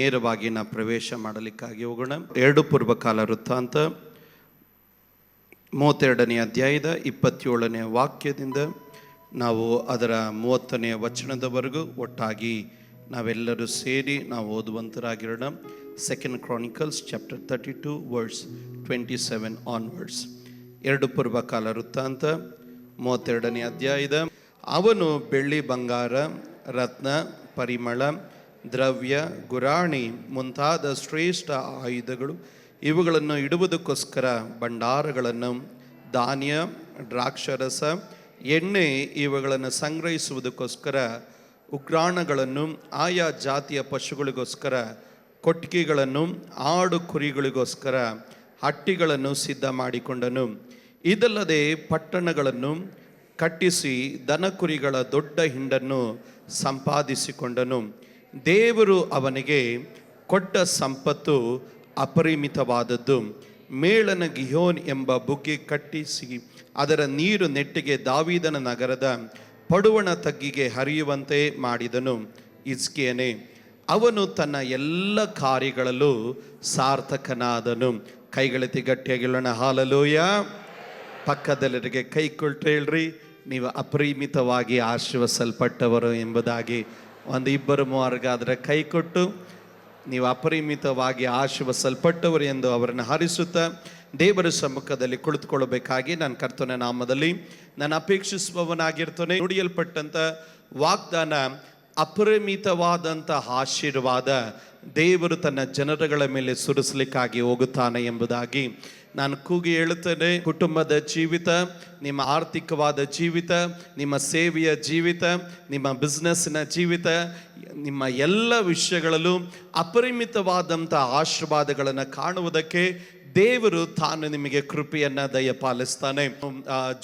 ನೇರವಾಗಿ ನಾವು ಪ್ರವೇಶ ಮಾಡಲಿಕ್ಕಾಗಿ ಹೋಗೋಣ. 2 ಪೂರ್ವಕಾಲ ವೃತ್ತಾಂತ 32ನೇ ಅಧ್ಯಾಯದ 27ನೇ ವಾಕ್ಯದಿಂದ ನಾವು ಅದರ 30ನೇ ವಚನದವರೆಗೂ ಒಟ್ಟಾಗಿ ನಾವೆಲ್ಲರೂ ಸೇರಿ ನಾವು ಓದುವಂತರಾಗಿರೋಣ. 2 Chronicles chapter 32 verse 27 onwards. 2 ಪೂರ್ವಕಾಲ ವೃತ್ತಾಂತ 32ನೇ ಅಧ್ಯಾಯದ ಅವನು ಬೆಳ್ಳಿ, ಬಂಗಾರ, ರತ್ನ, ಪರಿಮಳ, ದ್ರವ್ಯ, ಗುರಾಣಿ ಮುಂತಾದ ಶ್ರೇಷ್ಠ ಆಯುಧಗಳು ಇವುಗಳನ್ನು ಇಡುವುದಕ್ಕೋಸ್ಕರ ಭಂಡಾರಗಳನ್ನು, ಧಾನ್ಯ, ದ್ರಾಕ್ಷರಸ, ಎಣ್ಣೆ ಇವುಗಳನ್ನು ಸಂಗ್ರಹಿಸುವುದಕ್ಕೋಸ್ಕರ ಉಗ್ರಾಣಗಳನ್ನು, ಆಯಾ ಜಾತಿಯ ಪಶುಗಳಿಗೋಸ್ಕರ ಕೊಟ್ಟಿಗೆಗಳನ್ನು, ಆಡು ಕುರಿಗಳಿಗೋಸ್ಕರ ಹಟ್ಟಿಗಳನ್ನು ಸಿದ್ಧ ಮಾಡಿಕೊಂಡನು. ಇದಲ್ಲದೆ ಪಟ್ಟಣಗಳನ್ನು ಕಟ್ಟಿಸಿ ದನ ಕುರಿಗಳ ದೊಡ್ಡ ಹಿಂಡನ್ನು ಸಂಪಾದಿಸಿಕೊಂಡನು. ದೇವರು ಅವನಿಗೆ ಕೊಟ್ಟ ಸಂಪತ್ತು ಅಪರಿಮಿತವಾದದ್ದು. ಮೇಳನ ಗಿಹೋನ್ ಎಂಬ ಬುಗ್ಗೆ ಕಟ್ಟಿಸಿ ಅದರ ನೀರು ನೆಟ್ಟಿಗೆ ದಾವೀದನ ನಗರದ ಪಡುವಣ ತಗ್ಗಿಗೆ ಹರಿಯುವಂತೆ ಮಾಡಿದನು. ಹಿಜ್ಕೀಯನೇ, ಅವನು ತನ್ನ ಎಲ್ಲ ಕಾರ್ಯಗಳಲ್ಲೂ ಸಾರ್ಥಕನಾದನು. ಕೈಗಳೆತ್ತಿ ಗಟ್ಟಿಯಾಗಿ ಹೇಳೋಣ, ಹಾಲೆಲೂಯ. ಪಕ್ಕದೆಲ್ಲರಿಗೆ ಕೈ ಕೊಟ್ಟು ಹೇಳ್ರಿ, ನೀವು ಅಪರಿಮಿತವಾಗಿ ಆಶೀರ್ವದಿಸಲ್ಪಟ್ಟವರು ಎಂಬುದಾಗಿ. 1-2-3 ಕೈ ಕೊಟ್ಟು ನೀವು ಅಪರಿಮಿತವಾಗಿ ಆಶೀರ್ವದಿಸಲ್ಪಟ್ಟವರು ಎಂದು ಅವರನ್ನು ಹರಿಸುತ್ತಾ ದೇವರ ಸಮ್ಮುಖದಲ್ಲಿ ಕುಳಿತುಕೊಳ್ಳಬೇಕಾಗಿ ನಾನು ಕರ್ತನ ನಾಮದಲ್ಲಿ ನಾನು ಅಪೇಕ್ಷಿಸುವವನಾಗಿರ್ತೇನೆ. ನುಡಿಯಲ್ಪಟ್ಟಂಥ ವಾಗ್ದಾನ ಅಪರಿಮಿತವಾದಂಥ ಆಶೀರ್ವಾದ ದೇವರು ತನ್ನ ಜನರುಗಳ ಮೇಲೆ ಸುರಿಸಲಿಕ್ಕಾಗಿ ಹೋಗುತ್ತಾನೆ ಎಂಬುದಾಗಿ ನಾನು ಕೂಗಿ ಹೇಳುತ್ತೇನೆ. ಕುಟುಂಬದ ಜೀವಿತ, ನಿಮ್ಮ ಆರ್ಥಿಕವಾದ ಜೀವಿತ, ನಿಮ್ಮ ಸೇವೆಯ ಜೀವಿತ, ನಿಮ್ಮ ಬಿಸ್ನೆಸ್ಸಿನ ಜೀವಿತ, ನಿಮ್ಮ ಎಲ್ಲ ವಿಷಯಗಳಲ್ಲೂ ಅಪರಿಮಿತವಾದಂಥ ಆಶೀರ್ವಾದಗಳನ್ನು ಕಾಣುವುದಕ್ಕೆ ದೇವರು ತಾನು ನಿಮಗೆ ಕೃಪೆಯನ್ನು ದಯಪಾಲಿಸ್ತಾನೆ.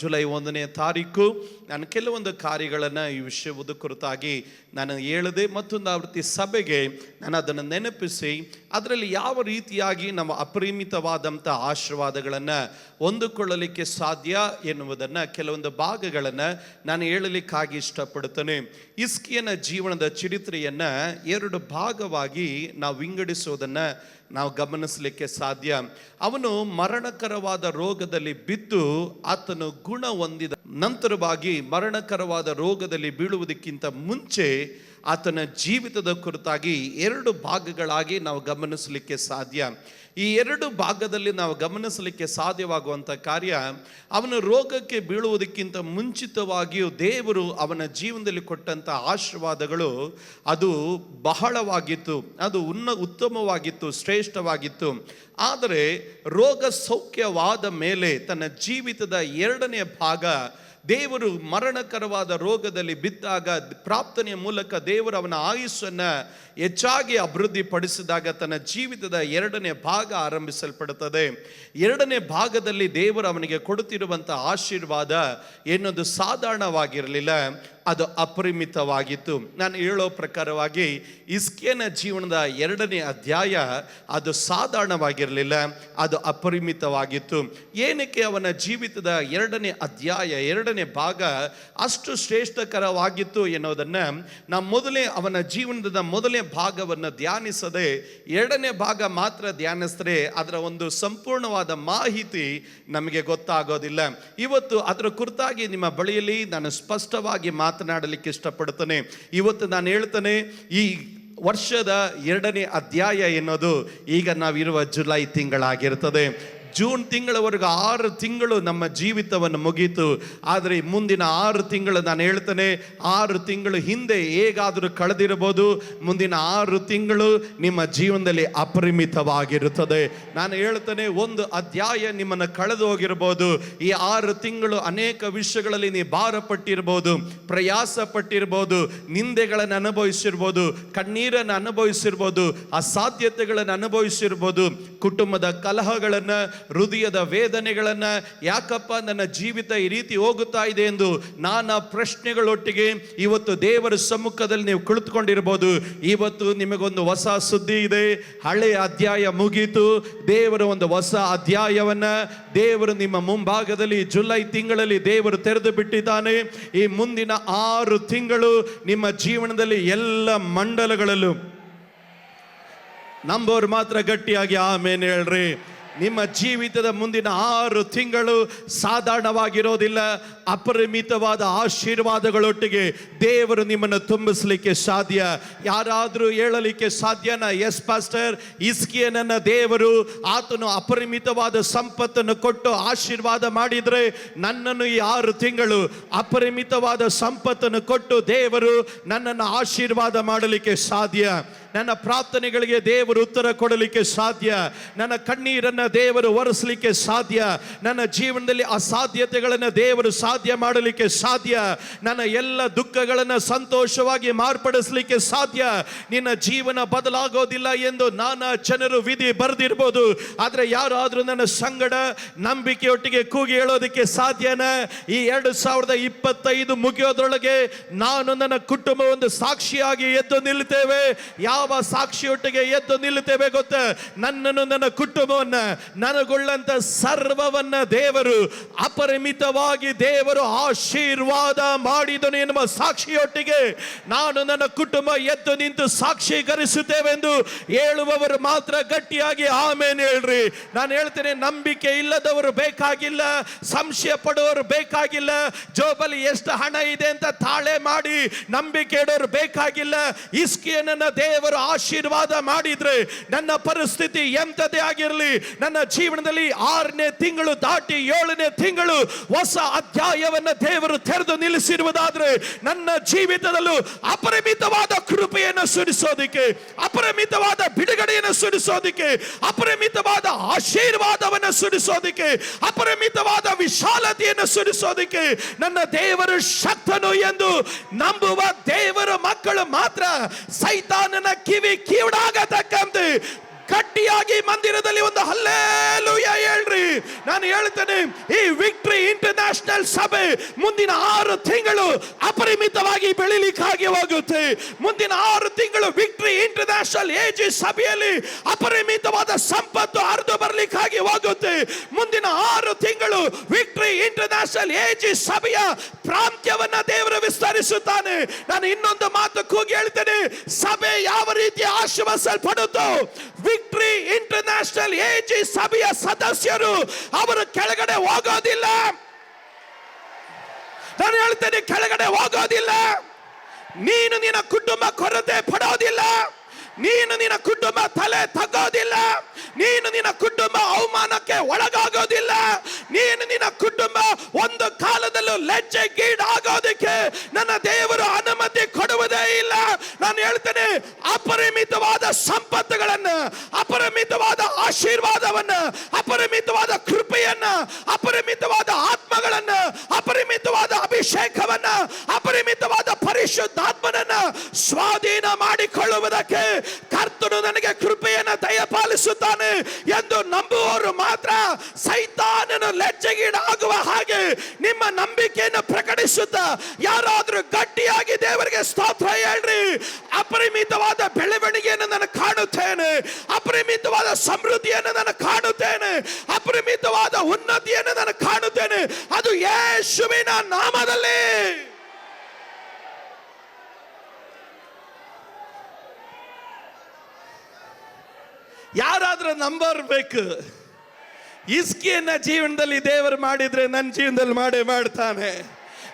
ಜುಲೈ 1ನೇ ತಾರೀಕು ನಾನು ಕೆಲವೊಂದು ಕಾರ್ಯಗಳನ್ನು ಈ ವಿಷಯದ ಕುರಿತಾಗಿ ನಾನು ಹೇಳಿದೆ. ಮತ್ತೊಂದು ಆವೃತ್ತಿ ಸಭೆಗೆ ನಾನು ಅದನ್ನು ನೆನಪಿಸಿ ಅದರಲ್ಲಿ ಯಾವ ರೀತಿಯಾಗಿ ನಮ್ಮ ಅಪರಿಮಿತವಾದಂಥ ಆಶೀರ್ವಾದಗಳನ್ನು ಹೊಂದಿಕೊಳ್ಳಲಿಕ್ಕೆ ಸಾಧ್ಯ ಎನ್ನುವುದನ್ನು ಕೆಲವೊಂದು ಭಾಗಗಳನ್ನು ನಾನು ಹೇಳಲಿಕ್ಕಾಗಿ ಇಷ್ಟಪಡುತ್ತೇನೆ. ಹಿಜ್ಕೀಯನ ಜೀವನದ ಚರಿತ್ರೆಯನ್ನು 2 ಭಾಗವಾಗಿ ನಾವು ವಿಂಗಡಿಸುವುದನ್ನು ನಾವು ಗಮನಿಸಲಿಕ್ಕೆ ಸಾಧ್ಯ. ಅವನು ಮರಣಕರವಾದ ರೋಗದಲ್ಲಿ ಬಿದ್ದು ಆತನು ಗುಣ ಹೊಂದಿದ ನಂತರವಾಗಿ ಮರಣಕರವಾದ ರೋಗದಲ್ಲಿ ಬೀಳುವುದಕ್ಕಿಂತ ಮುಂಚೆ ಆತನ ಜೀವಿತದ ಕುರಿತಾಗಿ 2 ಭಾಗಗಳಾಗಿ ನಾವು ಗಮನಿಸಲಿಕ್ಕೆ ಸಾಧ್ಯ. ಈ 2 ಭಾಗದಲ್ಲಿ ನಾವು ಗಮನಿಸಲಿಕ್ಕೆ ಸಾಧ್ಯವಾಗುವಂಥ ಕಾರ್ಯ, ಅವನ ರೋಗಕ್ಕೆ ಬೀಳುವುದಕ್ಕಿಂತ ಮುಂಚಿತವಾಗಿಯೂ ದೇವರು ಅವನ ಜೀವನದಲ್ಲಿ ಕೊಟ್ಟಂಥ ಆಶೀರ್ವಾದಗಳು ಅದು ಬಹಳವಾಗಿತ್ತು, ಅದು ಉತ್ತಮವಾಗಿತ್ತು, ಶ್ರೇಷ್ಠವಾಗಿತ್ತು. ಆದರೆ ರೋಗ ಸೌಖ್ಯವಾದ ಮೇಲೆ ತನ್ನ ಜೀವಿತದ 2ನೇ ಭಾಗ ದೇವರು ಮರಣಕರವಾದ ರೋಗದಲ್ಲಿ ಬಿದ್ದಾಗ ಪ್ರಾರ್ಥನೆಯ ಮೂಲಕ ದೇವರು ಅವನ ಆಯುಸ್ಸನ್ನು ಹೆಚ್ಚಾಗಿ ಅಭಿವೃದ್ಧಿ ಪಡಿಸಿದಾಗ ತನ್ನ ಜೀವಿತದ 2ನೇ ಭಾಗ ಆರಂಭಿಸಲ್ಪಡುತ್ತದೆ. 2ನೇ ಭಾಗದಲ್ಲಿ ದೇವರು ಅವನಿಗೆ ಕೊಡುತ್ತಿರುವಂಥ ಆಶೀರ್ವಾದ ಏನೊಂದು ಸಾಧಾರಣವಾಗಿರಲಿಲ್ಲ, ಅದು ಅಪರಿಮಿತವಾಗಿತ್ತು. ನಾನು ಹೇಳೋ ಪ್ರಕಾರವಾಗಿ ಹಿಜ್ಕೀಯನ ಜೀವನದ 2ನೇ ಅಧ್ಯಾಯ ಅದು ಸಾಧಾರಣವಾಗಿರಲಿಲ್ಲ, ಅದು ಅಪರಿಮಿತವಾಗಿತ್ತು. ಏನಕ್ಕೆ ಅವನ ಜೀವಿತದ 2ನೇ ಅಧ್ಯಾಯ 2ನೇ ಭಾಗ ಅಷ್ಟು ಶ್ರೇಷ್ಠಕರವಾಗಿತ್ತು ಎನ್ನುವುದನ್ನು ನಾವು ಅವನ ಜೀವನದ ಮೊದಲನೇ ಭಾಗವನ್ನು ಧ್ಯಾನಿಸದೆ 2ನೇ ಭಾಗ ಮಾತ್ರ ಧ್ಯಾನಿಸಿದ್ರೆ ಅದರ ಒಂದು ಸಂಪೂರ್ಣವಾದ ಮಾಹಿತಿ ನಮಗೆ ಗೊತ್ತಾಗೋದಿಲ್ಲ. ಇವತ್ತು ಅದರ ಕುರಿತಾಗಿ ನಿಮ್ಮ ಬಳಿಯಲ್ಲಿ ನಾನು ಸ್ಪಷ್ಟವಾಗಿ ಮಾತನಾಡಲಿಕ್ಕೆ ಇಷ್ಟಪಡ್ತೇನೆ. ಇವತ್ತು ನಾನು ಹೇಳ್ತೇನೆ, ಈ ವರ್ಷದ 2ನೇ ಅಧ್ಯಾಯ ಎನ್ನುವುದು ಈಗ ನಾವಿರುವ ಜುಲೈ ತಿಂಗಳಾಗಿರ್ತದೆ. ಜೂನ್ ತಿಂಗಳವರೆಗೂ 6 ತಿಂಗಳು ನಮ್ಮ ಜೀವಿತವನ್ನು ಮುಗೀತು. ಆದರೆ ಮುಂದಿನ 6 ತಿಂಗಳು ನಾನು ಹೇಳ್ತೇನೆ, 6 ತಿಂಗಳು ಹಿಂದೆ ಹೇಗಾದರೂ ಕಳೆದಿರಬಹುದು, ಮುಂದಿನ 6 ತಿಂಗಳು ನಿಮ್ಮ ಜೀವನದಲ್ಲಿ ಅಪರಿಮಿತವಾಗಿರುತ್ತದೆ. ನಾನು ಹೇಳ್ತೇನೆ, ಒಂದು ಅಧ್ಯಾಯ ನಿಮ್ಮನ್ನು ಕಳೆದು ಹೋಗಿರ್ಬೋದು. ಈ 6 ತಿಂಗಳು ಅನೇಕ ವಿಷಯಗಳಲ್ಲಿ ನೀವು ಭಾರಪಟ್ಟಿರ್ಬೋದು, ಪ್ರಯಾಸ ಪಟ್ಟಿರ್ಬೋದು, ನಿಂದೆಗಳನ್ನು ಅನುಭವಿಸಿರ್ಬೋದು, ಕಣ್ಣೀರನ್ನು ಅನುಭವಿಸಿರ್ಬೋದು, ಅಸಾಧ್ಯತೆಗಳನ್ನು ಅನುಭವಿಸಿರ್ಬೋದು, ಕುಟುಂಬದ ಕಲಹಗಳನ್ನು, ಹೃದಯದ ವೇದನೆಗಳನ್ನು, ಯಾಕಪ್ಪ ನನ್ನ ಜೀವಿತ ಈ ರೀತಿ ಹೋಗುತ್ತಾ ಇದೆ ಎಂದು ನಾನಾ ಪ್ರಶ್ನೆಗಳೊಟ್ಟಿಗೆ ಇವತ್ತು ದೇವರ ಸಮ್ಮುಖದಲ್ಲಿ ನೀವು ಕುಳಿತುಕೊಂಡಿರ್ಬೋದು. ಇವತ್ತು ನಿಮಗೊಂದು ಹೊಸ ಸುದ್ದಿ ಇದೆ. ಹಳೆಯ ಅಧ್ಯಾಯ ಮುಗೀತು. ದೇವರು ಒಂದು ಹೊಸ ಅಧ್ಯಾಯವನ್ನು ದೇವರು ನಿಮ್ಮ ಮುಂಭಾಗದಲ್ಲಿ ಜುಲೈ ತಿಂಗಳಲ್ಲಿ ದೇವರು ತೆರೆದು ಬಿಟ್ಟಿದ್ದಾನೆ. ಈ ಮುಂದಿನ 6 ತಿಂಗಳು ನಿಮ್ಮ ಜೀವನದಲ್ಲಿ ಎಲ್ಲ ಮಂಡಲಗಳಲ್ಲೂ ನಂಬೋರು ಮಾತ್ರ ಗಟ್ಟಿಯಾಗಿ ಆಮೇನ್ ಹೇಳ್ರಿ. ನಿಮ್ಮ ಜೀವಿತದ ಮುಂದಿನ 6 ತಿಂಗಳು ಸಾಧಾರಣವಾಗಿರೋದಿಲ್ಲ. ಅಪರಿಮಿತವಾದ ಆಶೀರ್ವಾದಗಳೊಟ್ಟಿಗೆ ದೇವರು ನಿಮ್ಮನ್ನು ತುಂಬಿಸಲಿಕ್ಕೆ ಸಾಧ್ಯ. ಯಾರಾದರೂ ಹೇಳಲಿಕ್ಕೆ ಸಾಧ್ಯನಾ? ಎಸ್ ಪಾಸ್ಟರ್, ಹಿಸ್ಕೀಯನನ್ನ ದೇವರು ಆತನು ಅಪರಿಮಿತವಾದ ಸಂಪತ್ತನ್ನು ಕೊಟ್ಟು ಆಶೀರ್ವಾದ ಮಾಡಿದ್ರೆ, ನನ್ನನ್ನು ಈ 6 ತಿಂಗಳು ಅಪರಿಮಿತವಾದ ಸಂಪತ್ತನ್ನು ಕೊಟ್ಟು ದೇವರು ನನ್ನನ್ನು ಆಶೀರ್ವಾದ ಮಾಡಲಿಕ್ಕೆ ಸಾಧ್ಯ. ನನ್ನ ಪ್ರಾರ್ಥನೆಗಳಿಗೆ ದೇವರು ಉತ್ತರ ಕೊಡಲಿಕ್ಕೆ ಸಾಧ್ಯ. ನನ್ನ ಕಣ್ಣೀರನ್ನು ದೇವರು ಒರೆಸಲಿಕ್ಕೆ ಸಾಧ್ಯ. ನನ್ನ ಜೀವನದಲ್ಲಿ ಅಸಾಧ್ಯತೆಗಳನ್ನು ದೇವರು ಸಾಧ್ಯ ಮಾಡಲಿಕ್ಕೆ ಸಾಧ್ಯ. ನನ್ನ ಎಲ್ಲ ದುಃಖಗಳನ್ನು ಸಂತೋಷವಾಗಿ ಮಾರ್ಪಡಿಸಲಿಕ್ಕೆ ಸಾಧ್ಯ. ನಿನ್ನ ಜೀವನ ಬದಲಾಗೋದಿಲ್ಲ ಎಂದು ನಾನಾ ಜನರು ವಿಧಿ ಬರೆದಿರ್ಬೋದು, ಆದರೆ ಯಾರಾದರೂ ನನ್ನ ಸಂಗಡ ನಂಬಿಕೆಯೊಟ್ಟಿಗೆ ಕೂಗಿ ಹೇಳೋದಕ್ಕೆ ಸಾಧ್ಯನಾ? ಈ 2025 ಮುಗಿಯೋದ್ರೊಳಗೆ ನಾನು ನನ್ನ ಕುಟುಂಬ ಒಂದು ಸಾಕ್ಷಿಯಾಗಿ ಎದ್ದು ನಿಲ್ತೇವೆ. ಯಾವ ಸಾಕ್ಷಿಯೊಟ್ಟಿಗೆ ಎದ್ದು ನಿಲ್ಲುತ್ತೇವೆ ಗೊತ್ತ? ನನ್ನನ್ನು, ನನ್ನ ಕುಟುಂಬವನ್ನ, ನನಗೊಳ್ಳಂತ ಸರ್ವವನ್ನ ದೇವರು ಅಪರಿಮಿತವಾಗಿ ದೇವರು ಆಶೀರ್ವಾದ ಮಾಡಿದನು ಎನ್ನುವ ಸಾಕ್ಷಿಯೊಟ್ಟಿಗೆ ನಾನು, ನನ್ನ ಕುಟುಂಬ ಎದ್ದು ನಿಂತು ಸಾಕ್ಷೀಕರಿಸುತ್ತೇವೆ ಎಂದು ಹೇಳುವವರು ಮಾತ್ರ ಗಟ್ಟಿಯಾಗಿ ಆಮೇನ್ ಹೇಳ್ರಿ. ನಾನು ಹೇಳ್ತೇನೆ, ನಂಬಿಕೆ ಇಲ್ಲದವರು ಬೇಕಾಗಿಲ್ಲ, ಸಂಶಯ ಪಡುವವರು ಬೇಕಾಗಿಲ್ಲ, ಜೋಬಲ್ಲಿ ಎಷ್ಟು ಹಣ ಇದೆ ಅಂತ ತಾಳೆ ಮಾಡಿ ನಂಬಿಕೆ ಇಡೋರು ಬೇಕಾಗಿಲ್ಲ. ಹಿಸ್ಕೀಯನನ್ನ ದೇವರು ಆಶೀರ್ವಾದ ಮಾಡಿದ್ರೆ ನನ್ನ ಪರಿಸ್ಥಿತಿ ಎಂಥದೇ ಆಗಿರಲಿ, ನನ್ನ ಜೀವನದಲ್ಲಿ 6ನೇ ತಿಂಗಳು ದಾಟಿ 7ನೇ ತಿಂಗಳು ಹೊಸ ಅಧ್ಯಾಯವನ್ನು ದೇವರು ತೆರೆದು ನಿಲ್ಲಿಸಿರುವುದಾದ್ರೆ, ನನ್ನ ಜೀವಿತದಲ್ಲೂ ಅಪರಿಮಿತವಾದ ಕೃಪೆಯನ್ನು ಸುರಿಸೋದಿಕ್ಕೆ, ಅಪರಿಮಿತವಾದ ಬಿಡುಗಡೆಯನ್ನು ಸುರಿಸೋದಿಕ್ಕೆ, ಅಪರಿಮಿತವಾದ ಆಶೀರ್ವಾದವನ್ನು ಸುರಿಸೋದಿಕ್ಕೆ, ಅಪರಿಮಿತವಾದ ವಿಶಾಲತೆಯನ್ನು ಸುರಿಸೋದಿಕ್ಕೆ ನನ್ನ ದೇವರು ಶಕ್ತನು ಎಂದು ನಂಬುವ ದೇವರ ಮಕ್ಕಳು ಮಾತ್ರ ಸೈತಾನನ ಕಿವಿ ಕಿವುಡಾಗತಕ್ಕಂತೆ ಗಟ್ಟಿಯಾಗಿ ಮಂದಿರದಲ್ಲಿ ಒಂದು ಹಲ್ಲೇಲೂಯ ಹೇಳ್ರಿ. ನಾನು ಹೇಳ್ತೇನೆ, ಈ ವಿಕ್ಟರಿ ಇಂಟರ್ನ್ಯಾಷನಲ್ ಸಭೆ ಮುಂದಿನ 6 ತಿಂಗಳು ಅಪರಿಮಿತವಾಗಿ ಬೆಳಿಲಿಕ್ಕಾಗಿ ಹೋಗುತ್ತೆ. ಮುಂದಿನ 6 ತಿಂಗಳು ವಿಕ್ಟರಿ ಇಂಟರ್ನ್ಯಾಷನಲ್ ಏಜ್ ಸಭೆಯಲ್ಲಿ ಅಪರಿಮಿತವಾದ ಸಂಪತ್ತು ಹರಿದು ಬರಲಿಕ್ಕಾಗಿ ಹೋಗುತ್ತೆ. ಮುಂದಿನ 6 ತಿಂಗಳು ವಿಕ್ಟರಿ ಇಂಟರ್ನ್ಯಾಷನಲ್ ಏಜ್ ಸಭೆಯ ಪ್ರಾಂತ್ಯವನ್ನ ದೇವರು ವಿಸ್ತರಿಸುತ್ತಾನೆ. ನಾನು ಇನ್ನೊಂದು ಮಾತು ಕೂಗಿ ಹೇಳ್ತೇನೆ, ಸಭೆ ಯಾವ ರೀತಿ ಆಶೀರ್ವದಿಸಲ್ಪಡುತ್ತೋ, ವಿಕ್ಟರಿ ಇಂಟರ್ನ್ಯಾಷನಲ್ ಏಜ್ ಸಭೆಯ ಸದಸ್ಯರು ಅವರು ಕೆಳಗಡೆ ಹೋಗೋದಿಲ್ಲ. ನಾನು ಹೇಳ್ತೇನೆ, ಕೆಳಗಡೆ ಹೋಗೋದಿಲ್ಲ. ನೀನು ನಿನ್ನ ಕುಟುಂಬ ಕೊರತೆ ಪಡೋದಿಲ್ಲ. ನೀನು ನಿನ್ನ ಕುಟುಂಬ ತಲೆ ತಗ್ಗೋದಿಲ್ಲ. ನೀನು ನಿನ್ನ ಕುಟುಂಬ ಅವಮಾನಕ್ಕೆ ಒಳಗಾಗೋದಿಲ್ಲ. ನೀನು ನಿನ್ನ ಕುಟುಂಬ ಒಂದು ಕಾಲದಲ್ಲೂ ಲಜ್ಜೆಗೀಡಾಗೋದಕ್ಕೆ ನನ್ನ ದೇವರು ಅನುಮತಿ ಕೊಡುವುದೇ ಇಲ್ಲ. ನಾನು ಹೇಳ್ತೇನೆ, ಅಪರಿಮಿತವಾದ ಸಂಪತ್ತುಗಳನ್ನು, ಅಪರಿಮಿತವಾದ ಆಶೀರ್ವಾದವನ್ನು, ಅಪರಿಮಿತವಾದ ಕೃಪೆಯನ್ನ, ಅಪರಿಮಿತವಾದ ಆತ್ಮಗಳನ್ನ, ಅಪರಿಮಿತವಾದ ಅಭಿಷೇಕವನ್ನ, ಅಪರಿಮಿತವಾದ ಪರಿಶುದ್ಧಾತ್ಮನನ್ನ ಸ್ವಾಧೀನ ಮಾಡಿಕೊಳ್ಳುವುದಕ್ಕೆ ಕರ್ತನು ನನಗೆ ಕೃಪೆಯನ್ನು ದಯಪಾಲಿಸುತ್ತಾನೆ ಎಂದು ನಂಬುವವರು ಮಾತ್ರ ಸೈತಾನನು ಲಜ್ಜೆಗೀಡಾಗುವ ಹಾಗೆ ನಿಮ್ಮ ನಂಬಿಕೆಯನ್ನು ಪ್ರಕಟಿಸುತ್ತಾ ಯಾರಾದರೂ ಗಟ್ಟಿಯಾಗಿ ದೇವರಿಗೆ ಸ್ತೋತ್ರ ಹೇಳ್ರಿ. ಅಪರಿಮಿತವಾದ ಬೆಳವಣಿಗೆಯನ್ನು ನಾನು ಕಾಣುತ್ತೇನೆ, ಅಪರಿಮಿತವಾದ ಸಮೃದ್ಧಿಯನ್ನು ನಾನು ಕಾಣುತ್ತೇನೆ, ಅಪರಿಮಿತವಾದ ಉನ್ನತಿಯನ್ನು ನಾನು ಕಾಣುತ್ತೇನೆ. ಅದು ಯೇಸುವಿನ ನಾಮದಲ್ಲಿ. ಯಾರಾದ್ರೂ ನಂಬರ್ ಬೇಕು. ಹಿಸ್ಕೀಯನ ಜೀವನದಲ್ಲಿ ದೇವರು ಮಾಡಿದ್ರೆ ನನ್ನ ಜೀವನದಲ್ಲಿ ಮಾಡೇ ಮಾಡ್ತಾನೆ.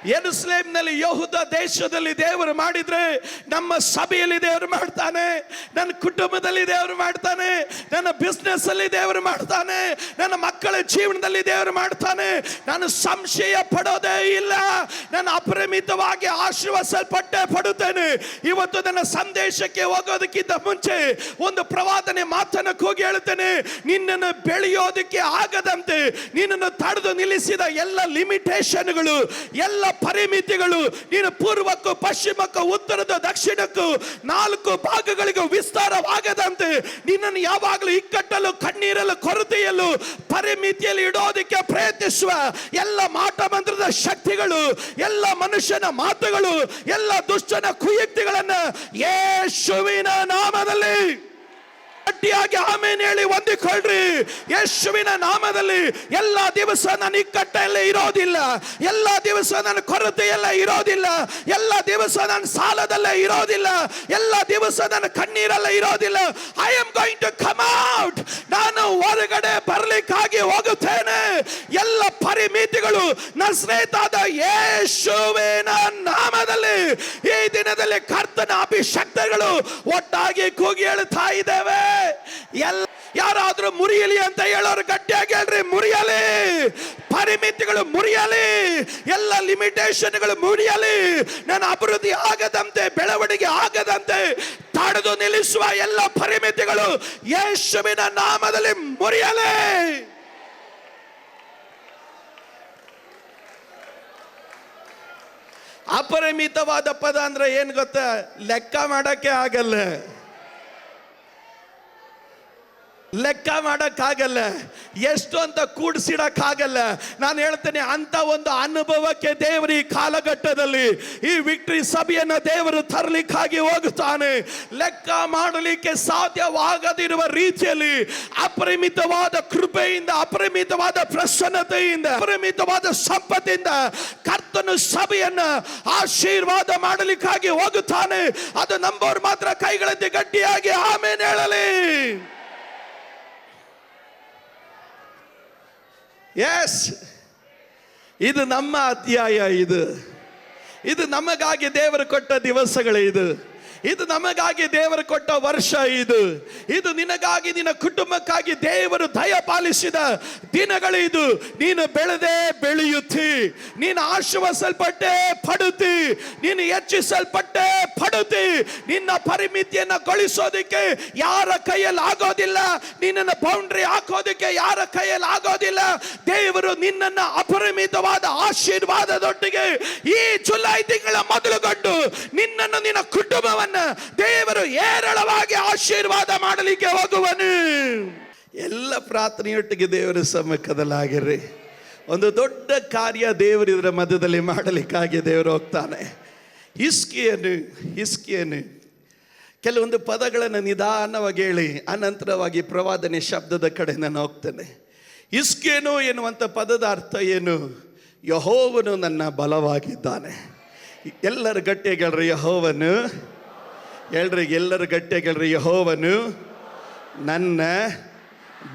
ಯೆರೂಸಲೇಮಿನಲ್ಲಿ, ಯೆಹೂದ ದೇಶದಲ್ಲಿ ದೇವರು ಮಾಡಿದ್ರೆ ನಮ್ಮ ಸಭೆಯಲ್ಲಿ ದೇವರು ಮಾಡ್ತಾನೆ, ನನ್ನ ಕುಟುಂಬದಲ್ಲಿ ದೇವರು ಮಾಡ್ತಾನೆ, ನನ್ನ ಬಿಸ್ನೆಸ್ ಅಲ್ಲಿ ದೇವರು ಮಾಡ್ತಾನೆ, ನನ್ನ ಮಕ್ಕಳ ಜೀವನದಲ್ಲಿ ದೇವರು ಮಾಡ್ತಾನೆ. ನಾನು ಸಂಶಯ ಪಡೋದೇ ಇಲ್ಲ. ನಾನು ಅಪರಿಮಿತವಾಗಿ ಆಶೀರ್ವದಿಸಲ್ಪಟ್ಟೆ ಪಡುತ್ತೇನೆ. ಇವತ್ತು ನನ್ನ ಸಂದೇಶಕ್ಕೆ ಹೋಗೋದಕ್ಕಿಂತ ಮುಂಚೆ ಒಂದು ಪ್ರವಾದನೆ ಮಾತನ್ನು ಕೂಗಿ ಹೇಳುತ್ತೇನೆ. ನಿನ್ನನ್ನು ಬೆಳೆಯೋದಕ್ಕೆ ಆಗದಂತೆ ನಿನ್ನನ್ನು ತಡೆದು ನಿಲ್ಲಿಸಿದ ಎಲ್ಲ ಲಿಮಿಟೇಷನ್ಗಳು, ಎಲ್ಲ ಪರಿಮಿತಿಗಳು, ನೀನು ಪೂರ್ವಕ್ಕೂ ಪಶ್ಚಿಮಕ್ಕೂ ಉತ್ತರದ ದಕ್ಷಿಣಕ್ಕೂ 4 ಭಾಗಗಳಿಗೂ ವಿಸ್ತಾರವಾಗದಂತೆ ನಿನ್ನನ್ನು ಯಾವಾಗಲೂ ಇಕ್ಕಟ್ಟಲು, ಕಣ್ಣೀರಲು, ಕೊರತೆಯಲ್ಲೂ, ಪರಿಮಿತಿಯಲ್ಲಿ ಇಡೋದಕ್ಕೆ ಪ್ರಯತ್ನಿಸುವ ಎಲ್ಲ ಮಾಟ ಮಂತ್ರದ ಶಕ್ತಿಗಳು, ಎಲ್ಲ ಮನುಷ್ಯನ ಮಾತುಗಳು, ಎಲ್ಲ ದುಷ್ಟನ ಕುಯುಕ್ತಿಗಳನ್ನು ಯೇಸುವಿನ ನಾಮದಲ್ಲಿ ಗಟ್ಟಿಯಾಗಿ ಆಮೇನ್ ಹೇಳಿ ಹೊಂದಿಕೊಳ್ಳ್ರಿ. ಯೇಸುವಿನ ನಾಮದಲ್ಲಿ ಎಲ್ಲ ದಿವಸ ನನ್ನ ಇಕ್ಕಟ್ಟಲ್ಲಿ ಇರೋದಿಲ್ಲ, ಎಲ್ಲ ದಿವಸ ನನ್ನ ಕೊರತೆಯಲ್ಲ ಇರೋದಿಲ್ಲ, ಎಲ್ಲ ದಿವಸ ನನ್ನ ಸಾಲದಲ್ಲೇ ಇರೋದಿಲ್ಲ, ಎಲ್ಲ ದಿವಸ ನನ್ನ ಕಣ್ಣೀರಲ್ಲ ಇರೋದಿಲ್ಲ. I am going to come out. ನಾನು ಹೊರಗಡೆ ಬರಲಿಕ್ಕಾಗಿ ಹೋಗುತ್ತೇನೆ. ಎಲ್ಲ ಪರಿಮಿತಿಗಳು ನಜರೇತಾದ ಯೇಸುವಿನ ನಾಮದಲ್ಲಿ ಈ ದಿನದಲ್ಲಿ ಕರ್ತನ ಅಭಿಷಕ್ತಗಳು ಒಟ್ಟಾಗಿ ಕೂಗಿ ಹೇಳುತ್ತಾ ಇದ್ದೇವೆ. ಎಲ್ಲ ಯಾರಾದ್ರೂ ಮುರಿಯಲಿ ಅಂತ ಹೇಳೋರು ಗಟ್ಟಿಯಾಗಿ ಹೇಳ್ರಿ, ಮುರಿಯಲಿ. ಪರಿಮಿತಿಗಳು ಮುರಿಯಲಿ, ಎಲ್ಲ ಲಿಮಿಟೇಷನ್ಗಳು ಮುರಿಯಲಿ. ನನ್ನ ಅಭಿವೃದ್ಧಿ ಆಗದಂತೆ, ಬೆಳವಣಿಗೆ ಆಗದಂತೆ ತಡೆದು ನಿಲ್ಲಿಸುವ ಎಲ್ಲ ಪರಿಮಿತಿಗಳು ಯೇಸುವಿನ ನಾಮದಲ್ಲಿ ಮುರಿಯಲಿ. ಅಪರಿಮಿತವಾದ ಪದ ಅಂದ್ರೆ ಏನ್ ಗೊತ್ತಾ? ಲೆಕ್ಕ ಮಾಡಕ್ಕೆ ಆಗಲ್ಲ, ಲೆಕ್ಕ ಮಾಡಕ್ಕಾಗಲ್ಲ, ಎಷ್ಟು ಅಂತ ಕೂಡಿಸಿಡಕ್ಕಾಗಲ್ಲ. ನಾನು ಹೇಳ್ತೇನೆ, ಅಂತ ಒಂದು ಅನುಭವಕ್ಕೆ ದೇವರು ಈ ಕಾಲಘಟ್ಟದಲ್ಲಿ ಈ ವಿಕ್ಟರಿ ಸಭೆಯನ್ನ ದೇವರು ತರಲಿಕ್ಕಾಗಿ ಹೋಗುತ್ತಾನೆ. ಲೆಕ್ಕ ಮಾಡಲಿಕ್ಕೆ ಸಾಧ್ಯವಾಗದಿರುವ ರೀತಿಯಲ್ಲಿ ಅಪರಿಮಿತವಾದ ಕೃಪೆಯಿಂದ, ಅಪರಿಮಿತವಾದ ಪ್ರಸನ್ನತೆಯಿಂದ, ಅಪರಿಮಿತವಾದ ಸಂಪತ್ತಿಂದ ಕರ್ತನು ಸಭೆಯನ್ನ ಆಶೀರ್ವಾದ ಮಾಡಲಿಕ್ಕಾಗಿ ಹೋಗುತ್ತಾನೆ. ಅದು ನಂಬೋರು ಮಾತ್ರ ಕೈಗಳಂತೆ ಗಟ್ಟಿಯಾಗಿ ಆಮೇನ್ ಹೇಳಲಿ. ಎಸ್, ಇದು ನಮ್ಮ ಅಧ್ಯಾಯ, ಇದು ನಮಗಾಗಿ ದೇವರು ಕೊಟ್ಟ ದಿವಸಗಳು, ಇದು ನಮಗಾಗಿ ದೇವರು ಕೊಟ್ಟ ವರ್ಷ, ಇದು ನಿನಗಾಗಿ, ನಿನ್ನ ಕುಟುಂಬಕ್ಕಾಗಿ ದೇವರು ದಯಪಾಲಿಸಿದ ದಿನಗಳು. ನೀನು ಬೆಳೆದೇ ಬೆಳೆಯುತ್ತಿ, ನೀನು ಆಶೀರ್ವದಿಸಲ್ಪಟ್ಟೆ ಪಡುತ್ತಿ, ನೀನು ಹೆಚ್ಚಿಸಲ್ಪಟ್ಟೆ ಪಡುತ್ತಿ. ನಿನ್ನ ಪರಿಮಿತಿಯನ್ನು ಗೊಳಿಸೋದಕ್ಕೆ ಯಾರ ಕೈಯಲ್ಲಿ ಆಗೋದಿಲ್ಲ, ನಿನ್ನನ್ನು ಬೌಂಡ್ರಿ ಹಾಕೋದಕ್ಕೆ ಯಾರ ಕೈಯಲ್ಲಿ ಆಗೋದಿಲ್ಲ. ದೇವರು ನಿನ್ನನ್ನು ಅಪರಿಮಿತವಾದ ಆಶೀರ್ವಾದದೊಟ್ಟಿಗೆ ಈ ಜುಲೈ ತಿಂಗಳ ಮೊದಲುಗೊಂಡು ನಿನ್ನನ್ನು, ನಿನ್ನ ಕುಟುಂಬವನ್ನು ದೇವರು ಏರಳವಾಗಿ ಆಶೀರ್ವಾದ ಮಾಡಲಿಕ್ಕೆ ಹೋಗುವನು. ಎಲ್ಲ ಪ್ರಾರ್ಥನೆಯೊಟ್ಟಿಗೆ ದೇವರ ಸಮ್ಮುಖದಲ್ಲಾಗಿರ್ರಿ. ಒಂದು ದೊಡ್ಡ ಕಾರ್ಯ ದೇವರು ಇದರ ಮಧ್ಯದಲ್ಲಿ ಮಾಡಲಿಕ್ಕಾಗಿ ದೇವರು ಹೋಗ್ತಾನೆ. ಹಿಸ್ಕಿಯನು ಕೆಲವೊಂದು ಪದಗಳನ್ನು ನಿಧಾನವಾಗಿ ಹೇಳಿ ಅನಂತರವಾಗಿ ಪ್ರವಾದನೆ ಶಬ್ದದ ಕಡೆ ನಾನು ಹೋಗ್ತೇನೆ. ಹಿಸ್ಕಿಯನು ಎನ್ನುವಂಥ ಪದದ ಅರ್ಥ ಏನು? ಯೆಹೋವನು ನನ್ನ ಬಲವಾಗಿದ್ದಾನೆ. ಎಲ್ಲರ ಗಟ್ಟಿಯಾಗಿ ಹೇಳ್ರಿ, ಯೆಹೋವನು. ಹೇಳ್ರಿ, ಎಲ್ಲರ ಗಟ್ಟಿಯಾಗಿ ಹೇಳ್ರಿ, ಯೆಹೋವನು ನನ್ನ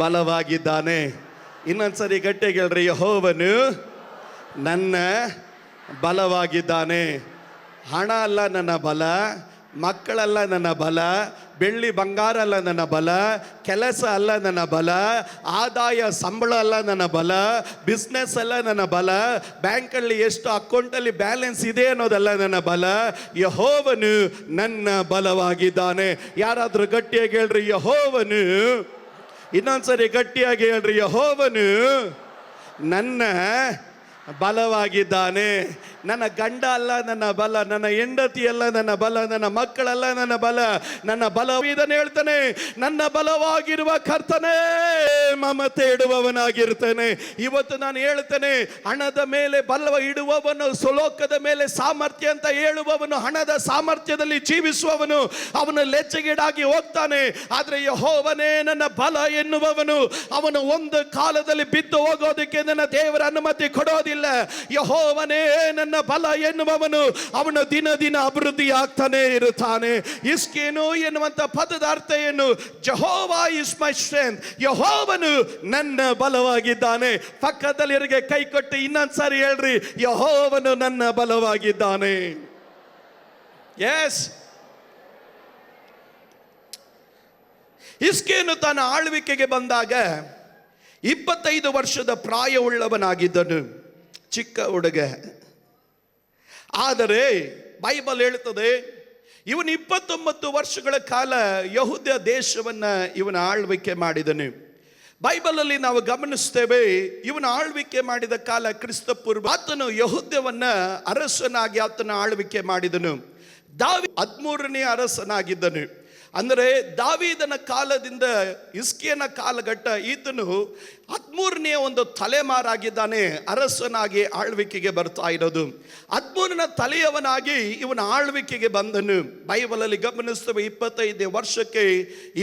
ಬಲವಾಗಿದ್ದಾನೆ. ಇನ್ನೊಂದ್ಸರಿ ಗಟ್ಟಿಯಾಗಿ ಹೇಳ್ರಿ, ಯೆಹೋವನು ನನ್ನ ಬಲವಾಗಿದ್ದಾನೆ. ಹಣ ಅಲ್ಲ ನನ್ನ ಬಲ, ಮಕ್ಕಳಲ್ಲ ನನ್ನ ಬಲ, ಬೆಳ್ಳಿ ಬಂಗಾರ ಅಲ್ಲ ನನ್ನ ಬಲ, ಕೆಲಸ ಅಲ್ಲ ನನ್ನ ಬಲ, ಆದಾಯ ಸಂಬಳ ಅಲ್ಲ ನನ್ನ ಬಲ, ಬಿಸ್ನೆಸ್ ಅಲ್ಲ ನನ್ನ ಬಲ, ಬ್ಯಾಂಕಲ್ಲಿ ಎಷ್ಟು ಅಕೌಂಟಲ್ಲಿ ಬ್ಯಾಲೆನ್ಸ್ ಇದೆ ಅನ್ನೋದಲ್ಲ ನನ್ನ ಬಲ. ಯೆಹೋವನು ನನ್ನ ಬಲವಾಗಿದ್ದಾನೆ. ಯಾರಾದ್ರೂ ಗಟ್ಟಿಯಾಗಿ ಹೇಳ್ರಿ, ಯೆಹೋವನು. ಇನ್ನೊಂದ್ಸರಿ ಗಟ್ಟಿಯಾಗಿ ಹೇಳ್ರಿ, ಯೆಹೋವನು ನನ್ನ ಬಲವಾಗಿದ್ದಾನೆ. ನನ್ನ ಗಂಡ ಅಲ್ಲ ನನ್ನ ಬಲ, ನನ್ನ ಹೆಂಡತಿ ಅಲ್ಲ ನನ್ನ ಬಲ, ನನ್ನ ಮಕ್ಕಳಲ್ಲ ನನ್ನ ಬಲ, ನನ್ನ ಬಲ ಇದನ್ನು ಹೇಳ್ತಾನೆ, ನನ್ನ ಬಲವಾಗಿರುವ ಕರ್ತನೇ ಮಮತೆ ಇಡುವವನಾಗಿರ್ತೇನೆ. ಇವತ್ತು ನಾನು ಹೇಳ್ತೇನೆ, ಹಣದ ಮೇಲೆ ಬಲ ಇಡುವವನು, ಸ್ವಲೋಕದ ಮೇಲೆ ಸಾಮರ್ಥ್ಯ ಅಂತ ಹೇಳುವವನು, ಹಣದ ಸಾಮರ್ಥ್ಯದಲ್ಲಿ ಜೀವಿಸುವವನು, ಅವನು ಲೆಚ್ಚಗೀಡಾಗಿ ಹೋಗ್ತಾನೆ. ಆದರೆ ಯೆಹೋವನೇ ನನ್ನ ಬಲ ಎನ್ನುವವನು, ಅವನು ಒಂದು ಕಾಲದಲ್ಲಿ ಬಿದ್ದು ಹೋಗೋದಕ್ಕೆ ನನ್ನ ದೇವರ ಅನುಮತಿ ಕೊಡೋದಿಲ್ಲ. ಯೆಹೋವನೇ ನನ್ನ ಬಲ ಎನ್ನುವವನು, ಅವನು ದಿನ ದಿನ ಅಭಿವೃದ್ಧಿ ಆಗ್ತಾನೆ ಇರುತ್ತಾನೆ. ಹಿಸ್ಕೀಯನು ಎನ್ನುವಂತ ಪದದ ಅರ್ಥ ಏನು? Jehovah is my strength. ಯೆಹೋವನು ನನ್ನ ಬಲವಾಗಿದ್ದಾನೆ. ಪಕ್ಕದಲ್ಲಿರಿಗೆ ಕೈ ಕೊಟ್ಟು ಇನ್ನೊಂದ್ಸಾರಿ ಹೇಳ್ರಿ, ಯೆಹೋವನು ನನ್ನ ಬಲವಾಗಿದ್ದಾನೆ. ಎಸ್, ಹಿಸ್ಕೀಯನು ತನ್ನ ಆಳ್ವಿಕೆಗೆ ಬಂದಾಗ 25 ವರ್ಷದ ಪ್ರಾಯವುಳ್ಳವನಾಗಿದ್ದನು, ಚಿಕ್ಕ ಹುಡುಗ. ಆದರೆ ಬೈಬಲ್ ಹೇಳುತ್ತದೆ, ಇವನು 29 ವರ್ಷಗಳ ಕಾಲ ಯಹೂದ ದೇಶವನ್ನ ಇವನ ಆಳ್ವಿಕೆ ಮಾಡಿದನು. ಬೈಬಲಲ್ಲಿ ನಾವು ಗಮನಿಸ್ತೇವೆ, ಇವನ ಆಳ್ವಿಕೆ ಮಾಡಿದ ಕಾಲ ಕ್ರಿಸ್ತ ಪೂರ್ವ. ಆತನು ಯಹೂದ್ಯವನ್ನ ಅರಸನಾಗಿ ಆತನ ಆಳ್ವಿಕೆ ಮಾಡಿದನು. ದಾವೀದ 13ನೇ ಅರಸನಾಗಿದ್ದನು. ಅಂದರೆ ದಾವೀದನ ಕಾಲದಿಂದ ಹಿಸ್ಕೀಯನ ಕಾಲಘಟ್ಟ, ಈತನು 13ನೇ ಒಂದು ತಲೆಮಾರಾಗಿದ್ದಾನೆ ಅರಸನಾಗಿ ಆಳ್ವಿಕೆಗೆ ಬರ್ತಾ ಇರೋದು. 13ನೇ ತಲೆಯವನಾಗಿ ಇವನ ಆಳ್ವಿಕೆಗೆ ಬಂದನು. ಬೈಬಲಲ್ಲಿ ಗಮನಿಸ್ತೇವೆ 25ನೇ ವರ್ಷಕ್ಕೆ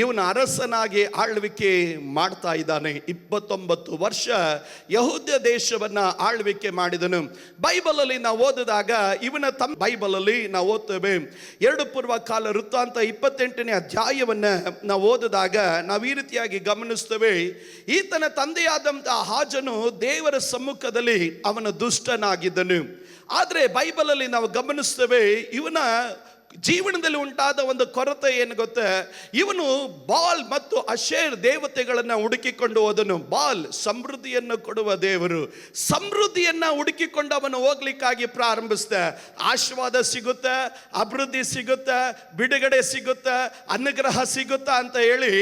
ಇವನ ಅರಸನಾಗಿ ಆಳ್ವಿಕೆ ಮಾಡ್ತಾ ಇದ್ದಾನೆ. 29 ವರ್ಷ ಯಹೂದ್ಯ ದೇಶವನ್ನ ಆಳ್ವಿಕೆ ಮಾಡಿದನು. ಬೈಬಲಲ್ಲಿ ನಾವು ಓದಿದಾಗ ಇವನ ಬೈಬಲಲ್ಲಿ ನಾವು ಓದ್ತೇವೆ 2 ಪೂರ್ವಕಾಲ ವೃತ್ತಾಂತ 28ನೇ ಅಧ್ಯಾಯವನ್ನ ನಾವು ಓದಿದಾಗ ನಾವು ಈ ರೀತಿಯಾಗಿ ಗಮನಿಸ್ತೇವೆ. ಈತನ ತಂದೆಯಾದಂತಹ ಆಹಾಜನು ದೇವರ ಸಮ್ಮುಖದಲ್ಲಿ ಅವನ ದುಷ್ಟನಾಗಿದ್ದನು. ಆದರೆ ಬೈಬಲಲ್ಲಿ ನಾವು ಗಮನಿಸ್ತೇವೆ ಇವನ ಜೀವನದಲ್ಲಿ ಉಂಟಾದ ಒಂದು ಕೊರತೆ ಏನು ಗೊತ್ತ, ಇವನು ಬಾಲ್ ಮತ್ತು ಅಶೇರ್ ದೇವತೆಗಳನ್ನ ಹುಡುಕಿಕೊಂಡು ಹೋದನು. ಬಾಲ್ ಸಮೃದ್ಧಿಯನ್ನು ಕೊಡುವ ದೇವರು, ಸಮೃದ್ಧಿಯನ್ನ ಹುಡುಕಿಕೊಂಡು ಅವನು ಹೋಗ್ಲಿಕ್ಕಾಗಿ ಪ್ರಾರಂಭಿಸಿದ. ಆಶೀರ್ವಾದ ಸಿಗುತ್ತೆ, ಅಭಿವೃದ್ಧಿ ಸಿಗುತ್ತೆ, ಬಿಡುಗಡೆ ಸಿಗುತ್ತೆ, ಅನುಗ್ರಹ ಸಿಗುತ್ತಾ ಅಂತ ಹೇಳಿ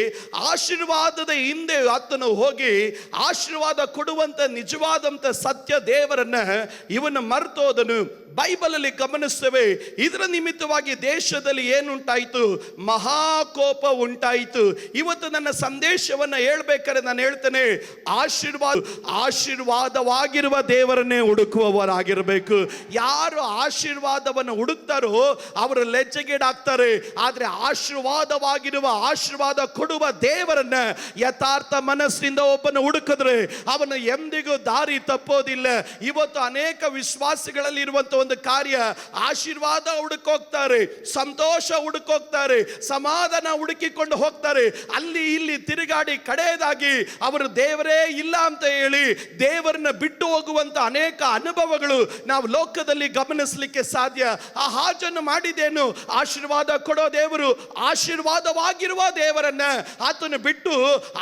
ಆಶೀರ್ವಾದದ ಹಿಂದೆ ಆತನು ಹೋಗಿ ಆಶೀರ್ವಾದ ಕೊಡುವಂತ ನಿಜವಾದಂತ ಸತ್ಯ ದೇವರನ್ನ ಇವನು ಮರ್ತೋದನು. ಬೈಬಲಲ್ಲಿ ಗಮನಿಸ್ತೇವೆ ಇದರ ನಿಮಿತ್ತವಾಗಿ ದೇಶದಲ್ಲಿ ಏನುಂಟಾಯಿತು, ಮಹಾಕೋಪ ಉಂಟಾಯಿತು. ಇವತ್ತು ನನ್ನ ಸಂದೇಶವನ್ನು ಹೇಳ್ಬೇಕಾದ್ರೆ ನಾನು ಹೇಳ್ತೇನೆ, ಆಶೀರ್ವಾದವಾಗಿರುವ ದೇವರನ್ನೇ ಹುಡುಕುವವರಾಗಿರಬೇಕು. ಯಾರು ಆಶೀರ್ವಾದವನ್ನು ಹುಡುಕ್ತಾರೋ ಅವರು ಲಜ್ಜೆಗೀಡಾಗ್ತಾರೆ. ಆದರೆ ಆಶೀರ್ವಾದವಾಗಿರುವ, ಆಶೀರ್ವಾದ ಕೊಡುವ ದೇವರನ್ನ ಯಥಾರ್ಥ ಮನಸ್ಸಿನಿಂದ ಒಬ್ಬನು ಹುಡುಕಿದ್ರೆ ಅವನು ಎಂದಿಗೂ ದಾರಿ ತಪ್ಪೋದಿಲ್ಲ. ಇವತ್ತು ಅನೇಕ ವಿಶ್ವಾಸಿಗಳಲ್ಲಿ ಇರುವಂತ ಒಂದು ಕಾರ್ಯ, ಆಶೀರ್ವಾದ ಹುಡುಕೋಗ್ತಾರೆ, ಸಂತೋಷ ಹುಡುಕೋಗ್ತಾರೆ, ಸಮಾಧಾನ ಹುಡುಕಿಕೊಂಡು ಹೋಗ್ತಾರೆ. ಅಲ್ಲಿ ಇಲ್ಲಿ ತಿರುಗಾಡಿ ಕಡೆಯದಾಗಿ ಅವರು ದೇವರೇ ಇಲ್ಲ ಅಂತ ಹೇಳಿ ದೇವರನ್ನ ಬಿಟ್ಟು ಹೋಗುವಂತ ಅನೇಕ ಅನುಭವಗಳು ನಾವು ಲೋಕದಲ್ಲಿ ಗಮನಿಸಲಿಕ್ಕೆ ಸಾಧ್ಯ. ಆ ಹಾಜನ್ನು ಮಾಡಿದೇನು, ಆಶೀರ್ವಾದ ಕೊಡೋ ದೇವರು, ಆಶೀರ್ವಾದವಾಗಿರುವ ದೇವರನ್ನ ಆತನು ಬಿಟ್ಟು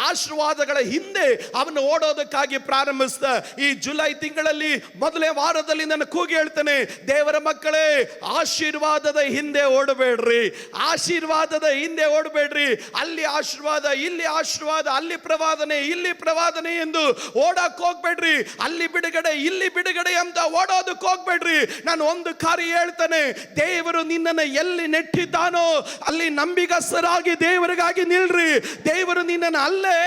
ಆಶೀರ್ವಾದಗಳ ಹಿಂದೆ ಅವನು ಓಡೋದಕ್ಕಾಗಿ ಪ್ರಾರಂಭಿಸಿದ. ಈ ಜುಲೈ ತಿಂಗಳಲ್ಲಿ ಮೊದಲೇ ವಾರದಲ್ಲಿ ನಾನು ಕೂಗಿ ಹೇಳ್ತೇನೆ, ದೇವರ ಮಕ್ಕಳೇ, ಆಶೀರ್ವಾದದ ಹಿಂದೆ ಓಡಬೇಡ್ರಿ, ಆಶೀರ್ವಾದದ ಹಿಂದೆ ಓಡಬೇಡ್ರಿ. ಅಲ್ಲಿ ಆಶೀರ್ವಾದ, ಇಲ್ಲಿ ಆಶೀರ್ವಾದ, ಅಲ್ಲಿ ಪ್ರವಾದನೆ, ಇಲ್ಲಿ ಪ್ರವಾದನೆ ಎಂದು ಓಡಕ್ ಹೋಗ್ಬೇಡ್ರಿ. ಅಲ್ಲಿ ಬಿಡುಗಡೆ, ಇಲ್ಲಿ ಬಿಡುಗಡೆ ಅಂತ ಓಡೋದಕ್ಕೆ ಹೋಗ್ಬೇಡ್ರಿ. ನಾನು ಒಂದು ಕಾರ್ಯ ಹೇಳ್ತೇನೆ, ದೇವರು ನಿನ್ನನ್ನು ಎಲ್ಲಿ ನೆಟ್ಟಿದ್ದಾನೋ ಅಲ್ಲಿ ನಂಬಿಗಸ್ತರಾಗಿ ದೇವರಿಗಾಗಿ ನಿಲ್ರಿ. ದೇವರು ನಿನ್ನನ್ನು ಅಲ್ಲೇ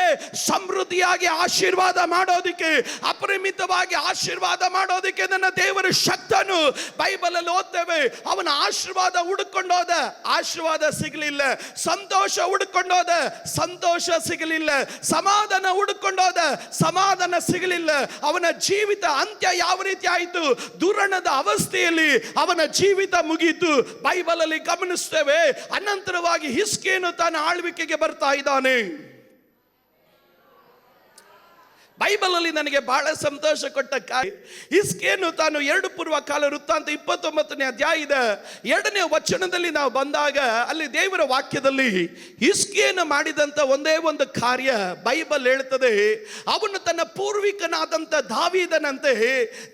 ಸಮೃದ್ಧಿಯಾಗಿ ಆಶೀರ್ವಾದ ಮಾಡೋದಿಕ್ಕೆ, ಅಪರಿಮಿತವಾಗಿ ಆಶೀರ್ವಾದ ಮಾಡೋದಿಕ್ಕೆ ನನ್ನ ದೇವರು ಶಕ್ತನು. ಬೈಬಲಲ್ಲಿ ಓದ್ತೇವೆ, ಅವನ ಆಶೀರ್ವಾದ ಹುಡುಕೊಂಡೋದ, ಆಶೀರ್ವಾದ ಸಿಗಲಿಲ್ಲ. ಸಂತೋಷ ಹುಡುಕೊಂಡೋದ, ಸಂತೋಷ ಸಿಗಲಿಲ್ಲ. ಸಮಾಧಾನ ಹುಡುಕೊಂಡೋದ, ಸಮಾಧಾನ ಸಿಗಲಿಲ್ಲ. ಅವನ ಜೀವಿತ ಅಂತ್ಯ ಯಾವ ರೀತಿ ಆಯಿತು, ದುರಣದ ಅವಸ್ಥೆಯಲ್ಲಿ ಅವನ ಜೀವಿತ ಮುಗೀತು. ಬೈಬಲಲ್ಲಿ ಗಮನಿಸ್ತೇವೆ. ಅನಂತರವಾಗಿ ಹಿಸ್ಕೀಯನು ತನ್ನ ಆಳ್ವಿಕೆಗೆ ಬರ್ತಾ ಇದ್ದಾನೆ. ಬೈಬಲಲ್ಲಿ ನನಗೆ ಬಹಳ ಸಂತೋಷ ಕೊಟ್ಟ ಕಾರ್ಯ, ಹಿಸ್ಕೀಯನು ತಾನು 2 ಪೂರ್ವಕಾಲ ವೃತ್ತಾಂತ 29ನೇ ಅಧ್ಯಾಯದ 2ನೇ ವಚನದಲ್ಲಿ ನಾವು ಬಂದಾಗ ಅಲ್ಲಿ ದೇವರ ವಾಕ್ಯದಲ್ಲಿ ಹಿಸ್ಕೀಯನು ಮಾಡಿದಂತ ಒಂದೇ ಒಂದು ಕಾರ್ಯ ಬೈಬಲ್ ಹೇಳ್ತದೆ. ಅವನು ತನ್ನ ಪೂರ್ವಿಕನಾದಂತ ದಾವೀದನಂತೆ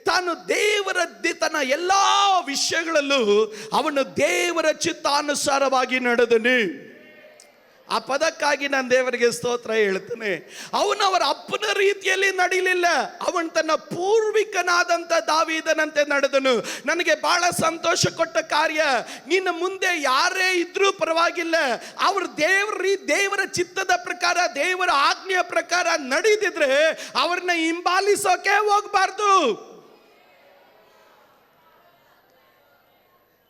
ತಾನು ದೇವರ ತನ್ನ ಎಲ್ಲಾ ವಿಷಯಗಳಲ್ಲೂ ಅವನು ದೇವರ ಚಿತ್ತಾನುಸಾರವಾಗಿ ನಡೆದನು. ಆ ಪದಕ್ಕಾಗಿ ನಾನು ದೇವರಿಗೆ ಸ್ತೋತ್ರ ಹೇಳ್ತೇನೆ. ಅವನು ಅವರ ಅಪ್ಪನ ರೀತಿಯಲ್ಲಿ ನಡೀಲಿಲ್ಲ, ಅವನು ತನ್ನ ಪೂರ್ವಿಕನಾದಂತ ದಾವೀದನಂತೆ ನಡೆದನು. ನನಗೆ ಬಹಳ ಸಂತೋಷ ಕೊಟ್ಟ ಕಾರ್ಯ, ನಿನ್ನ ಮುಂದೆ ಯಾರೇ ಇದ್ರೂ ಪರವಾಗಿಲ್ಲ, ಅವರು ದೇವರ ಚಿತ್ತದ ಪ್ರಕಾರ, ದೇವರ ಆಜ್ಞೆಯ ಪ್ರಕಾರ ನಡೆದಿದ್ರೆ ಅವ್ರನ್ನ ಹಿಂಬಾಲಿಸೋಕೆ ಹೋಗ್ಬಾರ್ದು.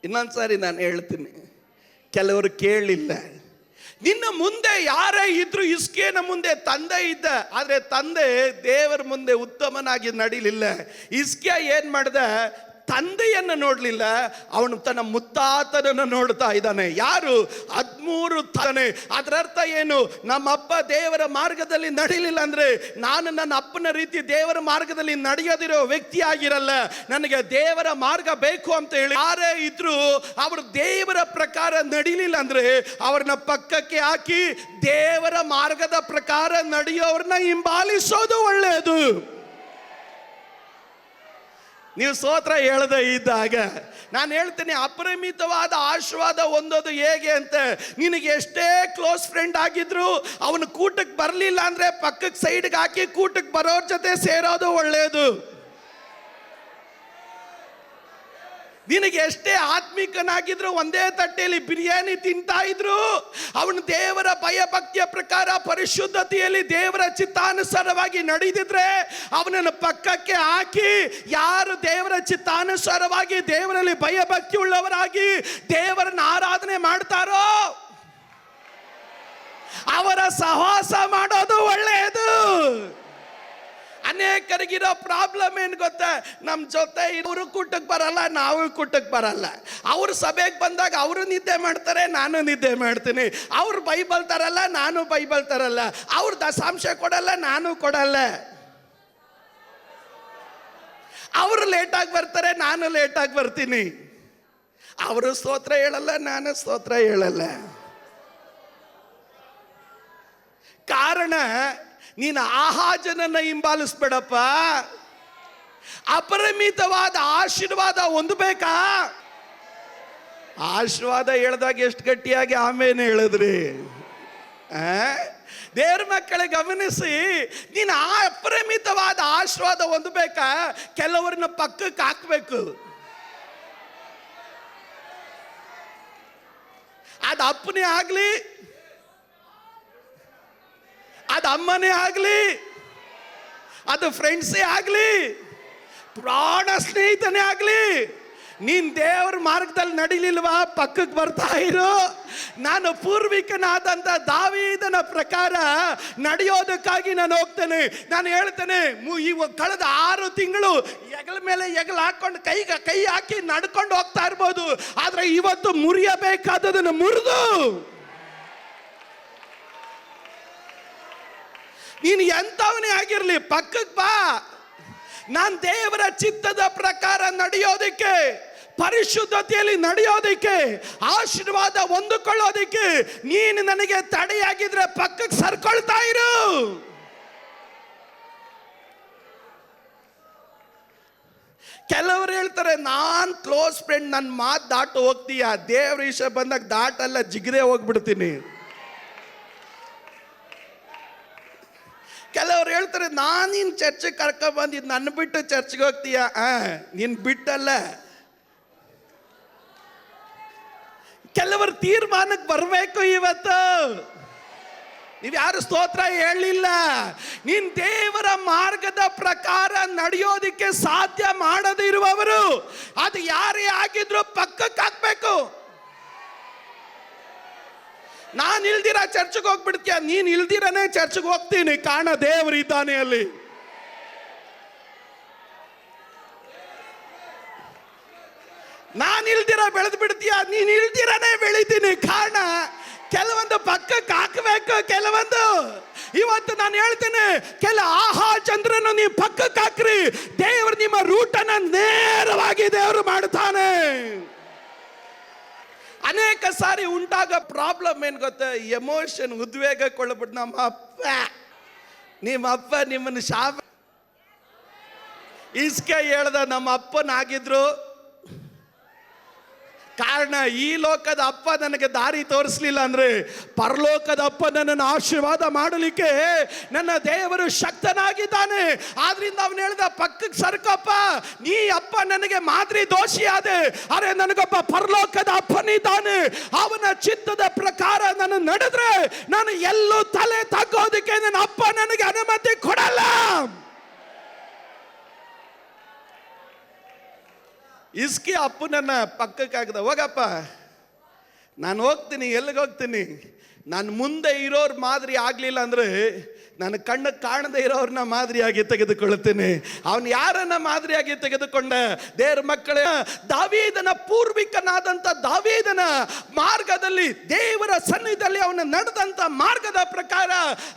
ಇನ್ನೊಂದ್ಸಾರಿ ನಾನು ಹೇಳ್ತೀನಿ, ಕೆಲವರು ಕೇಳಲಿಲ್ಲ. ನಿನ್ನ ಮುಂದೆ ಯಾರೇ ಇದ್ರು, ಹಿಸ್ಕೀಯನ ಮುಂದೆ ತಂದೆ ಇದ್ದ, ಆದ್ರೆ ತಂದೆ ದೇವರ ಮುಂದೆ ಉತ್ತಮನಾಗಿ ನಡೀಲಿಲ್ಲ. ಹಿಸ್ಕೀಯ ಏನ್ ಮಾಡ್ದ, ತಂದೆಯನ್ನು ನೋಡಲಿಲ್ಲ, ಅವನು ತನ್ನ ಮುತ್ತಾತನನ್ನು ನೋಡ್ತಾ ಇದ್ದಾನೆ. ಯಾರು? 13 ತಾನೆ. ಅದರ ಅರ್ಥ ಏನು? ನಮ್ಮಪ್ಪ ದೇವರ ಮಾರ್ಗದಲ್ಲಿ ನಡೀಲಿಲ್ಲ ಅಂದ್ರೆ ನಾನು ನನ್ನ ಅಪ್ಪನ ರೀತಿ ದೇವರ ಮಾರ್ಗದಲ್ಲಿ ನಡೆಯೋದಿರೋ ವ್ಯಕ್ತಿ ಆಗಿರಲ್ಲ. ನನಗೆ ದೇವರ ಮಾರ್ಗ ಬೇಕು ಅಂತ ಹೇಳಿ ಯಾರೇ ಇದ್ರು ಅವರು ದೇವರ ಪ್ರಕಾರ ನಡೀಲಿಲ್ಲ ಅಂದ್ರೆ ಅವ್ರನ್ನ ಪಕ್ಕಕ್ಕೆ ಹಾಕಿ ದೇವರ ಮಾರ್ಗದ ಪ್ರಕಾರ ನಡೆಯೋವ್ರನ್ನ ಹಿಂಬಾಲಿಸೋದು ಒಳ್ಳೆಯದು. ನೀವು ಸ್ತೋತ್ರ ಹೇಳದೆ ಇದ್ದಾಗ ನಾನು ಹೇಳ್ತೇನೆ, ಅಪರಿಮಿತವಾದ ಆಶೀರ್ವಾದ ಹೊಂದೋದು ಹೇಗೆ ಅಂತ. ನಿನಗೆ ಎಷ್ಟೇ ಕ್ಲೋಸ್ ಫ್ರೆಂಡ್ ಆಗಿದ್ರು ಅವನು ಕೂಟಕ್ಕೆ ಬರಲಿಲ್ಲ ಅಂದ್ರೆ ಪಕ್ಕಕ್ಕೆ ಸೈಡ್ಗೆ ಹಾಕಿ ಕೂಟಕ್ಕೆ ಬರೋರ ಜೊತೆ ಸೇರೋದು ಒಳ್ಳೆಯದು. ನಿನಗೆ ಎಷ್ಟೇ ಆತ್ಮಿಕನಾಗಿದ್ರು ಒಂದೇ ತಟ್ಟೆಯಲ್ಲಿ ಬಿರಿಯಾನಿ ತಿಂತಾ ಇದ್ರು, ಅವನು ದೇವರ ಭಯಭಕ್ತಿಯ ಪ್ರಕಾರ ಪರಿಶುದ್ಧತೆಯಲ್ಲಿ ದೇವರ ಚಿತ್ತಾನುಸಾರವಾಗಿ ನಡೆದಿದ್ರೆ ಅವನನ್ನು ಪಕ್ಕಕ್ಕೆ ಹಾಕಿ, ಯಾರು ದೇವರ ಚಿತ್ತಾನುಸಾರವಾಗಿ ದೇವರಲ್ಲಿ ಭಯಭಕ್ತಿ ಉಳ್ಳವರಾಗಿ ದೇವರನ್ನ ಆರಾಧನೆ ಮಾಡ್ತಾರೋ ಅವರ ಸಹವಾಸ ಮಾಡೋದು ಒಳ್ಳೆಯದು. ಅನೇಕರಿಗಿರೋ ಪ್ರಾಬ್ಲಮ್ ಏನು ಗೊತ್ತಾ, ನಮ್ಮ ಜೊತೆ ಇವರು ಕೂಟಕ್ಕೆ ಬರಲ್ಲ, ನಾವು ಕೂಟಕ್ಕೆ ಬರಲ್ಲ. ಅವರು ಸಭೆಗೆ ಬಂದಾಗ ಅವರು ನಿದ್ದೆ ಮಾಡ್ತಾರೆ, ನಾನು ನಿದ್ದೆ ಮಾಡ್ತೀನಿ. ಅವ್ರು ಬೈಬಲ್ ತರಲ್ಲ, ನಾನು ಬೈಬಲ್ ತರಲ್ಲ. ಅವ್ರು ದಶಾಂಶ ಕೊಡಲ್ಲ, ನಾನು ಕೊಡಲ್ಲ. ಅವರು ಲೇಟಾಗಿ ಬರ್ತಾರೆ, ನಾನು ಲೇಟಾಗಿ ಬರ್ತೀನಿ. ಅವರು ಸ್ತೋತ್ರ ಹೇಳಲ್ಲ, ನಾನು ಸ್ತೋತ್ರ ಹೇಳಲ್ಲ. ಕಾರಣ ನೀನು ಆಹಾಜನನ್ನ ಹಿಂಬಾಲಿಸ್ಬೇಡಪ್ಪ. ಅಪರಿಮಿತವಾದ ಆಶೀರ್ವಾದ ಹೊಂದಬೇಕಾ? ಆಶೀರ್ವಾದ ಹೇಳಿದಾಗ ಎಷ್ಟು ಗಟ್ಟಿಯಾಗಿ ಆಮೇಲೆ ಹೇಳಿದ್ರಿ. ದೇವ್ರ ಮಕ್ಕಳೇ ಗಮನಿಸಿ, ನೀನು ಅಪರಿಮಿತವಾದ ಆಶೀರ್ವಾದ ಹೊಂದಬೇಕಾ? ಕೆಲವರನ್ನ ಪಕ್ಕಕ್ಕೆ ಹಾಕ್ಬೇಕು. ಅದು ಅಪ್ಪನೇ ಆಗ್ಲಿ, ಅದು ಅಮ್ಮನೇ ಆಗಲಿ, ಅದು ಫ್ರೆಂಡ್ಸೇ ಆಗಲಿ, ಪ್ರಾಣ ಸ್ನೇಹಿತನೇ ಆಗಲಿ, ನೀನ್ ದೇವರ ಮಾರ್ಗದಲ್ಲಿ ನಡಿಲಿಲ್ವಾ? ಪಕ್ಕಕ್ಕೆ ಬರ್ತಾ ಇರು. ನಾನು ಪೂರ್ವಿಕನಾದಂಥ ದಾವೀದನ ಪ್ರಕಾರ ನಡೆಯೋದಕ್ಕಾಗಿ ನಾನು ಹೋಗ್ತೇನೆ. ನಾನು ಹೇಳ್ತೇನೆ, ಕಳೆದ 6 ತಿಂಗಳು ಹೆಗಲ ಮೇಲೆ ಹೆಗಲು ಹಾಕೊಂಡು ಕೈ ಹಾಕಿ ನಡ್ಕೊಂಡು ಹೋಗ್ತಾ ಇರ್ಬೋದು, ಆದ್ರೆ ಇವತ್ತು ಮುರಿಯಬೇಕಾದದನ್ನು ಮುರಿದು ನೀನು ಎಂಥವನೇ ಆಗಿರಲಿ ಪಕ್ಕಕ್ಕೆ ಬಾ. ನಾನು ದೇವರ ಚಿತ್ತದ ಪ್ರಕಾರ ನಡೆಯೋದಕ್ಕೆ, ಪರಿಶುದ್ಧತೆಯಲ್ಲಿ ನಡೆಯೋದಕ್ಕೆ, ಆಶೀರ್ವಾದ ಹೊಂದಿಕೊಳ್ಳೋದಕ್ಕೆ ನೀನು ನನಗೆ ತಡೆಯಾಗಿದ್ರೆ ಪಕ್ಕಕ್ಕೆ ಸರ್ಕೊಳ್ತಾ ಇರು. ಕೆಲವರು ಹೇಳ್ತಾರೆ, ನಾನು ಕ್ಲೋಸ್ ಫ್ರೆಂಡ್, ನನ್ನ ಮಾತು ದಾಟು ಹೋಗ್ತೀಯ. ದೇವ್ರ ವಿಷಯ ಬಂದಾಗ ದಾಟಲ್ಲ, ಜಿಗದೆ ಹೋಗ್ಬಿಡ್ತೀನಿ. ಕೆಲವರು ಹೇಳ್ತಾರೆ, ನಾನು ನಿನ್ನ ಚರ್ಚೆಗೆ ಕರ್ಕೊಂಡು ಬಂದಿದ್ದು, ನನ್ನ ಬಿಟ್ಟು ಚರ್ಚ್ಗೆ ಹೋಗ್ತೀಯ? ನೀನು ಬಿಟ್ಟಲ್ಲ. ಕೆಲವರು ತೀರ್ಮಾನಕ್ಕೆ ಬರಬೇಕು. ಇವತ್ತು ನೀವು ಯಾರು ಸ್ತೋತ್ರ ಹೇಳಲಿಲ್ಲ. ನೀನು ದೇವರ ಮಾರ್ಗದ ಪ್ರಕಾರ ನಡೆಯೋದಕ್ಕೆ ಸಾಧ್ಯ ಮಾಡದಿರುವವರು, ಅದು ಯಾರೇ ಆಗಿದ್ರು ಪಕ್ಕಕ್ಕೆ ಹಾಕ್ಬೇಕು. ನಾನು ಇಲ್ದಿರ ಚರ್ಚ್ಗೆ ಹೋಗ್ಬಿಡ್ತೀಯ, ನೀನು ಇಲ್ದಿರನೇ ಚರ್ಚ್ಗೆ ಹೋಗ್ತೀನಿ, ಕಾರಣ ದೇವರು ಇದ್ದಾನೆ ಅಲ್ಲಿ. ನಾನು ಇಲ್ದಿರ ಬೆಳೆದು ಬಿಡ್ತೀಯ, ನೀನು ಇಲ್ದಿರನೇ ಬೆಳಿತೀನಿ, ಕಾರಣ ಕೆಲವೊಂದು ಪಕ್ಕಕ್ಕೆ ಹಾಕಬೇಕು. ಕೆಲವೊಂದು ಇವತ್ತು ನಾನು ಹೇಳ್ತೇನೆ, ಕೆಲ ಚಂದ್ರನು ನೀವು ಪಕ್ಕಕ್ಕೆ ಹಾಕ್ರಿ, ದೇವರು ನಿಮ್ಮ ರೂಟನ್ನು ನೇರವಾಗಿ ದೇವರು ಮಾಡ್ತಾನೆ. ಅನೇಕ ಸಾರಿ ಉಂಟಾಗ ಪ್ರಾಬ್ಲಮ್ ಏನು ಗೊತ್ತಾ, ಎಮೋಷನ್, ಉದ್ವೇಗಕ್ಕೊಳಬಿಟ್ಟು ನಿಮ್ಮ ಅಪ್ಪ ನಿಮ್ಮನ್ನು ಶಾಪ ಇಸ್ಕೆ ಹೇಳ್ದ, ನಮ್ಮ ಅಪ್ಪನಾಗಿದ್ರು. ಕಾರಣ ಈ ಲೋಕದ ಅಪ್ಪ ನನಗೆ ದಾರಿ ತೋರಿಸ್ಲಿಲ್ಲ ಅಂದ್ರೆ ಪರಲೋಕದ ಅಪ್ಪ ನನ್ನನ್ನು ಆಶೀರ್ವಾದ ಮಾಡಲಿಕ್ಕೆ ನನ್ನ ದೇವರು ಶಕ್ತನಾಗಿದ್ದಾನೆ. ಆದ್ರಿಂದ ಅವನು ಹೇಳ್ದ, ಪಕ್ಕಕ್ಕೆ ಸರ್ಕಪ್ಪ, ನೀ ಅಪ್ಪ ನನಗೆ ಮಾದರಿ ದೋಷಿಯಾದೆ, ಅರೆ ನನಗೊಬ್ಬ ಪರಲೋಕದ ಅಪ್ಪನಿದ್ದಾನೆ, ಅವನ ಚಿತ್ತದ ಪ್ರಕಾರ ನಾನು ನಡೆದ್ರೆ ನಾನು ಎಲ್ಲೂ ತಲೆ ತಗ್ಗೋದಕ್ಕೆ ನನ್ನ ಅಪ್ಪ ನನಗೆ ಅನುಮತಿ ಕೊಡಲ್ಲ. ಇಸ್ಕಿ ಅಪ್ಪನನ್ನ ಪಕ್ಕಕ್ಕೆ ಹಾಕಿದ, ಹೋಗಪ್ಪ ನಾನು ಹೋಗ್ತೀನಿ. ಎಲ್ಲಿಗೆ ಹೋಗ್ತೀನಿ? ನಾನು ಮುಂದೆ ಇರೋರು ಮಾದರಿ ಆಗಲಿಲ್ಲ ಅಂದರೆ ನನ್ನ ಕಣ್ಣು ಕಾಣದೇ ಇರೋರನ್ನ ಮಾದರಿಯಾಗಿ ತೆಗೆದುಕೊಳ್ಳುತ್ತೇನೆ. ಅವನು ಯಾರನ್ನ ಮಾದರಿಯಾಗಿ ತೆಗೆದುಕೊಂಡ? ದೇವರ ಮಕ್ಕಳೇ, ದಾವೀದನ ಪೂರ್ವಿಕನಾದಂಥ ದಾವೀದನ ಮಾರ್ಗದಲ್ಲಿ, ದೇವರ ಸನ್ನಿಧಿಯಲ್ಲಿ ಅವನು ನಡೆದಂಥ ಮಾರ್ಗದ ಪ್ರಕಾರ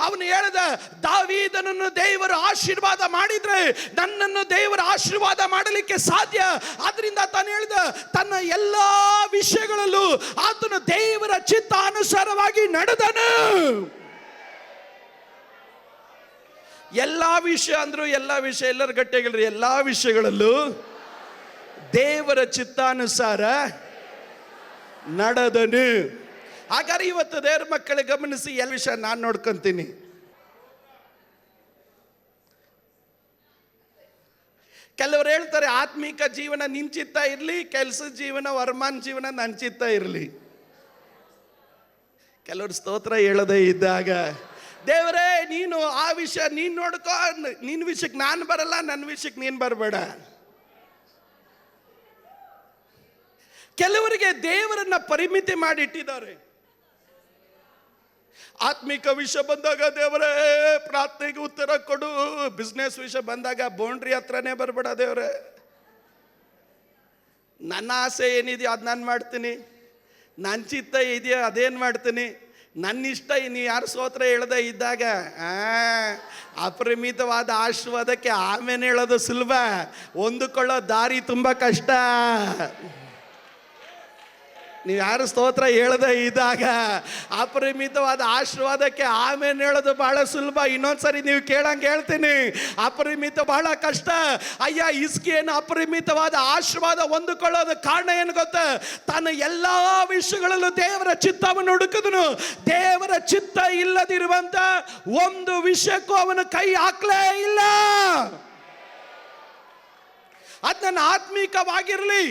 ಅವನು ಹೇಳಿದ, ದಾವೀದನನ್ನು ದೇವರು ಆಶೀರ್ವಾದ ಮಾಡಿದ್ರೆ ನನ್ನನ್ನು ದೇವರ ಆಶೀರ್ವಾದ ಮಾಡಲಿಕ್ಕೆ ಸಾಧ್ಯ. ಆದ್ರಿಂದ ತಾನು ಹೇಳಿದ, ತನ್ನ ಎಲ್ಲ ವಿಷಯಗಳಲ್ಲೂ ಆತನು ದೇವರ ಚಿತ್ತಾನುಸಾರವಾಗಿ ನಡೆದನು. ಎಲ್ಲ ವಿಷಯ ಅಂದ್ರು ಎಲ್ಲ ವಿಷಯ, ಎಲ್ಲರ ಗಟ್ಟೆಗಳ್ರಿ, ಎಲ್ಲ ವಿಷಯಗಳಲ್ಲೂ ದೇವರ ಚಿತ್ತಾನುಸಾರ ನಡೆದನು. ಹಾಗಾದ್ರೆ ಇವತ್ತು ದೇವರ ಮಕ್ಕಳ ಗಮನಿಸಿ, ಎಲ್ಲ ವಿಷಯ ನಾನು ನೋಡ್ಕೊಂತೀನಿ. ಕೆಲವರು ಹೇಳ್ತಾರೆ ಆತ್ಮಿಕ ಜೀವನ ನಿನ್ ಚಿತ್ತ ಇರಲಿ, ಕೆಲಸದ ಜೀವನ ವರಮಾನ ಜೀವನ ನನ್ನ ಚಿತ್ತ ಇರಲಿ. ಕೆಲವರು ಸ್ತೋತ್ರ ಹೇಳದೇ ಇದ್ದಾಗ, ದೇವರೇ ನೀನು ಆ ವಿಷಯ ನೀನು ನೋಡ್ಕೋ, ನಿನ್ನ ವಿಷಯಕ್ಕೆ ನಾನು ಬರಲ್ಲ, ನನ್ನ ವಿಷಯಕ್ಕೆ ನೀನು ಬರಬೇಡ. ಕೆಲವರಿಗೆ ದೇವರನ್ನ ಪರಿಮಿತಿ ಮಾಡಿಟ್ಟಿದ್ದಾರೆ. ಆತ್ಮಿಕ ವಿಷಯ ಬಂದಾಗ ದೇವರೇ ಪ್ರಾರ್ಥನೆಗೆ ಉತ್ತರ ಕೊಡು, ಬಿಸ್ನೆಸ್ ವಿಷಯ ಬಂದಾಗ ಬೌಂಡ್ರಿ ಹತ್ರನೇ ಬರಬೇಡ ದೇವರೇ. ನನ್ನ ಆಸೆ ಏನಿದೆಯೋ ಅದು ನಾನು ಮಾಡ್ತೀನಿ, ನನ್ನ ಚಿತ್ತ ಇದೆಯೋ ಅದೇನು ಮಾಡ್ತೀನಿ, ನನ್ನ ಇಷ್ಟ ನೀ ಯಾರು ಸ್ತೋತ್ರ ಹೇಳದೆ ಇದ್ದಾಗ ಅಪರಿಮಿತವಾದ ಆಶೀರ್ವಾದಕ್ಕೆ ಆಮೇಲೆ ಹೇಳೋದು ಸುಲಭ, ಹೊಂದಿಕೊಳ್ಳೋ ದಾರಿ ತುಂಬ ಕಷ್ಟ. ನೀವು ಯಾರು ಸ್ತೋತ್ರ ಹೇಳದೆ ಇದ್ದಾಗ ಅಪರಿಮಿತವಾದ ಆಶೀರ್ವಾದಕ್ಕೆ ಆಮೇಲೆ ಹೇಳೋದು ಬಹಳ ಸುಲಭ. ಇನ್ನೊಂದ್ಸರಿ ನೀವು ಕೇಳಂಗೆ ಹೇಳ್ತೀನಿ, ಅಪರಿಮಿತ ಬಹಳ ಕಷ್ಟ. ಅಯ್ಯ ಹಿಸ್ಕೀಯನ ಅಪರಿಮಿತವಾದ ಆಶೀರ್ವಾದ ಹೊಂದಿಕೊಳ್ಳೋದು ಕಾರಣ ಏನು ಗೊತ್ತಾ? ತನ್ನ ಎಲ್ಲ ವಿಷಯಗಳಲ್ಲೂ ದೇವರ ಚಿತ್ತವನ್ನು ಹುಡುಕಿದನು. ದೇವರ ಚಿತ್ತ ಇಲ್ಲದಿರುವಂತ ಒಂದು ವಿಷಯಕ್ಕೂ ಅವನು ಕೈ ಹಾಕ್ಲೇ ಇಲ್ಲ. ಅದು ನನ್ನ ಆತ್ಮಿಕವಾಗಿರಲಿ,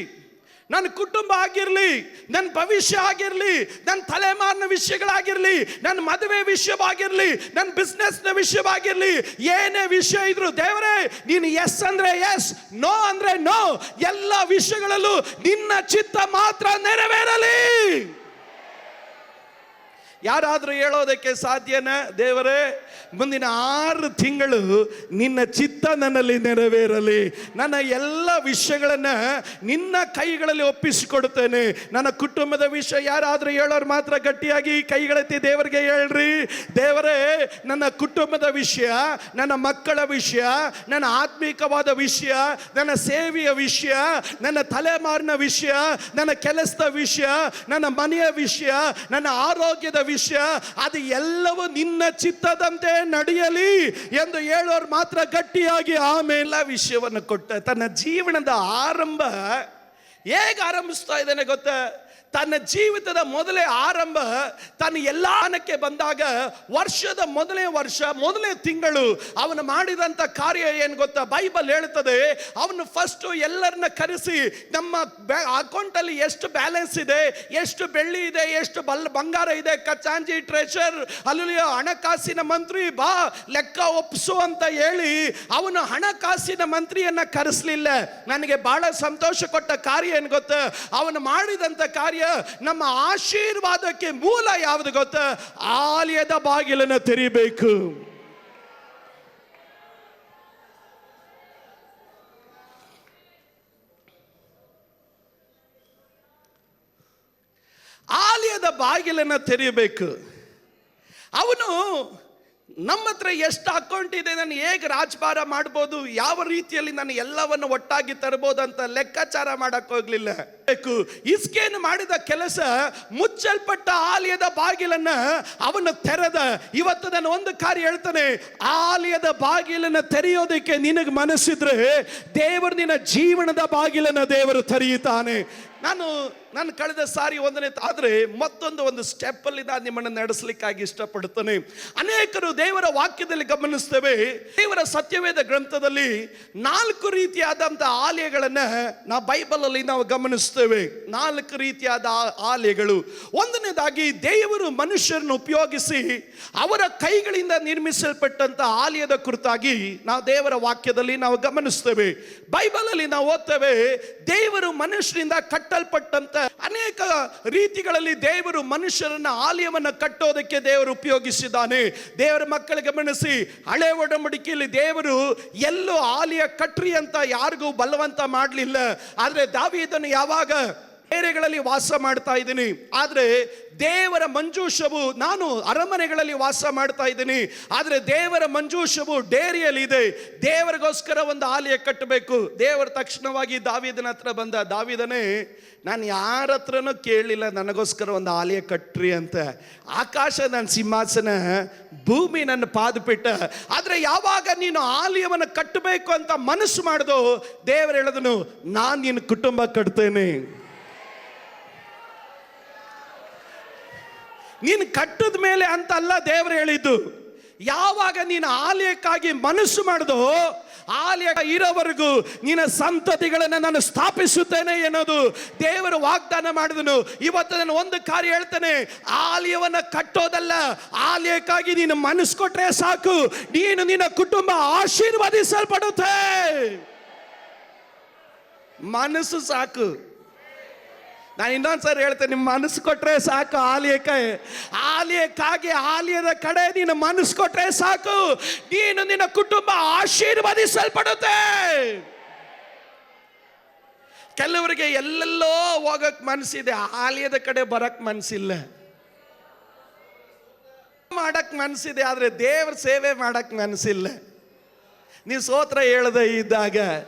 ನನ್ನ ಕುಟುಂಬ ಆಗಿರಲಿ, ನನ್ನ ಭವಿಷ್ಯ ಆಗಿರಲಿ, ನನ್ನ ತಲೆಮಾರಿನ ವಿಷಯಗಳಾಗಿರಲಿ, ನನ್ನ ಮದುವೆ ವಿಷಯವಾಗಿರಲಿ, ನನ್ನ ಬಿಸ್ನೆಸ್ನ ವಿಷಯವಾಗಿರಲಿ, ಏನೇ ವಿಷಯ ಇದ್ರು ದೇವರೇ ನೀನು ಎಸ್ ಅಂದ್ರೆ ಎಸ್, ನೋ ಅಂದ್ರೆ ನೋ, ಎಲ್ಲ ವಿಷಯಗಳಲ್ಲೂ ನಿನ್ನ ಚಿತ್ತ ಮಾತ್ರ ನೆರವೇರಲಿ. ಯಾರಾದರೂ ಹೇಳೋದಕ್ಕೆ ಸಾಧ್ಯನಾ? ದೇವರೇ ಮುಂದಿನ 6 ತಿಂಗಳು ನಿನ್ನ ಚಿತ್ತ ನನ್ನಲ್ಲಿ ನೆರವೇರಲಿ, ನನ್ನ ಎಲ್ಲ ವಿಷಯಗಳನ್ನು ನಿನ್ನ ಕೈಗಳಲ್ಲಿ ಒಪ್ಪಿಸಿಕೊಡುತ್ತೇನೆ. ನನ್ನ ಕುಟುಂಬದ ವಿಷಯ ಯಾರಾದರೂ ಹೇಳೋರು ಮಾತ್ರ ಗಟ್ಟಿಯಾಗಿ ಕೈಗಳೆತ್ತಿ ದೇವರಿಗೆ ಹೇಳ್ರಿ, ದೇವರೇ ನನ್ನ ಕುಟುಂಬದ ವಿಷಯ, ನನ್ನ ಮಕ್ಕಳ ವಿಷಯ, ನನ್ನ ಆತ್ಮಿಕವಾದ ವಿಷಯ, ನನ್ನ ಸೇವೆಯ ವಿಷಯ, ನನ್ನ ತಲೆಮಾರಿನ ವಿಷಯ, ನನ್ನ ಕೆಲಸದ ವಿಷಯ, ನನ್ನ ಮನೆಯ ವಿಷಯ, ನನ್ನ ಆರೋಗ್ಯದ ವಿಷಯ, ಅದು ಎಲ್ಲವೂ ನಿನ್ನ ಚಿತ್ತದಂತೆ ನಡೆಯಲಿ ಎಂದು ಹೇಳೋರು ಮಾತ್ರ ಗಟ್ಟಿಯಾಗಿ ಆಮೇಲೆ ವಿಷಯವನ್ನು ಕೊಟ್ಟ. ತನ್ನ ಜೀವನದ ಆರಂಭ ಹೇಗೆ ಆರಂಭಿಸ್ತಾ ಇದ್ದಾನೆ ಗೊತ್ತಾ? ತನ್ನ ಜೀವಿತದ ಮೊದಲೇ ಆರಂಭ ತನ್ನ ಎಲ್ಲಾನಕ್ಕೆ ಬಂದಾಗ ವರ್ಷದ ಮೊದಲನೇ ವರ್ಷ ಮೊದಲನೇ ತಿಂಗಳು ಅವನು ಮಾಡಿದಂಥ ಕಾರ್ಯ ಏನು ಗೊತ್ತಾ? ಬೈಬಲ್ ಹೇಳುತ್ತದೆ, ಅವನು ಫಸ್ಟ್ ಎಲ್ಲರನ್ನ ಕರೆಸಿ ನಮ್ಮ ಅಕೌಂಟಲ್ಲಿ ಎಷ್ಟು ಬ್ಯಾಲೆನ್ಸ್ ಇದೆ, ಎಷ್ಟು ಬೆಳ್ಳಿ ಇದೆ, ಎಷ್ಟು ಬಂಗಾರ ಇದೆ, ಖಜಾಂಚಿ ಟ್ರೆಷರ್ ಅಲ್ಲಿ ಹಣಕಾಸಿನ ಮಂತ್ರಿ ಬಾ ಲೆಕ್ಕ ಒಪ್ಪಿಸು ಅಂತ ಹೇಳಿ ಅವನು ಹಣಕಾಸಿನ ಮಂತ್ರಿಯನ್ನ ಕರೆಸಲಿಲ್ಲ. ನನಗೆ ಬಹಳ ಸಂತೋಷ ಕೊಟ್ಟ ಕಾರ್ಯ ಏನು ಗೊತ್ತಾ? ಅವನು ಮಾಡಿದಂಥ ಕಾರ್ಯ, ನಮ್ಮ ಆಶೀರ್ವಾದಕ್ಕೆ ಮೂಲ ಯಾವುದು ಗೊತ್ತಾ? ಆಲಯದ ಬಾಗಿಲನ್ನು ತೆರೀಬೇಕು. ಆಲಯದ ಬಾಗಿಲನ್ನು ತೆರೀಬೇಕು. ಅವನು ನಮ್ಮ ಹತ್ರ ಎಷ್ಟು ಅಕೌಂಟ್ ಇದೆ, ನಾನು ಹೇಗೆ ರಾಜಭಾರ ಮಾಡ್ಬೋದು, ಯಾವ ರೀತಿಯಲ್ಲಿ ನಾನು ಎಲ್ಲವನ್ನು ಒಟ್ಟಾಗಿ ತರಬಹುದು ಅಂತ ಲೆಕ್ಕಾಚಾರ ಮಾಡಕ್ ಹೋಗ್ಲಿಲ್ಲ. ಹಿಸ್ಕೀಯನು ಮಾಡಿದ ಕೆಲಸ, ಮುಚ್ಚಲ್ಪಟ್ಟ ಆಲಯದ ಬಾಗಿಲನ್ನ ಅವನು ತೆರೆದ. ಇವತ್ತು ನಾನು ಒಂದು ಕಾರ್ಯ ಹೇಳ್ತಾನೆ, ಆಲಯದ ಬಾಗಿಲನ್ನು ತೆರೆಯೋದಕ್ಕೆ ನಿನಗೆ ಮನಸ್ಸಿದ್ರೆ ದೇವರು ನಿನ್ನ ಜೀವನದ ಬಾಗಿಲನ್ನ ದೇವರು ತೆರೆಯುತ್ತಾನೆ. ನಾನು ಕಳೆದ ಸಾರಿ ಒಂದನೇ ಆದ್ರೆ ಮತ್ತೊಂದು ಸ್ಟೆಪ್ ಅಲ್ಲಿ ನಾನು ನಿಮ್ಮನ್ನು ನಡೆಸಲಿಕ್ಕಾಗಿ ಇಷ್ಟಪಡುತ್ತೇನೆ. ಅನೇಕರು ದೇವರ ವಾಕ್ಯದಲ್ಲಿ ಗಮನಿಸ್ತೇವೆ, ದೇವರ ಸತ್ಯವೇದ ಗ್ರಂಥದಲ್ಲಿ 4 ರೀತಿಯಾದಂಥ ಆಲಯಗಳನ್ನ ನಾವು ಬೈಬಲ್ ಅಲ್ಲಿ ನಾವು ಗಮನಿಸ್ತೇವೆ. 4 ರೀತಿಯಾದ ಆಲಯಗಳು. ಒಂದನೇದಾಗಿ ದೇವರು ಮನುಷ್ಯರನ್ನು ಉಪಯೋಗಿಸಿ ಅವರ ಕೈಗಳಿಂದ ನಿರ್ಮಿಸಲ್ಪಟ್ಟಂತ ಆಲಯದ ಕುರಿತಾಗಿ ನಾವು ದೇವರ ವಾಕ್ಯದಲ್ಲಿ ನಾವು ಗಮನಿಸ್ತೇವೆ. ಬೈಬಲ್ ಅಲ್ಲಿ ನಾವು ಓದ್ತೇವೆ, ದೇವರು ಮನುಷ್ಯರಿಂದ ಕಟ್ಟಲ್ಪಟ್ಟಂತ ಅನೇಕ ರೀತಿಗಳಲ್ಲಿ ದೇವರು ಮನುಷ್ಯರನ್ನ ಆಲಯವನ್ನು ಕಟ್ಟೋದಕ್ಕೆ ದೇವರು ಉಪಯೋಗಿಸಿದ್ದಾನೆ. ದೇವರ ಮಕ್ಕಳ ಗಮನಿಸಿ, ಹಳೆ ಒಡಂಬಡಿಕೆಯಲ್ಲಿ ದೇವರು ಎಲ್ಲೂ ಆಲಯ ಕಟ್ರಿ ಅಂತ ಯಾರಿಗೂ ಬಲವಂತ ಮಾಡಲಿಲ್ಲ. ಆದ್ರೆ ದಾವೀದನು ಯಾವಾಗ ಡೇರೆಗಳಲ್ಲಿ ವಾಸ ಮಾಡ್ತಾ ಇದ್ದೀನಿ, ಆದ್ರೆ ದೇವರ ಮಂಜೂಷವು, ನಾನು ಅರಮನೆಗಳಲ್ಲಿ ವಾಸ ಮಾಡ್ತಾ ಇದ್ದೀನಿ, ಆದ್ರೆ ದೇವರ ಮಂಜೂಷವು ಡೇರಿಯಲ್ಲಿ ಇದೆ, ದೇವರಿಗೋಸ್ಕರ ಒಂದು ಆಲಯ ಕಟ್ಟಬೇಕು. ದೇವರ ತಕ್ಷಣವಾಗಿ ದಾವೀದನ ಹತ್ರ ಬಂದ, ದಾವೀದನೇ ನಾನು ಯಾರ ಹತ್ರನೂ ಕೇಳಲಿಲ್ಲ ನನಗೋಸ್ಕರ ಒಂದು ಆಲಯ ಕಟ್ರಿ ಅಂತ. ಆಕಾಶ ನನ್ನ ಸಿಂಹಾಸನ, ಭೂಮಿ ನನ್ನ ಪಾದಪೀಠ, ಆದ್ರೆ ಯಾವಾಗ ನೀನು ಆಲಯವನ್ನು ಕಟ್ಟಬೇಕು ಅಂತ ಮನಸ್ಸು ಮಾಡಿದೋ ದೇವರು ಹೇಳಿದನು, ನಾನು ನಿನ್ನ ಕುಟುಂಬ ಕಟ್ತೇನೆ. ನೀನು ಕಟ್ಟದ ಮೇಲೆ ಅಂತ ಅಲ್ಲ ದೇವರು ಹೇಳಿದ್ದು, ಯಾವಾಗ ನೀನು ಆಲಯಕ್ಕಾಗಿ ಮನಸ್ಸು ಮಾಡಿದೋ, ಆಲಯ ಇರೋವರೆಗೂ ನಿನ್ನ ಸಂತತಿಗಳನ್ನು ನಾನು ಸ್ಥಾಪಿಸುತ್ತೇನೆ ಎನ್ನುವುದು ದೇವರು ವಾಗ್ದಾನ ಮಾಡಿದನು. ಇವತ್ತು ನಾನು ಒಂದು ಕಾರ್ಯ ಹೇಳ್ತೇನೆ, ಆಲಯವನ್ನ ಕಟ್ಟೋದಲ್ಲ, ಆಲಯಕ್ಕಾಗಿ ನೀನು ಮನಸ್ಸು ಕೊಟ್ರೆ ಸಾಕು, ನೀನು ನಿನ್ನ ಕುಟುಂಬ ಆಶೀರ್ವದಿಸಲ್ಪಡುತ್ತೆ. ಮನಸ್ಸು ಸಾಕು. ನಾನು ಇನ್ನೊಂದ್ಸರಿ ಹೇಳ್ತೇನೆ, ನಿಮ್ಮ ಮನಸ್ಸು ಕೊಟ್ರೆ ಸಾಕು. ಆಲಯಕ್ಕಾಗಿ ಆಲಯದ ಕಡೆ ನೀನು ಮನಸ್ಸು ಕೊಟ್ರೆ ಸಾಕು, ನೀನು ನಿನ್ನ ಕುಟುಂಬ ಆಶೀರ್ವದಿಸಲ್ಪಡುತ್ತೆ. ಕೆಲವರಿಗೆ ಎಲ್ಲೆಲ್ಲೋ ಹೋಗಕ್ ಮನಸ್ಸಿದೆ, ಆಲಯದ ಕಡೆ ಬರಕ್ ಮನಸ್ಸಿಲ್ಲ. ಮಾಡಕ್ ಮನಸ್ಸಿದೆ, ಆದ್ರೆ ದೇವರ ಸೇವೆ ಮಾಡಕ್ ಮನಸ್ಸಿಲ್ಲ. ನೀವು ಸ್ತೋತ್ರ ಹೇಳದೆ ಇದ್ದಾಗ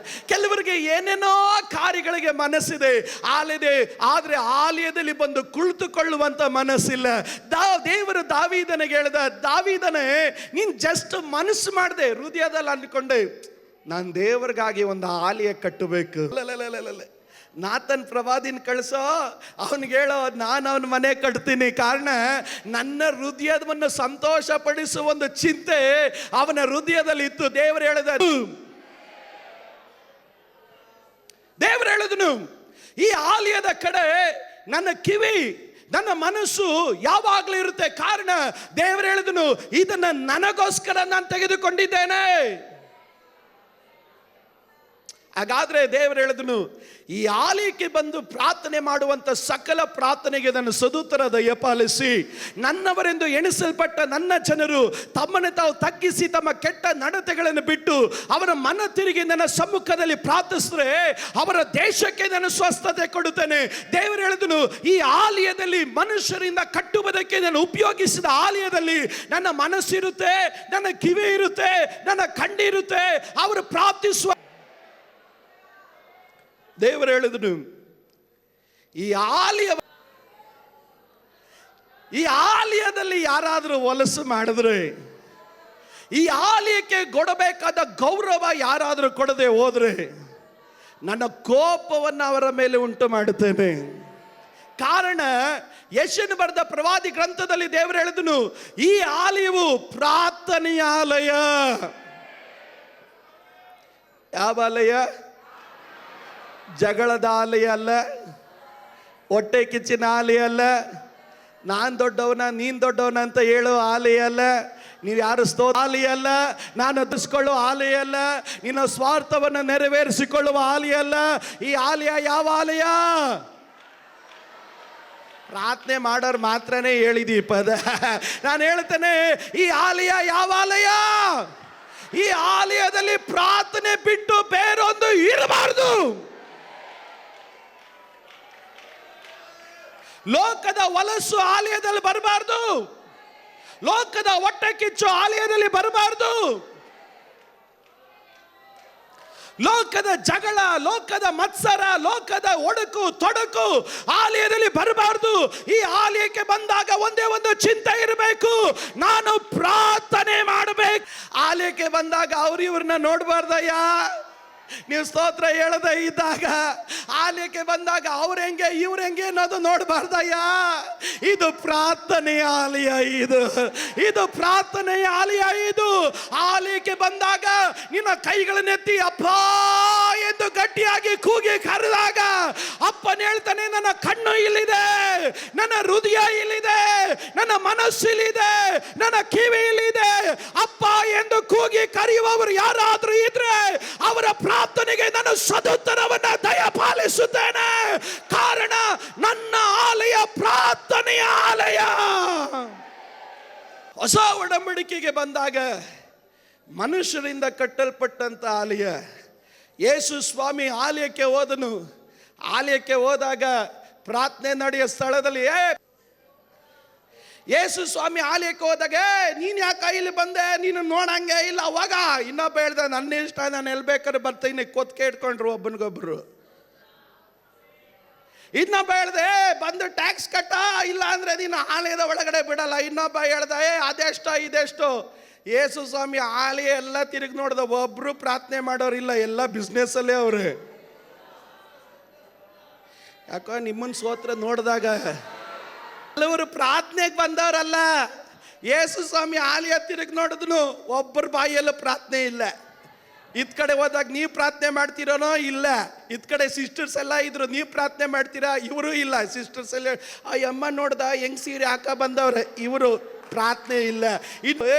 ಕೆಲವರಿಗೆ ಏನೇನೋ ಕಾರ್ಯಗಳಿಗೆ ಮನಸ್ಸಿದೆ, ಆದ್ರೆ ಆಲಯದಲ್ಲಿ ಬಂದು ಕುಳಿತುಕೊಳ್ಳುವಂತ ಮನಸ್ಸಿಲ್ಲ. ದೇವರು ದಾವೀದನಿಗೆ ಹೇಳ್ದ, ದಾವೀದನೇ ನೀನ್ ಜಸ್ಟ್ ಮನಸ್ಸು ಮಾಡಿದೆ, ಹೃದಯದಲ್ಲಿ ಅಂದ್ಕೊಂಡೆ ನಾನು ದೇವರಿಗಾಗಿ ಒಂದು ಆಲಯ ಕಟ್ಟಬೇಕು. ನಾತನ್ ಪ್ರವಾದಿನ ಕಳಿಸೋ, ಅವನಿಗೆ ಹೇಳೋ ನಾನು ಅವನ ಮನೆ ಕಟ್ತೀನಿ. ಕಾರಣ ನನ್ನ ಹೃದಯವನ್ನು ಸಂತೋಷ ಪಡಿಸುವ ಒಂದು ಚಿಂತೆ ಅವನ ಹೃದಯದಲ್ಲಿ ಇತ್ತು. ದೇವರು ಹೇಳಿದನು, ಈ ಆಲಯದ ಕಡೆ ನನ್ನ ಕಿವಿ, ನನ್ನ ಮನಸ್ಸು ಯಾವಾಗಲೂ ಇರುತ್ತೆ. ಕಾರಣ ದೇವರು ಹೇಳಿದನು, ಇದನ್ನ ನನಗೋಸ್ಕರ ನಾನು ತೆಗೆದುಕೊಂಡಿದ್ದೇನೆ. ಹಾಗಾದ್ರೆ ದೇವರು ಹೇಳಿದನು, ಈ ಆಲಯಕ್ಕೆ ಬಂದು ಪ್ರಾರ್ಥನೆ ಮಾಡುವಂತ ಸಕಲ ಪ್ರಾರ್ಥನೆಗೆ ನನ್ನ ಸದುತ್ತರ ದಯಪಾಲಿಸಿ, ನನ್ನವರೆಂದು ಎಣಿಸಲ್ಪಟ್ಟ ನನ್ನ ಜನರು ತಮ್ಮನ್ನು ತಾವು ತಗ್ಗಿಸಿ ತಮ್ಮ ಕೆಟ್ಟ ನಡತೆಗಳನ್ನು ಬಿಟ್ಟು ಅವರ ಮನ ತಿರುಗಿ ನನ್ನ ಸಮ್ಮುಖದಲ್ಲಿ ಪ್ರಾರ್ಥಿಸಿದ್ರೆ ಅವರ ದೇಶಕ್ಕೆ ನಾನು ಸ್ವಸ್ಥತೆ ಕೊಡುತ್ತೇನೆ. ದೇವರು ಹೇಳಿದನು, ಈ ಆಲಯದಲ್ಲಿ ಮನುಷ್ಯರಿಂದ ಕಟ್ಟುವುದಕ್ಕೆ ನಾನು ಉಪಯೋಗಿಸಿದ ಆಲಯದಲ್ಲಿ ನನ್ನ ಮನಸ್ಸಿರುತ್ತೆ, ನನ್ನ ಕಿವಿ ಇರುತ್ತೆ, ನನ್ನ ಕಣ್ಣಿರುತ್ತೆ. ಅವರು ಪ್ರಾರ್ಥಿಸುವ ದೇವರು ಹೇಳಿದನು, ಈ ಆಲಯದಲ್ಲಿ ಯಾರಾದರೂ ಹೊಲಸು ಮಾಡಿದ್ರೆ, ಈ ಆಲಯಕ್ಕೆ ಕೊಡಬೇಕಾದ ಗೌರವ ಯಾರಾದರೂ ಕೊಡದೆ ಹೋದ್ರೆ ನನ್ನ ಕೋಪವನ್ನು ಅವರ ಮೇಲೆ ಉಂಟು ಮಾಡುತ್ತೇನೆ. ಕಾರಣ ಯೆಶಾಯನು ಬರೆದ ಪ್ರವಾದಿ ಗ್ರಂಥದಲ್ಲಿ ದೇವರು ಹೇಳಿದನು, ಈ ಆಲಯವು ಪ್ರಾರ್ಥನೆಯ ಆಲಯ. ಯಾವ ಆಲಯ? ಜಗಳದ ಆಲಯ ಅಲ್ಲ, ಹೊಟ್ಟೆ ಕಿಚ್ಚಿನ ಆಲಯ ಅಲ್ಲ, ನಾನು ದೊಡ್ಡವನ ನೀನು ದೊಡ್ಡವನ ಅಂತ ಹೇಳೋ ಆಲಯ ಅಲ್ಲ, ನೀವು ಯಾರು ಆಲಯ ಅಲ್ಲ, ನಾನು ಹತ್ತಿಸ್ಕೊಳ್ಳೋ ಆಲಯ ಅಲ್ಲ, ನಿನ್ನ ಸ್ವಾರ್ಥವನ್ನು ನೆರವೇರಿಸಿಕೊಳ್ಳುವ ಆಲಯ ಅಲ್ಲ. ಈ ಆಲಯ ಯಾವ ಆಲಯ? ಪ್ರಾರ್ಥನೆ ಮಾಡೋರು ಮಾತ್ರನೇ ಹೇಳಿದಿ ಪದ. ನಾನು ಹೇಳ್ತೇನೆ, ಈ ಆಲಯ ಯಾವ ಆಲಯ? ಈ ಆಲಯದಲ್ಲಿ ಪ್ರಾರ್ಥನೆ ಬಿಟ್ಟು ಬೇರೊಂದು ಇರಬಾರದು. ಲೋಕದ ಹೊಲಸು ಆಲಯದಲ್ಲಿ ಬರಬಾರ್ದು, ಲೋಕದ ಹೊಟ್ಟೆ ಕಿಚ್ಚು ಆಲಯದಲ್ಲಿ ಬರಬಾರ್ದು, ಲೋಕದ ಜಗಳ, ಲೋಕದ ಮತ್ಸರ, ಲೋಕದ ಒಡಕು ತೊಡಕು ಆಲಯದಲ್ಲಿ ಬರಬಾರ್ದು. ಈ ಆಲಯಕ್ಕೆ ಬಂದಾಗ ಒಂದೇ ಒಂದು ಚಿಂತೆ ಇರಬೇಕು, ನಾನು ಪ್ರಾರ್ಥನೆ ಮಾಡಬೇಕು. ಆಲಯಕ್ಕೆ ಬಂದಾಗ ಅವ್ರು ಇವ್ರನ್ನ ನೋಡಬಾರ್ದಯ್ಯ. ನೀವು ಸ್ತೋತ್ರ ಹೇಳದೆ ಇದ್ದಾಗ ಆಲಯಕ್ಕೆ ಬಂದಾಗ ಅವ್ರ ಹೆಂಗೆ ಇವ್ರ ಹೆಂಗೆ ಅನ್ನೋದು ನೋಡಬಾರ್ದಯ್ಯ. ಇದು ಪ್ರಾರ್ಥನೆಯ ಆಲಯ, ಇದು ಪ್ರಾರ್ಥನೆಯ ಆಲಯ. ಇದು ಆಲಯಕ್ಕೆ ಬಂದಾಗ ನಿನ್ನ ಕೈಗಳನ್ನೆತ್ತಿ ಅಪ್ಪ ಎಂದು ಗಟ್ಟಿಯಾಗಿ ಕೂಗಿ ಕರೆದಾಗ ಅಪ್ಪನ ಹೇಳ್ತಾನೆ, ನನ್ನ ಕಣ್ಣು ಇಲ್ಲಿದೆ, ನನ್ನ ಹೃದಯ ಇಲ್ಲಿದೆ, ನನ್ನ ಮನಸ್ಸು ಇಲ್ಲಿದೆ, ನನ್ನ ಕಿವಿ ಇಲ್ಲಿದೆ. ಅಪ್ಪ ಎಂದು ಕೂಗಿ ಕರೆಯುವವರು ಯಾರಾದ್ರೂ ಇದ್ರೆ ಅವರ ಪ್ರಾರ್ಥನೆಗೆ ನಾನು ಸದುತ್ತರವನ್ನು ದಯಪಾಲಿಸುತ್ತೇನೆ. ಕಾರಣ ನನ್ನ ಆಲಯ ಪ್ರಾರ್ಥನೆಯ ಆಲಯ. ಹೊಸ ಒಡಂಬಡಿಕೆಗೆ ಬಂದಾಗ ಮನುಷ್ಯರಿಂದ ಕಟ್ಟಲ್ಪಟ್ಟಂತ ಆಲಯ. ಯೇಸು ಸ್ವಾಮಿ ಆಲಯಕ್ಕೆ ಹೋದನು. ಆಲಯಕ್ಕೆ ಹೋದಾಗ ಪ್ರಾರ್ಥನೆ ನಡೆಯೋ ಸ್ಥಳದಲ್ಲಿ ಯೇಸು ಸ್ವಾಮಿ ಆಲಯಕ್ಕೆ ಹೋದಾಗ, ನೀನು ಯಾಕೆ ಇಲ್ಲಿ ಬಂದೆ, ನೀನು ನೋಡಂಗೆ ಇಲ್ಲ, ಅವಾಗ ಇನ್ನೊಬ್ಬ ಹೇಳ್ದ, ನನ್ನ ಇಷ್ಟ, ನಾನು ಎಲ್ಲಿ ಬೇಕಾದ್ರೆ ಬರ್ತೀನಿ, ಕೊತ್ಕೆ ಇಟ್ಕೊಂಡ್ರು ಒಬ್ಬನಿಗೊಬ್ರು. ಇನ್ನೊಬ್ಬ ಹೇಳ್ದೆ, ಬಂದು ಟ್ಯಾಕ್ಸ್ ಕಟ್ಟ, ಇಲ್ಲ ಅಂದ್ರೆ ನೀನು ಆಲಯದ ಒಳಗಡೆ ಬಿಡಲ್ಲ. ಇನ್ನೊಬ್ಬ ಹೇಳ್ದ, ಅದೆಷ್ಟೋ ಇದೆಷ್ಟೋ. ಯೇಸು ಸ್ವಾಮಿ ಆಲಯ ಎಲ್ಲ ತಿರುಗಿ ನೋಡ್ದ, ಒಬ್ರು ಪ್ರಾರ್ಥನೆ ಮಾಡೋರಿಲ್ಲ, ಎಲ್ಲ ಬಿಸ್ನೆಸ್ ಅಲ್ಲೇ ಅವ್ರೆ. ಯಾಕೋ ನಿಮ್ಮನ್ನ ಸ್ತೋತ್ರ ನೋಡಿದಾಗ ಕೆಲವರು ಪ್ರಾರ್ಥನೆಗೆ ಬಂದವರಲ್ಲ, ಯೇಸು ಸ್ವಾಮಿ ಆಲಯ ತಿರುಗಿ ನೋಡಿದ್ನು, ಒಬ್ಬರ ಬಾಯಲ್ಲೂ ಪ್ರಾರ್ಥನೆ ಇಲ್ಲ. ಇದ್ ಕಡೆ ಹೋದಾಗ ನೀವು ಪ್ರಾರ್ಥನೆ ಮಾಡ್ತೀರೋನೋ ಇಲ್ಲ, ಇದ್ ಕಡೆ ಸಿಸ್ಟರ್ಸ್ ಎಲ್ಲ ಇದ್ರು, ನೀವು ಪ್ರಾರ್ಥನೆ ಮಾಡ್ತೀರಾ, ಇವರು ಇಲ್ಲ. ಸಿಸ್ಟರ್ಸ್ ಎಲ್ಲ ಆ ಅಮ್ಮ ನೋಡ್ದ ಹೆಂಗ್ ಸೀರೆ ಹಾಕ ಬಂದವ್ರೆ, ಇವರು ಪ್ರಾರ್ಥನೆ ಇಲ್ಲ. ಇನ್ನು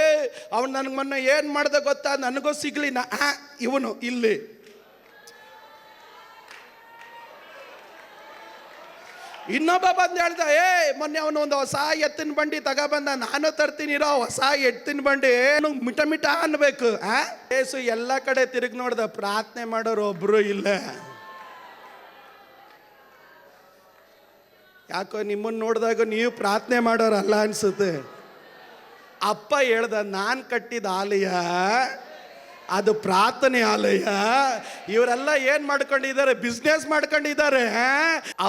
ಅವನು ನನಗೆ ಮೊನ್ನೆ ಏನು ಮಾಡ್ದೆ ಗೊತ್ತಾ, ನನಗೂ ಸಿಗ್ಲಿ ಇವನು ಇಲ್ಲಿ. ಇನ್ನೊಬ್ಬ ಬಂದು ಹೇಳ್ದ, ಮೊನ್ನೆ ಅವನು ಒಂದು ಹೊಸ ಎತ್ತಿನ ಬಂಡಿ ತಗೊಬಂದ, ನಾನು ತರ್ತೀನಿರೋ ಹೊಸ ಎತ್ತಿನ ಬಂಡಿ, ಮಿಟ ಮಿಟ ಅನ್ಬೇಕು. ಏಸು ಎಲ್ಲ ಕಡೆ ತಿರುಗಿ ನೋಡ್ದ, ಪ್ರಾರ್ಥನೆ ಮಾಡೋರು ಒಬ್ರು ಇಲ್ಲ. ಯಾಕೋ ನಿಮ್ಮನ್ನು ನೋಡಿದಾಗ ನೀವು ಪ್ರಾರ್ಥನೆ ಮಾಡೋರಲ್ಲ ಅನ್ಸುತ್ತೆ. ಅಪ್ಪ ಹೇಳ್ದ, ನಾನು ಕಟ್ಟಿದ ಆಲಯ ಅದು ಪ್ರಾರ್ಥನೆ ಆಲಯ. ಇವರೆಲ್ಲ ಏನ್ ಮಾಡ್ಕೊಂಡಿದ್ದಾರೆ, ಬಿಸ್ನೆಸ್ ಮಾಡ್ಕೊಂಡಿದ್ದಾರೆ.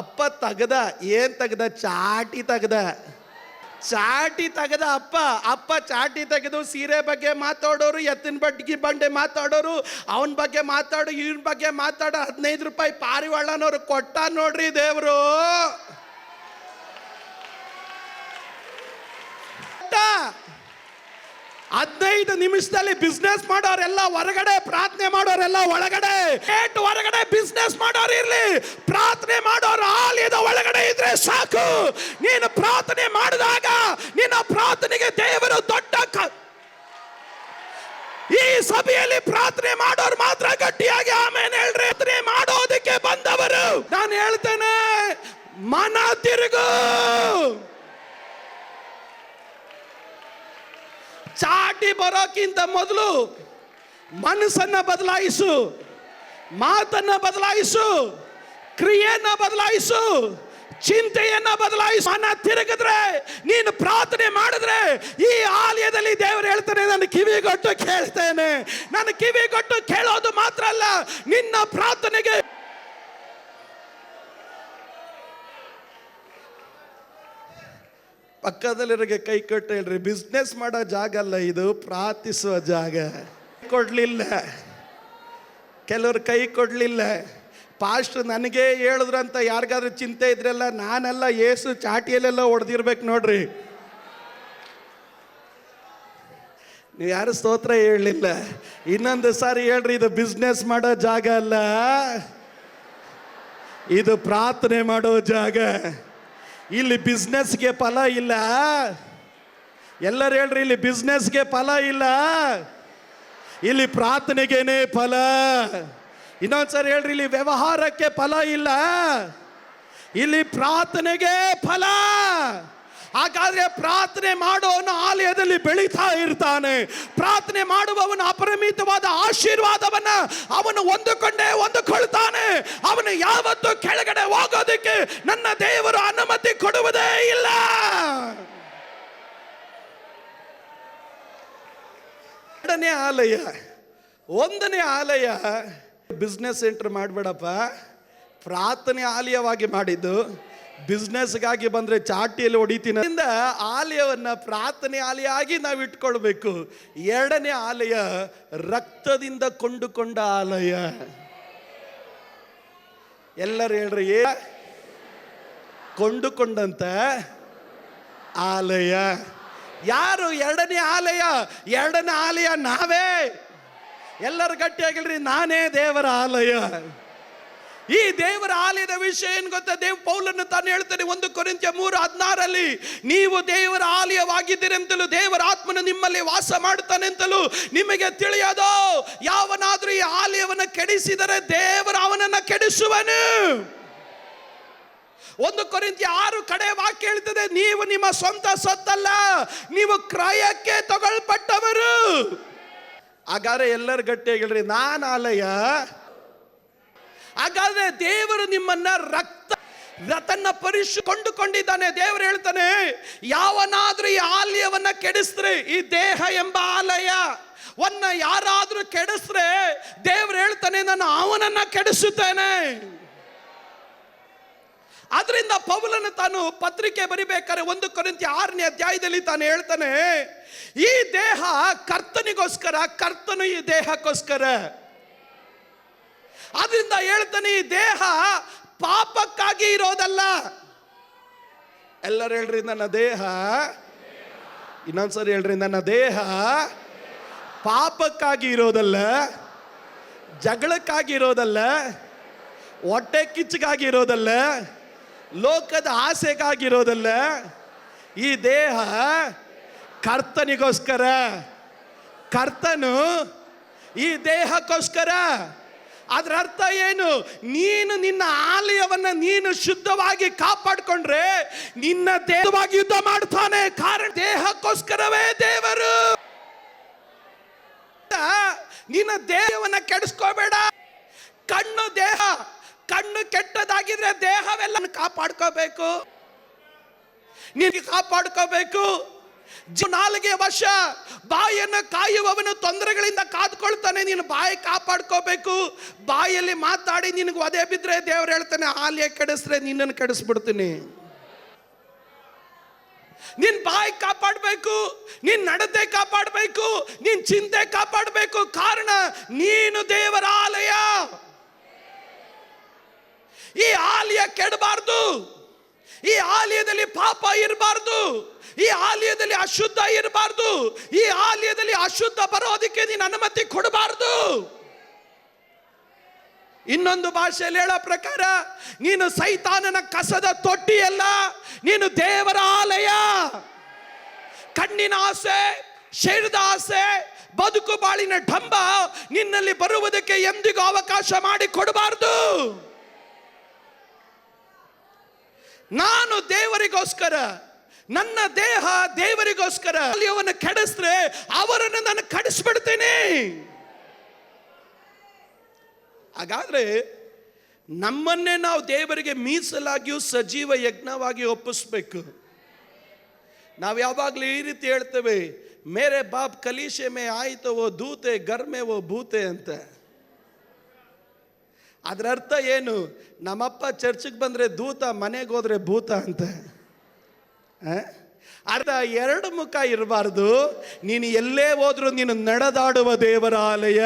ಅಪ್ಪ ತೆಗ್ದ, ಏನ್ ತೆಗ್ದ, ಚಾಟಿ ತೆಗ್ದ. ಅಪ್ಪ ಚಾಟಿ ತೆಗೆದು ಸೀರೆ ಬಗ್ಗೆ ಮಾತಾಡೋರು, ಎತ್ತಿನ ಬಂಡೆ ಮಾತಾಡೋರು, ಅವನ ಬಗ್ಗೆ ಮಾತಾಡು, ಇವನ್ ಬಗ್ಗೆ ಮಾತಾಡೋ. 15 ರೂಪಾಯಿ ಪಾರಿವಾಳನವ್ರು ಕೊಟ್ಟ ನೋಡ್ರಿ ದೇವ್ರು. 15 ನಿಮಿಷದಲ್ಲಿ ಬಿಸ್ನೆಸ್ ಮಾಡೋರೆಲ್ಲ ಹೊರಗಡೆ, ಪ್ರಾರ್ಥನೆ ಮಾಡೋರೆಲ್ಲ ಒಳಗಡೆ. ಹೊರಗಡೆ ಬಿಸ್ನೆಸ್ ಮಾಡೋರು ಇರ್ಲಿ, ಪ್ರಾರ್ಥನೆ ಮಾಡೋರು ಆಲಯದ ಒಳಗಡೆ ಇದ್ರೆ ಸಾಕು. ನೀನು ಪ್ರಾರ್ಥನೆ ಮಾಡಿದಾಗ ನಿನ್ನ ಪ್ರಾರ್ಥನೆಗೆ ದೇವರು ದೊಡ್ಡ ಈ ಸಭೆಯಲ್ಲಿ ಪ್ರಾರ್ಥನೆ ಮಾಡೋರು ಮಾತ್ರ ಗಟ್ಟಿಯಾಗಿ ಆಮೇಲೆ ಹೇಳ್ರಿ. ಪ್ರಾರ್ಥನೆ ಮಾಡೋದಕ್ಕೆ ಬಂದವರು ನಾನು ಹೇಳ್ತೇನೆ, ಮನ ತಿರುಗು. ಚಾಟಿ ಬರೋಕ್ಕಿಂತ ಮೊದಲು ಮನಸ್ಸನ್ನ ಬದಲಾಯಿಸು, ಮಾತನ್ನ ಬದಲಾಯಿಸು, ಕ್ರಿಯೆಯನ್ನ ಬದಲಾಯಿಸು, ಚಿಂತೆಯನ್ನ ಬದಲಾಯಿಸು. ಮನ ತಿರುಗಿದ್ರೆ, ನೀನು ಪ್ರಾರ್ಥನೆ ಮಾಡಿದ್ರೆ, ಈ ಆಲಯದಲ್ಲಿ ದೇವರು ಹೇಳ್ತಾನೆ, ನಾನು ಕಿವಿಗೊಟ್ಟು ಕೇಳ್ತೇನೆ. ನಾನು ಕಿವಿಗೊಟ್ಟು ಕೇಳೋದು ಮಾತ್ರ ಅಲ್ಲ, ನಿನ್ನ ಪ್ರಾರ್ಥನೆಗೆ ಪಕ್ಕದಲ್ಲಿರೋರಿಗೆ ಕೈ ಕೊಟ್ಟು ಹೇಳ್ರಿ, ಬಿಸ್ನೆಸ್ ಮಾಡೋ ಜಾಗ ಅಲ್ಲ ಇದು, ಪ್ರಾರ್ಥಿಸುವ ಜಾಗ. ಕೊಡ್ಲಿಲ್ಲ, ಕೆಲವರು ಕೈ ಕೊಡ್ಲಿಲ್ಲ. ಪಾಸ್ಟರ್ ನನಗೆ ಹೇಳಿದ್ರಂತ ಯಾರಿಗಾದ್ರೂ ಚಿಂತೆ ಇದ್ರಲ್ಲ, ನಾನೆಲ್ಲ ಏಸು ಚಾಟಿಯಲ್ಲೆಲ್ಲ ಹೊಡೆದಿರ್ಬೇಕು ನೋಡ್ರಿ. ನೀವು ಯಾರು ಸ್ತೋತ್ರ ಹೇಳಲಿಲ್ಲ. ಇನ್ನೊಂದು ಸಾರಿ ಹೇಳ್ರಿ, ಇದು ಬಿಸ್ನೆಸ್ ಮಾಡೋ ಜಾಗ ಅಲ್ಲ, ಇದು ಪ್ರಾರ್ಥನೆ ಮಾಡೋ ಜಾಗ. ಇಲ್ಲಿ ಬಿಸ್ನೆಸ್ಗೆ ಫಲ ಇಲ್ಲ. ಎಲ್ಲರೂ ಹೇಳ್ರಿ, ಇಲ್ಲಿ ಬಿಸ್ನೆಸ್ಗೆ ಫಲ ಇಲ್ಲ, ಇಲ್ಲಿ ಪ್ರಾರ್ಥನೆಗೇನೆ ಫಲ. ಇನ್ನೊಂದ್ಸರಿ ಹೇಳ್ರಿ, ಇಲ್ಲಿ ವ್ಯವಹಾರಕ್ಕೆ ಫಲ ಇಲ್ಲ, ಇಲ್ಲಿ ಪ್ರಾರ್ಥನೆಗೆ ಫಲ. ಹಾಗಾದ್ರೆ ಪ್ರಾರ್ಥನೆ ಮಾಡೋನು ಆಲಯದಲ್ಲಿ ಬೆಳೀತಾ ಇರ್ತಾನೆ. ಪ್ರಾರ್ಥನೆ ಮಾಡುವವನು ಅಪರಿಮಿತವಾದ ಆಶೀರ್ವಾದವನ್ನ ಅವನು ಹೊಂದಿಕೊಳ್ತಾನೆ. ಅವನು ಯಾವತ್ತೂ ಕೆಳಗಡೆ ಹೋಗೋದಕ್ಕೆ ನನ್ನ ದೇವರು ಅನುಮತಿ ಕೊಡುವುದೇ ಇಲ್ಲ. ಎರಡನೇ ಆಲಯ, ಒಂದನೇ ಆಲಯ ಬಿಸ್ನೆಸ್ ಸೆಂಟರ್ ಮಾಡಬೇಡಪ್ಪ. ಪ್ರಾರ್ಥನೆ ಆಲಯವಾಗಿ ಮಾಡಿದ್ದು, ಬಿಸ್ನೆಸ್ಗಾಗಿ ಬಂದ್ರೆ ಚಾಟಿಯಲ್ಲಿ ಹೊಡಿತೀನಿ. ಆಲಯವನ್ನ ಪ್ರಾರ್ಥನೆ ಆಲಯ ಆಗಿ ನಾವು ಇಟ್ಕೊಳ್ಬೇಕು. ಎರಡನೇ ಆಲಯ ರಕ್ತದಿಂದ ಕೊಂಡುಕೊಂಡ ಆಲಯ. ಎಲ್ಲರೂ ಹೇಳ್ರಿ, ಕೊಂಡುಕೊಂಡಂತ ಆಲಯ. ಯಾರು ಎರಡನೇ ಆಲಯ? ಎರಡನೇ ಆಲಯ ನಾವೇ. ಎಲ್ಲರೂ ಗಟ್ಟಿಯಾಗಿಲ್ರಿ, ನಾನೇ ದೇವರ ಆಲಯ. ಈ ದೇವರ ಆಲಯದ ವಿಷಯ ಏನು ಗೊತ್ತಾ? ಪೌಲನು ತಾನು ಹೇಳ್ತಾನೆ 1 ಕೊರಿಂಥ್ಯ 3:16 ನೀವು ದೇವರ ಆಲಯವಾಗಿದ್ದೀರೆಂತಲೂ ದೇವರ ಆತ್ಮನು ನಿಮ್ಮಲ್ಲಿ ವಾಸ ಮಾಡುತ್ತಾನೆ ಅಂತಲೂ ನಿಮಗೆ ತಿಳಿಯೋದು. ಯಾವನಾದ್ರೂ ಈ ಆಲಯವನ್ನು ಕೆಡಿಸಿದರೆ ದೇವರು ಅವನನ್ನ ಕೆಡಿಸುವನು. 1 ಕೊರಿಂಥ್ಯ 6 ಕಡೆ ವಾಕ್ಯ ಹೇಳ್ತದೆ, ನೀವು ನಿಮ್ಮ ಸ್ವಂತ ಸೊತ್ತಲ್ಲ, ನೀವು ಕ್ರಯಕ್ಕೆ ತಗೊಳ್ಪಟ್ಟವರು. ಹಾಗಾದ್ರೆ ಎಲ್ಲರೂ ಗಟ್ಟಿಯಾಗಿಲ್ರಿ, ನಾನು ಆಲಯ. ಹಾಗಾದ್ರೆ ದೇವರು ನಿಮ್ಮನ್ನ ತನ್ನ ಕೊಂಡುಕೊಂಡಿದ್ದಾನೆ. ದೇವರು ಹೇಳ್ತಾನೆ, ಯಾವನಾದ್ರೂ ಈ ಆಲಯವನ್ನ ಕೆಡಿಸಿದ್ರೆ, ಈ ದೇಹ ಎಂಬ ಆಲಯವನ್ನ ಯಾರಾದ್ರೂ ಕೆಡಿಸಿದ್ರೆ ದೇವರು ಹೇಳ್ತಾನೆ, ನಾನು ಅವನನ್ನ ಕೆಡಿಸುತ್ತೇನೆ. ಅದರಿಂದ ಪೌಲನು ತಾನು ಪತ್ರಿಕೆ ಬರಿಬೇಕಾದ್ರೆ 1 ಕೊರಿಂಥ್ಯ 6ನೇ ಅಧ್ಯಾಯದಲ್ಲಿ ತಾನು ಹೇಳ್ತಾನೆ, ಈ ದೇಹ ಕರ್ತನಿಗೋಸ್ಕರ, ಕರ್ತನು ಈ ದೇಹಕ್ಕೋಸ್ಕರ. ಅದರಿಂದ ಹೇಳ್ತಾನೆ, ಈ ದೇಹ ಪಾಪಕ್ಕಾಗಿ ಇರೋದಲ್ಲ. ಎಲ್ಲರೂ ಹೇಳ್ರಿ, ನನ್ನ ದೇಹ ಇನ್ನೊಂದ್ಸರಿ ಹೇಳ್ರಿ, ನನ್ನ ದೇಹ ಪಾಪಕ್ಕಾಗಿ ಇರೋದಲ್ಲ, ಜಗಳಕ್ಕಾಗಿ ಇರೋದಲ್ಲ, ಹೊಟ್ಟೆ ಕಿಚ್ಚಿಗಾಗಿ ಇರೋದಲ್ಲ, ಲೋಕದ ಆಸೆಗಾಗಿರೋದಲ್ಲ. ಈ ದೇಹ ಕರ್ತನಿಗೋಸ್ಕರ, ಕರ್ತನು ಈ ದೇಹಕ್ಕೋಸ್ಕರ. ಅದರ ಅರ್ಥ ಏನು? ನೀನು ನಿನ್ನ ಆಲಯವನ್ನ ನೀನು ಶುದ್ಧವಾಗಿ ಕಾಪಾಡಿಕೊಂಡ್ರೆ ನಿನ್ನ ದೇಹವಾಗಿ ಯುದ್ಧ ಮಾಡ್ತಾನೆ. ಕಾರಣ ದೇಹಕ್ಕೋಸ್ಕರವೇ ದೇವರು. ನಿನ್ನ ದೇಹವನ್ನ ಕೆಡಿಸ್ಕೋಬೇಡ. ಕಣ್ಣು ದೇಹ, ಕಣ್ಣು ಕೆಟ್ಟದಾಗಿದ್ರೆ ದೇಹವೆಲ್ಲ ಕಾಪಾಡ್ಕೋಬೇಕು, ನೀನು ಕಾಪಾಡ್ಕೋಬೇಕು. ನಾಲಿಗೆ ವಶ, ಬಾಯನ್ನು ಕಾಯುವವನು ತೊಂದರೆಗಳಿಂದ ಕಾದ್ಕೊಳ್ತಾನೆ. ನೀನು ಬಾಯಿ ಕಾಪಾಡ್ಕೋಬೇಕು. ಬಾಯಲ್ಲಿ ಮಾತಾಡಿ ನಿನಗೆ ಒದೆ ಬಿದ್ರೆ ದೇವರು ಹೇಳ್ತಾನೆ, ಆಲಿಯ ಕೆಡಿಸ್ರೆ ನಿನ್ನನ್ನು ಕೆಡಿಸ್ಬಿಡ್ತೀನಿ. ನಿನ್ ಬಾಯಿ ಕಾಪಾಡಬೇಕು, ನಿನ್ ನಡತೆ ಕಾಪಾಡಬೇಕು, ನಿನ್ ಚಿಂತೆ ಕಾಪಾಡಬೇಕು. ಕಾರಣ ನೀನು ದೇವರ ಆಲಯ. ಈ ಆಲಯ ಕೆಡಬಾರ್ದು. ಈ ಆಲಯದಲ್ಲಿ ಪಾಪ ಇರಬಾರ್ದು. ಈ ಆಲಯದಲ್ಲಿ ಅಶುದ್ಧ ಇರಬಾರ್ದು. ಈ ಆಲಯದಲ್ಲಿ ಅಶುದ್ಧ ಬರೋದಕ್ಕೆ ನೀನು ಅನುಮತಿ ಕೊಡಬಾರ್ದು. ಇನ್ನೊಂದು ಭಾಷೆಯಲ್ಲಿ ಹೇಳೋ ಪ್ರಕಾರ ನೀನು ಸೈತಾನನ ಕಸದ ತೊಟ್ಟಿಯಲ್ಲ, ನೀನು ದೇವರ ಆಲಯ. ಕಣ್ಣಿನ ಆಸೆ, ಶರೀರದ ಆಸೆ, ಬದುಕು ಬಾಳಿನ ಢಂಬ ನಿನ್ನಲ್ಲಿ ಬರುವುದಕ್ಕೆ ಎಂದಿಗೂ ಅವಕಾಶ ಮಾಡಿ ಕೊಡಬಾರ್ದು. ನಾನು ದೇವರಿಗೋಸ್ಕರ, ನನ್ನ ದೇಹ ದೇವರಿಗೋಸ್ಕರ ಆಲಯವನ್ನು ಕೆಡಿಸಿದ್ರೆ ಅವರನ್ನು ನಾನು ಕಡಿಸ್ಬಿಡ್ತೀನಿ. ಹಾಗಾದ್ರೆ ನಮ್ಮನ್ನೇ ನಾವು ದೇವರಿಗೆ ಮೀಸಲಾಗಿಯೂ ಸಜೀವ ಯಜ್ಞವಾಗಿ ಒಪ್ಪಿಸ್ಬೇಕು. ನಾವು ಯಾವಾಗಲೂ ಈ ರೀತಿ ಹೇಳ್ತೇವೆ, ಮೇರೆ ಬಾಪ್ ಕಲೀಶೆ ಮೇ ಆಯಿತು ಓ ದೂತೆ ಗರ್ಮೆ ಓ ಭೂತೆ ಅಂತ. ಅದರ ಅರ್ಥ ಏನು? ನಮ್ಮಪ್ಪ ಚರ್ಚಿಗೆ ಬಂದರೆ ದೂತ, ಮನೆಗೆ ಹೋದ್ರೆ ಭೂತ ಅಂತ. ಅರ್ಥ ಎರಡು ಮುಖ ಇರಬಾರ್ದು. ನೀನು ಎಲ್ಲೇ ಹೋದ್ರು ನೀನು ನಡೆದಾಡುವ ದೇವರ ಆಲಯ.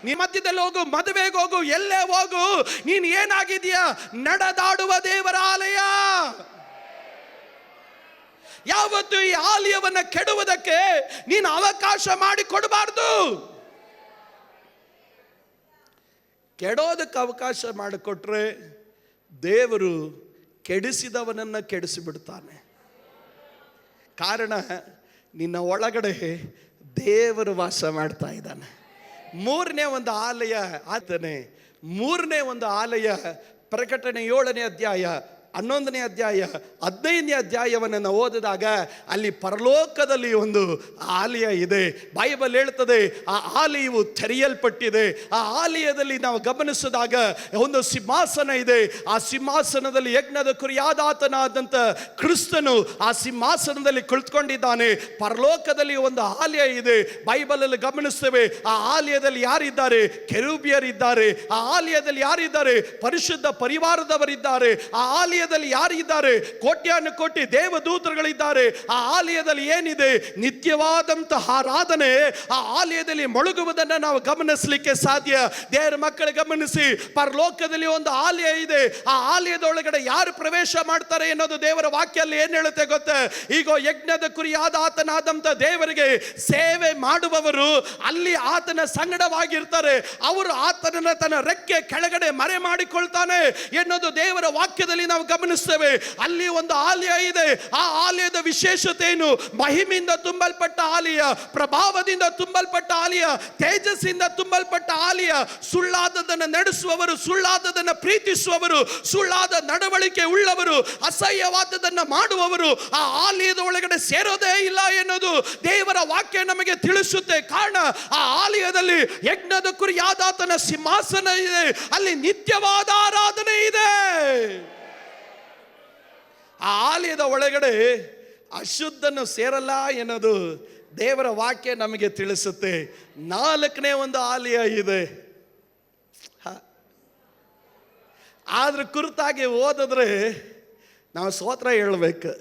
ನೀ ಮಧ್ಯದಲ್ಲಿ ಹೋಗು, ಮದುವೆಗೆ ಹೋಗು, ಎಲ್ಲೇ ಹೋಗು, ನೀನು ಏನಾಗಿದೆಯಾ? ನಡೆದಾಡುವ ದೇವರ ಆಲಯ. ಯಾವತ್ತು ಈ ಆಲಯವನ್ನ ಕೆಡುವುದಕ್ಕೆ ನೀನು ಅವಕಾಶ ಮಾಡಿ ಕೊಡಬಾರ್ದು. ಕೆಡೋದಕ್ಕೆ ಅವಕಾಶ ಮಾಡಿಕೊಟ್ರೆ ದೇವರು ಕೆಡಿಸಿದವನನ್ನು ಕೆಡಿಸಿಬಿಡ್ತಾನೆ. ಕಾರಣ ನಿನ್ನ ಒಳಗಡೆ ದೇವರು ವಾಸ ಮಾಡ್ತಾ ಇದ್ದಾನೆ. ಮೂರನೇ ಒಂದು ಆಲಯ ಆತನೇ. ಮೂರನೇ ಒಂದು ಆಲಯ ಪ್ರಕಟಣೆ 7ನೇ ಅಧ್ಯಾಯ 11ನೇ ಅಧ್ಯಾಯ 15ನೇ ಅಧ್ಯಾಯವನ್ನು ನಾವು ಓದಿದಾಗ ಅಲ್ಲಿ ಪರಲೋಕದಲ್ಲಿ ಒಂದು ಆಲಯ ಇದೆ. ಬೈಬಲ್ ಹೇಳ್ತದೆ ಆ ಆಲಯವು ತೆರೆಯಲ್ಪಟ್ಟಿದೆ. ಆ ಆಲಯದಲ್ಲಿ ನಾವು ಗಮನಿಸಿದಾಗ ಒಂದು ಸಿಂಹಾಸನ ಇದೆ. ಆ ಸಿಂಹಾಸನದಲ್ಲಿ ಯಜ್ಞದ ಕುರಿಯಾದಾತನಾದಂಥ ಕ್ರಿಸ್ತನು ಆ ಸಿಂಹಾಸನದಲ್ಲಿ ಕುಳಿತುಕೊಂಡಿದ್ದಾನೆ. ಪರಲೋಕದಲ್ಲಿ ಒಂದು ಆಲಯ ಇದೆ. ಬೈಬಲಲ್ಲಿ ಗಮನಿಸ್ತೇವೆ, ಆ ಆಲಯದಲ್ಲಿ ಯಾರಿದ್ದಾರೆ? ಕೆರೂಬಿಯರಿದ್ದಾರೆ. ಆ ಆಲಯದಲ್ಲಿ ಯಾರಿದ್ದಾರೆ? ಪರಿಶುದ್ಧ ಪರಿವಾರದವರಿದ್ದಾರೆ. ಆ ಆಲಯದಲ್ಲಿ ಯಾರಿದ್ದಾರೆ? ಕೋಟ್ಯಾನು ಕೋಟಿ ದೇವದೂತರುಗಳಿದ್ದಾರೆ. ಆ ಆಲಯದಲ್ಲಿ ಏನಿದೆ? ನಿತ್ಯವಾದಂತಹ ಆರಾಧನೆ ಆ ಆಲಯದಲ್ಲಿ ಮೊಳಗುವುದನ್ನು ನಾವು ಗಮನಿಸಲಿಕ್ಕೆ ಸಾಧ್ಯ. ದೇವರ ಮಕ್ಕಳು ಗಮನಿಸಿ, ಪರಲೋಕದಲ್ಲಿ ಒಂದು ಆಲಯ ಇದೆ. ಆ ಆಲಯದೊಳಗಡೆ ಯಾರು ಪ್ರವೇಶ ಮಾಡ್ತಾರೆ ಅನ್ನೋದು ದೇವರ ವಾಕ್ಯಲ್ಲಿ ಏನ್ ಹೇಳುತ್ತೆ ಗೊತ್ತಾ? ಈಗ ಯಜ್ಞದ ಕುರಿಯಾದ ಆತನಾದಂತ ದೇವರಿಗೆ ಸೇವೆ ಮಾಡುವವರು ಅಲ್ಲಿ ಆತನ ಸಂಗಡವಾಗಿರ್ತಾರೆ. ಅವರು ಆತನನ್ನ ತನ್ನ ರೆಕ್ಕೆ ಕೆಳಗಡೆ ಮರೆ ಮಾಡಿಕೊಳ್ತಾನೆ ಎನ್ನುವುದು ದೇವರ ವಾಕ್ಯದಲ್ಲಿ ನಾವು ಗಮನಿಸ್ತೇವೆ. ಅಲ್ಲಿ ಒಂದು ಆಲಯ ಇದೆ. ಆ ಆಲಯದ ವಿಶೇಷತೆ ಏನು? ಮಹಿಮೆಯಿಂದ ತುಂಬಲ್ಪಟ್ಟ ಆಲಯ, ಪ್ರಭಾವದಿಂದ ತುಂಬಲ್ಪಟ್ಟ ಆಲಯ, ತೇಜಸ್ಸಿಂದ ತುಂಬಲ್ಪಟ್ಟ ಆಲಯ. ಸುಳ್ಳಾದದನ್ನು ನಡೆಸುವವರು, ಸುಳ್ಳಾದದನ್ನು ಪ್ರೀತಿಸುವವರು, ಸುಳ್ಳಾದ ನಡವಳಿಕೆ ಉಳ್ಳವರು, ಅಸಹ್ಯವಾದದನ್ನು ಮಾಡುವವರು ಆ ಆಲಯದ ಒಳಗಡೆ ಸೇರೋದೇ ಇಲ್ಲ ಎನ್ನುವುದು ದೇವರ ವಾಕ್ಯ ನಮಗೆ ತಿಳಿಸುತ್ತೆ. ಕಾರಣ ಆ ಆಲಯದಲ್ಲಿ ಯಜ್ಞದ ಕುರಿಯಾದಾತನ ಸಿಂಹಾಸನ ಇದೆ. ಅಲ್ಲಿ ನಿತ್ಯವಾದ ಆರಾಧನೆ ಇದೆ. ಆ ಆಲಯದ ಒಳಗಡೆ ಅಶುದ್ಧನು ಸೇರಲ್ಲ ಎನ್ನುವುದು ದೇವರ ವಾಕ್ಯ ನಮಗೆ ತಿಳಿಸುತ್ತೆ. 4ನೇ ಒಂದು ಆಲಯ ಇದೆ. ಆದ್ರ ಕುರಿತಾಗಿ ಓದಿದ್ರೆ ನಾವು ಸ್ತೋತ್ರ ಹೇಳಬೇಕು.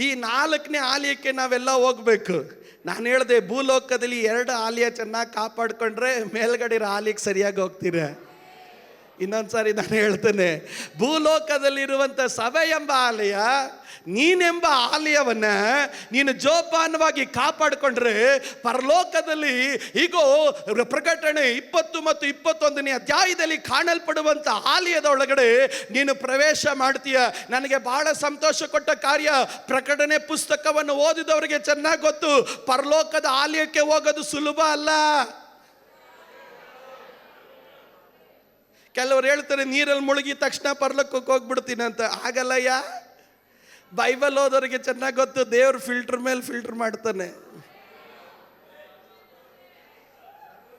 ಈ 4ನೇ ಆಲಯಕ್ಕೆ ನಾವೆಲ್ಲ ಹೋಗ್ಬೇಕು. ನಾನು ಹೇಳಿದೆ, ಭೂಲೋಕದಲ್ಲಿ 2 ಆಲಯ ಚೆನ್ನಾಗಿ ಕಾಪಾಡ್ಕೊಂಡ್ರೆ ಮೇಲ್ಗಡೆ ಆಲಯಕ್ಕೆ ಸರಿಯಾಗಿ ಹೋಗ್ತೀರ. ಇನ್ನೊಂದ್ಸಾರಿ ನಾನು ಹೇಳ್ತೇನೆ, ಭೂಲೋಕದಲ್ಲಿರುವಂಥ ಸಭೆ ಎಂಬ ಆಲಯ, ನೀನೆಂಬ ಆಲಯವನ್ನ ನೀನು ಜೋಪಾನವಾಗಿ ಕಾಪಾಡಿಕೊಂಡ್ರೆ ಪರಲೋಕದಲ್ಲಿ ಈಗೋ ಪ್ರಕಟಣೆ 20 ಮತ್ತು 21ನೇ ಅಧ್ಯಾಯದಲ್ಲಿ ಕಾಣಲ್ಪಡುವಂಥ ಆಲಯದ ಒಳಗಡೆ ನೀನು ಪ್ರವೇಶ ಮಾಡ್ತೀಯ. ನನಗೆ ಬಹಳ ಸಂತೋಷ ಕೊಟ್ಟ ಕಾರ್ಯ, ಪ್ರಕಟಣೆ ಪುಸ್ತಕವನ್ನು ಓದಿದವರಿಗೆ ಚೆನ್ನಾಗಿ ಗೊತ್ತು, ಪರಲೋಕದ ಆಲಯಕ್ಕೆ ಹೋಗೋದು ಸುಲಭ ಅಲ್ಲ. ಕೆಲವರು ಹೇಳ್ತಾರೆ ನೀರಲ್ಲಿ ಮುಳುಗಿ ತಕ್ಷಣ ಪರಲೋಕಕ್ಕೆ ಹೋಗ್ಬಿಡ್ತೀನಿ ಅಂತ. ಆಗಲ್ಲಯ್ಯ. ಬೈಬಲ್ ಓದೋರಿಗೆ ಚೆನ್ನಾಗಿ ಗೊತ್ತು, ದೇವ್ರು ಫಿಲ್ಟರ್ ಮೇಲೆ ಫಿಲ್ಟರ್ ಮಾಡ್ತಾನೆ.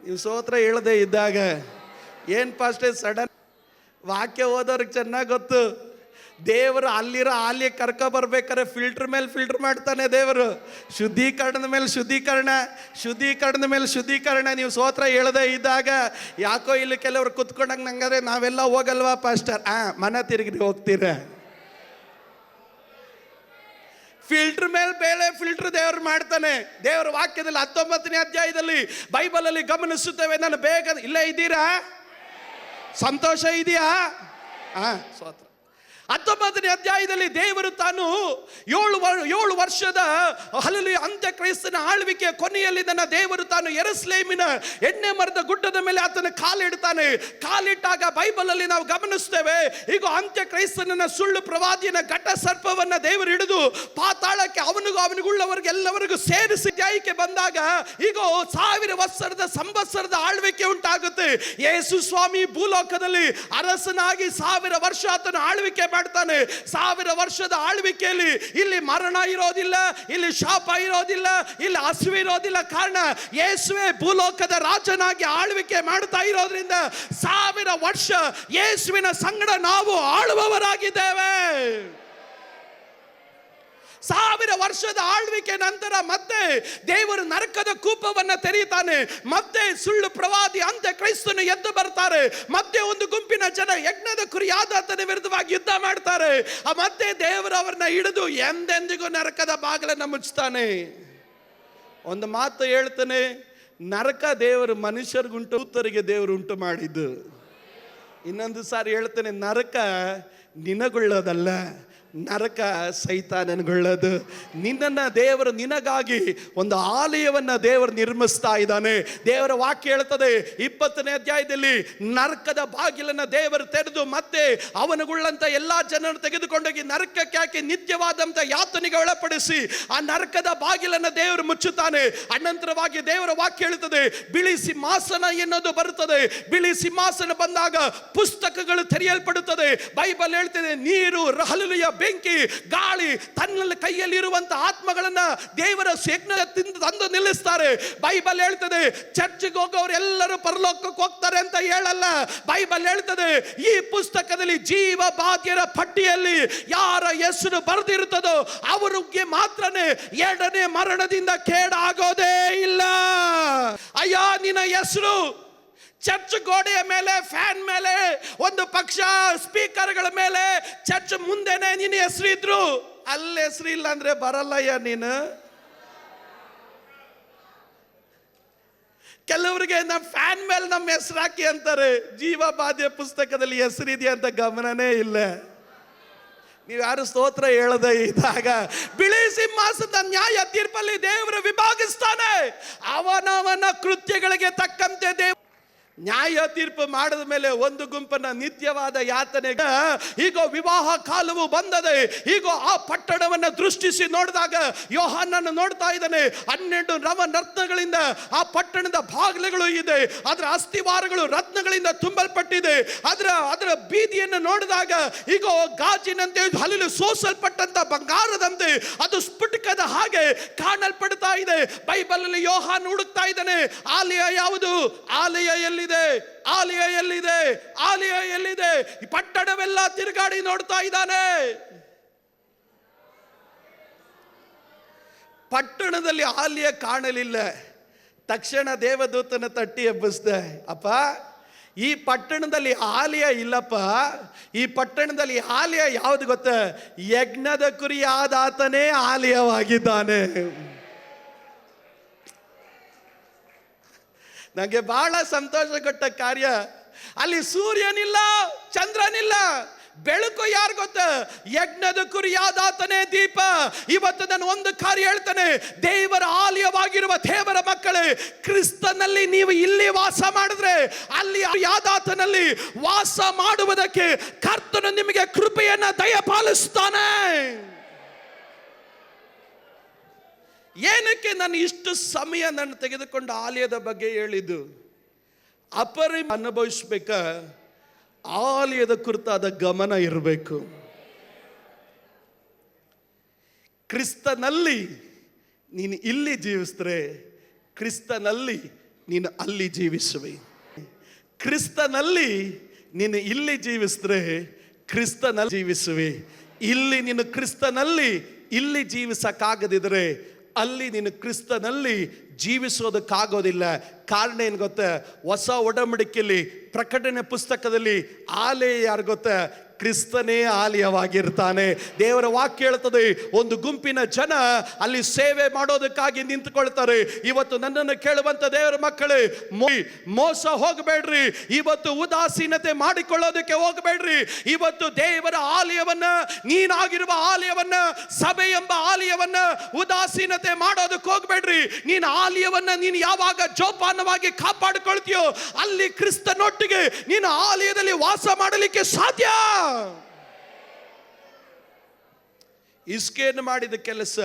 ನೀವು ಸ್ತೋತ್ರ ಹೇಳದೆ ಇದ್ದಾಗ ಏನು ಪಾಸ್ಟೇ ಸಡನ್ ವಾಕ್ಯ ಓದೋರಿಗೆ ಚೆನ್ನಾಗಿ ಗೊತ್ತು, ದೇವರು ಅಲ್ಲಿರೋ ಆಲಿಯ ಕರ್ಕೊ ಬರ್ಬೇಕಾದ್ರೆ ಫಿಲ್ಟರ್ ಮೇಲೆ ಫಿಲ್ಟರ್ ಮಾಡ್ತಾನೆ ದೇವರು. ಶುದ್ಧೀಕರಣದ ಮೇಲೆ ಶುದ್ಧೀಕರಣ, ಶುದ್ಧೀಕರಣದ ಮೇಲೆ ಶುದ್ಧೀಕರಣ. ನೀವು ಸ್ತೋತ್ರ ಹೇಳದೆ ಇದ್ದಾಗ ಯಾಕೋ ಇಲ್ಲಿ ಕೆಲವರು ಕುತ್ಕೊಂಡಂಗೆ ನಂಗಾದ್ರೆ ನಾವೆಲ್ಲ ಹೋಗಲ್ವಾ ಪಾಸ್ಟರ್? ಮನ ತಿರುಗಿ ಹೋಗ್ತೀರ. ಫಿಲ್ಟರ್ ಮೇಲೆ ಬೇಳೆ ಫಿಲ್ಟರ್ ದೇವರು ಮಾಡ್ತಾನೆ. ದೇವರ ವಾಕ್ಯದಲ್ಲಿ 19ನೇ ಅಧ್ಯಾಯದಲ್ಲಿ ಬೈಬಲಲ್ಲಿ ಗಮನಿಸುತ್ತೇವೆ. ನಾನು ಬೇಗ ಇಲ್ಲೇ ಇದ್ದೀರಾ? ಸಂತೋಷ ಇದೆಯಾ? ಸ್ತೋತ್ರ. 19ನೇ ಅಧ್ಯಾಯದಲ್ಲಿ ದೇವರು ತಾನು 7 ವರ್ಷದ ಹಲಲು ಅಂತ್ಯ ಕ್ರೈಸ್ತನ ಆಳ್ವಿಕೆಯ ಕೊನೆಯಲ್ಲಿ ನನ್ನ ದೇವರು ತಾನು ಯೆರೂಸಲೇಮಿನ ಎಣ್ಣೆ ಮರದ ಗುಡ್ಡದ ಮೇಲೆ ಆತನ ಕಾಲಿಡ್ತಾನೆ. ಕಾಲಿಟ್ಟಾಗ ಬೈಬಲ್ ಅಲ್ಲಿ ನಾವು ಗಮನಿಸ್ತೇವೆ, ಈಗ ಅಂತ್ಯ ಕ್ರೈಸ್ತನ ಸುಳ್ಳು ಪ್ರವಾದಿಯನ್ನ ಘಟ ಸರ್ಪವನ್ನ ದೇವರು ಹಿಡಿದು ಪಾತಾಳಕ್ಕೆ ಅವನಿಗುಳ್ಳವರಿಗೆಲ್ಲವರಿಗೂ ಸೇರಿಸಿ ನ್ಯಾಯಕ್ಕೆ ಬಂದಾಗ ಈಗ 1000 ವರ್ಷದ ಸಂವತ್ಸರದ ಆಳ್ವಿಕೆ ಉಂಟಾಗುತ್ತೆ. ಯೇಸು ಸ್ವಾಮಿ ಭೂಲೋಕದಲ್ಲಿ ಅರಸನಾಗಿ 1000 ವರ್ಷ ಆತನ ಆಳ್ವಿಕೆ ಮಾಡ್ತಾನೆ. 1000 ವರ್ಷದ ಆಳ್ವಿಕೆಯಲ್ಲಿ ಇಲ್ಲಿ ಮರಣ ಇರೋದಿಲ್ಲ, ಇಲ್ಲಿ ಶಾಪ ಇರೋದಿಲ್ಲ, ಇಲ್ಲಿ ಹಸಿವು ಇರೋದಿಲ್ಲ. ಕಾರಣ ಯೇಸುವೆ ಭೂಲೋಕದ ರಾಜನಾಗಿ ಆಳ್ವಿಕೆ ಮಾಡ್ತಾ ಇರೋದ್ರಿಂದ 1000 ವರ್ಷ ಯೇಸುವಿನ ಸಂಗಡ ನಾವು ಆಳುವವರಾಗಿದ್ದೇವೆ. 1000 ವರ್ಷದ ಆಳ್ವಿಕೆ ನಂತರ ಮತ್ತೆ ದೇವರು ನರಕದ ಕೂಪವನ್ನ ತೆರೀತಾನೆ. ಮತ್ತೆ ಸುಳ್ಳು ಪ್ರವಾದಿ ಅಂತ್ಯ ಕ್ರೈಸ್ತನು ಎದ್ದು ಬರ್ತಾರೆ. ಮತ್ತೆ ಒಂದು ಗುಂಪಿನ ಜನ ಯಜ್ಞದ ಕುರಿಯಾದಾತನ ವಿರುದ್ಧವಾಗಿ ಯುದ್ಧ ಮಾಡ್ತಾರೆ. ಮತ್ತೆ ದೇವರು ಅವರನ್ನ ಹಿಡಿದು ಎಂದೆಂದಿಗೂ ನರಕದ ಬಾಗಿಲನ್ನು ಮುಚ್ಚುತ್ತಾನೆ. ಒಂದು ಮಾತು ಹೇಳ್ತಾನೆ, ನರಕ ದೇವರು ಮನುಷ್ಯರಿಗುಂಟು, ದೂತರಿಗೆ ದೇವರು ಉಂಟು ಮಾಡಿದ್ದು. ಇನ್ನೊಂದು ಸಾರಿ ಹೇಳ್ತಾನೆ, ನರಕ ನಿನಗುಳ್ಳದಲ್ಲ, ನರಕ ಸೈತಾನನುಗೊಳ್ಳದು. ನಿನ್ನನ್ನು ದೇವರು ನಿನಗಾಗಿ ಒಂದು ಆಲಯವನ್ನು ದೇವರು ನಿರ್ಮಿಸ್ತಾ ಇದ್ದಾನೆ. ದೇವರ ವಾಕ್ಯ ಹೇಳ್ತದೆ 20ನೇ ಅಧ್ಯಾಯದಲ್ಲಿ ನರಕದ ಬಾಗಿಲನ್ನು ದೇವರು ತೆರೆದು ಮತ್ತೆ ಅವನಿಗುಳ್ಳಂತ ಎಲ್ಲಾ ಜನರನ್ನು ತೆಗೆದುಕೊಂಡೋಗಿ ನರಕಕ್ಕೆ ಹಾಕಿ ನಿತ್ಯವಾದಂಥ ಯಾತನೆಗೆ ಒಳಪಡಿಸಿ ಆ ನರಕದ ಬಾಗಿಲನ್ನು ದೇವರು ಮುಚ್ಚುತ್ತಾನೆ. ಅನಂತರವಾಗಿ ದೇವರ ವಾಕ್ಯ ಹೇಳ್ತದೆ, ಬಿಳಿ ಸಿಂಹಾಸನ ಎನ್ನುವುದು ಬರುತ್ತದೆ. ಬಿಳಿ ಸಿಂಹಾಸನ ಬಂದಾಗ ಪುಸ್ತಕಗಳು ತೆರೆಯಲ್ಪಡುತ್ತದೆ. ಬೈಬಲ್ ಹೇಳ್ತದೆ, ನೀರು, ಹಲಲುಯ ಬೆಂಕಿ, ಗಾಳಿ, ತನ್ನಲ್ಲಿ ಕೈಯಲ್ಲಿ ಇರುವಂತಹ ಆತ್ಮಗಳನ್ನ ದೇವರ ಯಜ್ಞದಿಂದ ತಂದು ನಿಲ್ಲಿಸ್ತಾರೆ. ಬೈಬಲ್ ಹೇಳ್ತದೆ ಚರ್ಚ್ಗೆ ಹೋಗೋರು ಎಲ್ಲರೂ ಪರಲೋಕಕ್ಕೆ ಹೋಗ್ತಾರೆ ಅಂತ ಹೇಳಲ್ಲ. ಬೈಬಲ್ ಹೇಳ್ತದೆ ಈ ಪುಸ್ತಕದಲ್ಲಿ ಜೀವ ಬಾಧ್ಯರ ಪಟ್ಟಿಯಲ್ಲಿ ಯಾರ ಹೆಸರು ಬರೆದಿರುತ್ತದೋ ಅವರಿಗೆ ಮಾತ್ರನೇ 2ನೇ ಮರಣದಿಂದ ಕೇಡಾಗೋದೇ ಇಲ್ಲ. ಅಯ್ಯ, ನಿನ್ನ ಹೆಸರು ಚರ್ಚ್ ಗೋಡೆಯ ಮೇಲೆ, ಫ್ಯಾನ್ ಮೇಲೆ, ಒಂದು ಪಕ್ಷ ಸ್ಪೀಕರ್ಗಳ ಮೇಲೆ, ಚರ್ಚ್ ಮುಂದೆನೆ ನಿನ್ನ ಹೆಸರು ಇದ್ರು ಅಲ್ಲಿ ಹೆಸರು ಇಲ್ಲ ಅಂದ್ರೆ ಬರಲ್ಲಯ್ಯ ನೀನು. ಕೆಲವರಿಗೆ ನಮ್ಮ ಫ್ಯಾನ್ ಮೇಲೆ ನಮ್ಮ ಹೆಸರು ಹಾಕಿ ಅಂತಾರೆ. ಜೀವ ಬಾಧ್ಯೆ ಪುಸ್ತಕದಲ್ಲಿ ಹೆಸರಿದೆ ಅಂತ ಗಮನನೇ ಇಲ್ಲ. ನೀವು ಯಾರು ಸ್ತೋತ್ರ ಹೇಳದೆ ಇದ್ದಾಗ ಬಿಳಿ ಸಿಂಹಾಸನದ ನ್ಯಾಯ ತೀರ್ಪಲ್ಲಿ ದೇವರು ವಿಭಾಗಿಸ್ತಾನೆ. ಅವನವನ ಕೃತ್ಯಗಳಿಗೆ ತಕ್ಕಂತೆ ದೇವರು ನ್ಯಾಯ ತೀರ್ಪು ಮಾಡಿದ ಮೇಲೆ ಒಂದು ಗುಂಪನ್ನ ನಿತ್ಯವಾದ ಯಾತನೆಗೆ. ಈಗ ವಿವಾಹ ಕಾಲವು ಬಂದದೆ. ಈಗ ಆ ಪಟ್ಟಣವನ್ನು ದೃಷ್ಟಿಸಿ ನೋಡಿದಾಗ ಯೋಹಾನನ್ನು ನೋಡ್ತಾ ಇದ್ದಾನೆ. 12 ನವರತ್ನಗಳಿಂದ ಆ ಪಟ್ಟಣದ ಬಾಗಿಲುಗಳು ಇದೆ. ಅದರ ಅಸ್ಥಿವಾರಗಳು ರತ್ನಗಳಿಂದ ತುಂಬಲ್ಪಟ್ಟಿದೆ. ಅದರ ಬೀದಿಯನ್ನು ನೋಡಿದಾಗ ಈಗ ಗಾಜಿನಂತೆ ಹಲಲು ಸೋಸಲ್ಪಟ್ಟಂತ ಬಂಗಾರದಂತೆ ಅದು ಸ್ಫುಟಕದ ಹಾಗೆ ಕಾಣಲ್ಪಡ್ತಾ ಇದೆ. ಬೈಬಲ್ ಅಲ್ಲಿ ಯೋಹಾನ್ ಹುಡುಕ್ತಾ ಇದ್ದಾನೆ, ಆಲಯ ಯಾವುದು, ಆಲಯ ಎಲ್ಲಿದೆ, ಆಲಯ ಎಲ್ಲಿದೆ, ಆಲಯ ಎಲ್ಲಿದೆ. ಈ ಪಟ್ಟಣವೆಲ್ಲ ತಿರುಗಾಡಿ ನೋಡ್ತಾ ಇದ್ದಾನೆ. ಪಟ್ಟಣದಲ್ಲಿ ಆಲಯ ಕಾಣಲಿಲ್ಲ. ತಕ್ಷಣ ದೇವದೂತನ ತಟ್ಟಿ ಎಬ್ಬಿಸ್ದೆ, ಅಪ್ಪ ಈ ಪಟ್ಟಣದಲ್ಲಿ ಆಲಯ ಇಲ್ಲಪ್ಪ. ಈ ಪಟ್ಟಣದಲ್ಲಿ ಆಲಯ ಯಾವುದು ಗೊತ್ತ, ಯಜ್ಞದ ಕುರಿಯಾದಾತನೇ ಆಲಯವಾಗಿದ್ದಾನೆ. ನನಗೆ ಬಹಳ ಸಂತೋಷ ಕೊಟ್ಟ ಕಾರ್ಯ, ಅಲ್ಲಿ ಸೂರ್ಯನಿಲ್ಲ, ಚಂದ್ರನಿಲ್ಲ. ಬೆಳಕು ಯಾರು ಗೊತ್ತ? ಯಜ್ಞದ ಕುರಿಯಾದಾತನೇ ದೀಪ. ಇವತ್ತು ನಾನು ಒಂದು ಕಾರ್ಯ ಹೇಳ್ತಾನೆ, ದೇವರ ಆಲಯವಾಗಿರುವ ದೇವರ ಮಕ್ಕಳೇ, ಕ್ರಿಸ್ತನಲ್ಲಿ ನೀವು ಇಲ್ಲಿ ವಾಸ ಮಾಡಿದ್ರೆ ಅಲ್ಲಿ ಯಾದಾತನಲ್ಲಿ ವಾಸ ಮಾಡುವುದಕ್ಕೆ ಕರ್ತನು ನಿಮಗೆ ಕೃಪೆಯನ್ನ ದಯಪಾಲಿಸ್ತಾನೆ. ಏನಕ್ಕೆ ನಾನು ಇಷ್ಟು ಸಮಯ ನಾನು ತೆಗೆದುಕೊಂಡು ಆಲಯದ ಬಗ್ಗೆ ಹೇಳಿದ್ದು? ಅನುಭವಿಸ್ಬೇಕ ಆಲಯದ ಕುರಿತಾದ ಗಮನ ಇರಬೇಕು. ಕ್ರಿಸ್ತನಲ್ಲಿ ನೀನು ಇಲ್ಲಿ ಜೀವಿಸಿದ್ರೆ ಕ್ರಿಸ್ತನಲ್ಲಿ ನೀನು ಅಲ್ಲಿ ಜೀವಿಸುವೆ. ಕ್ರಿಸ್ತನಲ್ಲಿ ನೀನು ಇಲ್ಲಿ ಜೀವಿಸಿದ್ರೆ ಕ್ರಿಸ್ತನಲ್ಲಿ ಜೀವಿಸುವೆ. ಇಲ್ಲಿ ನೀನು ಕ್ರಿಸ್ತನಲ್ಲಿ ಇಲ್ಲಿ ಜೀವಿಸಕ್ಕಾಗದಿದ್ರೆ ಅಲ್ಲಿ ನೀನು ಕ್ರಿಸ್ತನಲ್ಲಿ ಜೀವಿಸೋದಕ್ಕಾಗೋದಿಲ್ಲ. ಕಾರಣ ಏನು ಗೊತ್ತಾ? ಹೊಸ ಒಡಂಬಡಿಕೆಯಲ್ಲಿ ಪ್ರಕಟಣೆ ಪುಸ್ತಕದಲ್ಲಿ ಆಲಯ ಯಾರು ಗೊತ್ತಾ? ಕ್ರಿಸ್ತನೇ ಆಲಯವಾಗಿರ್ತಾನೆ. ದೇವರ ವಾಕ್ಯ ಹೇಳ್ತದೆ, ಒಂದು ಗುಂಪಿನ ಜನ ಅಲ್ಲಿ ಸೇವೆ ಮಾಡೋದಕ್ಕಾಗಿ ನಿಂತುಕೊಳ್ತಾರೆ. ಇವತ್ತು ನನ್ನನ್ನು ಕೇಳುವಂತ ದೇವರ ಮಕ್ಕಳೇ, ಮೋಸ ಹೋಗಬೇಡ್ರಿ. ಇವತ್ತು ಉದಾಸೀನತೆ ಮಾಡಿಕೊಳ್ಳೋದಕ್ಕೆ ಹೋಗಬೇಡ್ರಿ. ಇವತ್ತು ದೇವರ ಆಲಯವನ್ನ, ನೀನಾಗಿರುವ ಆಲಯವನ್ನ, ಸಭೆ ಎಂಬ ಆಲಯವನ್ನ ಉದಾಸೀನತೆ ಮಾಡೋದಕ್ಕೆ ಹೋಗಬೇಡ್ರಿ. ನೀನು ಆಲಯವನ್ನ ನೀನು ಯಾವಾಗ ಜೋಪಾನವಾಗಿ ಕಾಪಾಡಿಕೊಳ್ತೀಯೋ ಅಲ್ಲಿ ಕ್ರಿಸ್ತನೊಟ್ಟಿಗೆ ನೀನು ಆಲಯದಲ್ಲಿ ವಾಸ ಮಾಡಲಿಕ್ಕೆ ಸಾಧ್ಯ. ಇಸ್ಕೇನ್ ಮಾಡಿದ ಕೆಲಸ,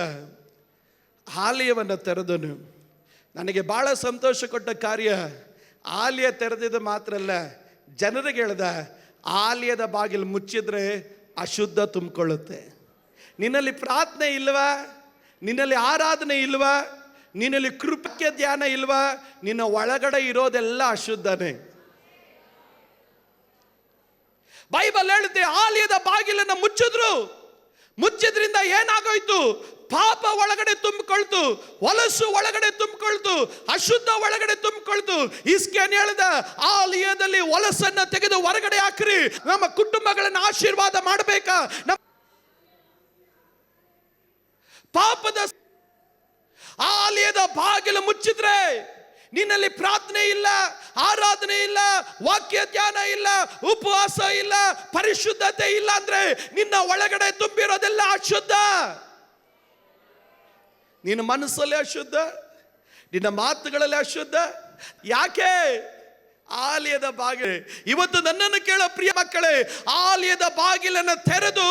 ಆಲಯವನ್ನು ತೆರೆದನು. ನನಗೆ ಬಹಳ ಸಂತೋಷ ಕೊಟ್ಟ ಕಾರ್ಯ, ಆಲಯ ತೆರೆದಿದ್ದು ಮಾತ್ರ ಅಲ್ಲ, ಜನರಿಗೆ ಹೇಳ್ದ, ಆಲಯದ ಬಾಗಿಲು ಮುಚ್ಚಿದ್ರೆ ಅಶುದ್ಧ ತುಂಬಿಕೊಳ್ಳುತ್ತೆ. ನಿನ್ನಲ್ಲಿ ಪ್ರಾರ್ಥನೆ ಇಲ್ವಾ? ನಿನ್ನಲ್ಲಿ ಆರಾಧನೆ ಇಲ್ವಾ? ನಿನ್ನಲ್ಲಿ ಕೃಪಕ್ಕೆ ಧ್ಯಾನ ಇಲ್ವಾ? ನಿನ್ನ ಒಳಗಡೆ ಇರೋದೆಲ್ಲ ಅಶುದ್ಧನೇ. ಬೈಬಲ್ ಹೇಳುತ್ತೆ, ಆಲಯದ ಬಾಗಿಲನ್ನು ಮುಚ್ಚಿದ್ರಿಂದ ಏನಾಗೋಯ್ತು? ಪಾಪ ಒಳಗಡೆ ತುಂಬಿಕೊಳ್ತು, ಹೊಲಸು ಒಳಗಡೆ ತುಂಬಿಕೊಳ್ತು, ಅಶುದ್ಧ ಒಳಗಡೆ ತುಂಬಿಕೊಳ್ತು. ಇಸ್ಕೇನ್ ಹೇಳ್ದ, ಆಲಯದಲ್ಲಿ ಹೊಲಸನ್ನ ತೆಗೆದು ಹೊರಗಡೆ ಹಾಕ್ರಿ. ನಮ್ಮ ಕುಟುಂಬಗಳನ್ನು ಆಶೀರ್ವಾದ ಮಾಡಬೇಕಾ? ಪಾಪದ ಆಲಯದ ಬಾಗಿಲು ಮುಚ್ಚಿದ್ರೆ ನಿನ್ನಲ್ಲಿ ಪ್ರಾರ್ಥನೆ ಇಲ್ಲ, ಆರಾಧನೆ ಇಲ್ಲ, ವಾಕ್ಯ ಧ್ಯಾನ ಇಲ್ಲ, ಉಪವಾಸ ಇಲ್ಲ, ಪರಿಶುದ್ಧತೆ ಇಲ್ಲ ಅಂದ್ರೆ ನಿನ್ನ ಒಳಗಡೆ ತುಂಬಿರೋದೆಲ್ಲ ಅಶುದ್ಧ. ನಿನ್ನ ಮನಸ್ಸಲ್ಲಿ ಅಶುದ್ಧ, ನಿನ್ನ ಮಾತುಗಳಲ್ಲಿ ಅಶುದ್ಧ. ಯಾಕೆ? ಆಲಯದ ಬಾಗಿಲು. ಇವತ್ತು ನನ್ನನ್ನು ಕೇಳೋ ಪ್ರಿಯ ಮಕ್ಕಳೇ, ಆಲಯದ ಬಾಗಿಲನ್ನು ತೆರೆದು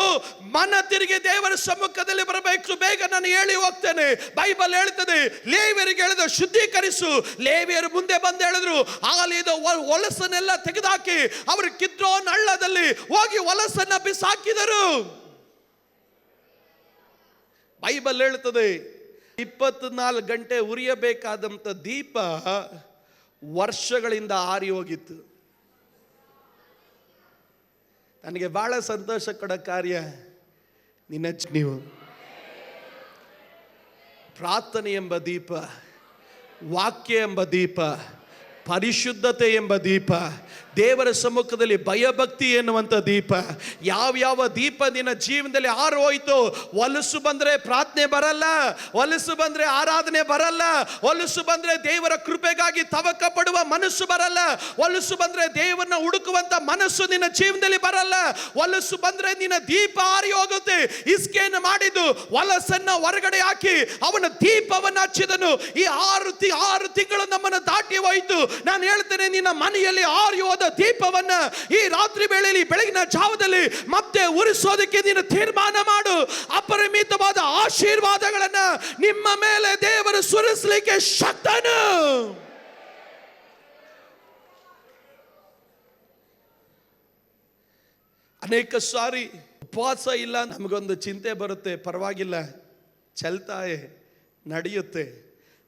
ಮನ ತಿರುಗಿ ದೇವರ ಸಮ್ಮುಖದಲ್ಲಿ ಬರಬೇಕು. ಬೇಗ ನಾನು ಹೇಳಿ ಹೋಗ್ತೇನೆ. ಬೈಬಲ್ ಹೇಳ್ತದೆ, ಲೇವಿಯರಿಗೆ ಹೇಳಿದ ಶುದ್ಧೀಕರಿಸು. ಲೇವಿಯರು ಮುಂದೆ ಬಂದು ಹೇಳಿದ್ರು, ಆಲಯದ ಹೊಲಸನ್ನೆಲ್ಲ ತೆಗೆದುಹಾಕಿ ಅವರು ಕಿದ್ರೋನ್ ಹಳ್ಳದಲ್ಲಿ ಹೋಗಿ ಹೊಲಸನ್ನ ಬಿಸಾಕಿದರು. ಬೈಬಲ್ ಹೇಳ್ತದೆ, 24 ಗಂಟೆ ಉರಿಯಬೇಕಾದಂತ ದೀಪ ವರ್ಷಗಳಿಂದ ಆರಿ ಹೋಗಿತ್ತು. ನನಗೆ ಬಹಳ ಸಂತೋಷ ಕೊಡೋ ಕಾರ್ಯ, ನೀವು ಪ್ರಾರ್ಥನೆ ಎಂಬ ದೀಪ, ವಾಕ್ಯ ಎಂಬ ದೀಪ, ಪರಿಶುದ್ಧತೆ ಎಂಬ ದೀಪ, ದೇವರ ಸಮ್ಮುಖದಲ್ಲಿ ಭಯಭಕ್ತಿ ಎನ್ನುವಂಥ ದೀಪ, ಯಾವ್ಯಾವ ದೀಪ ನಿನ್ನ ಜೀವನದಲ್ಲಿ ಆರು ಹೋಯ್ತು. ಹೊಲಸು ಬಂದ್ರೆ ಪ್ರಾರ್ಥನೆ ಬರಲ್ಲ, ಹೊಲಸು ಬಂದ್ರೆ ಆರಾಧನೆ ಬರಲ್ಲ, ಹೊಲಸು ಬಂದ್ರೆ ದೇವರ ಕೃಪೆಗಾಗಿ ತವಕ ಪಡುವ ಮನಸ್ಸು ಬರಲ್ಲ, ಹೊಲಸು ಬಂದ್ರೆ ದೇವರನ್ನ ಹುಡುಕುವಂತ ಮನಸ್ಸು ನಿನ್ನ ಜೀವನದಲ್ಲಿ ಬರಲ್ಲ, ಹೊಲಸು ಬಂದ್ರೆ ನಿನ್ನ ದೀಪ ಆರಿ ಹೋಗುತ್ತೆ. ಇಸ್ಕೇನ್ ಮಾಡಿದ್ದು ಹೊಲಸನ್ನ ಹೊರಗಡೆ ಹಾಕಿ ಅವನ ದೀಪವನ್ನು ಹಚ್ಚಿದನು. ಈ 6 ತಿಂಗಳು ನಮ್ಮನ್ನು ದಾಟಿ ಹೋಯಿತು. ನಾನು ಹೇಳ್ತೇನೆ, ನಿನ್ನ ಮನೆಯಲ್ಲಿ ಆರಿ ಹೋದ ದೀಪವನ್ನ ಈ ರಾತ್ರಿ ವೇಳೆಯಲ್ಲಿ, ಬೆಳಗಿನ ಜಾವದಲ್ಲಿ ಮತ್ತೆ ಉರಿಸೋದಕ್ಕೆ ನೀನು ತೀರ್ಮಾನ ಮಾಡು. ಅಪರಿಮಿತವಾದ ಆಶೀರ್ವಾದಗಳನ್ನ ನಿಮ್ಮ ಮೇಲೆ ದೇವರು ಸುರಿಸಲಿಕ್ಕೆ ಶಕ್ತನು. ಅನೇಕ ಸಾರಿ ಉಪವಾಸ ಇಲ್ಲ, ನಮಗೊಂದು ಚಿಂತೆ ಬರುತ್ತೆ, ಪರವಾಗಿಲ್ಲ ಚಲ್ತಾಯೆ ನಡೆಯುತ್ತೆ,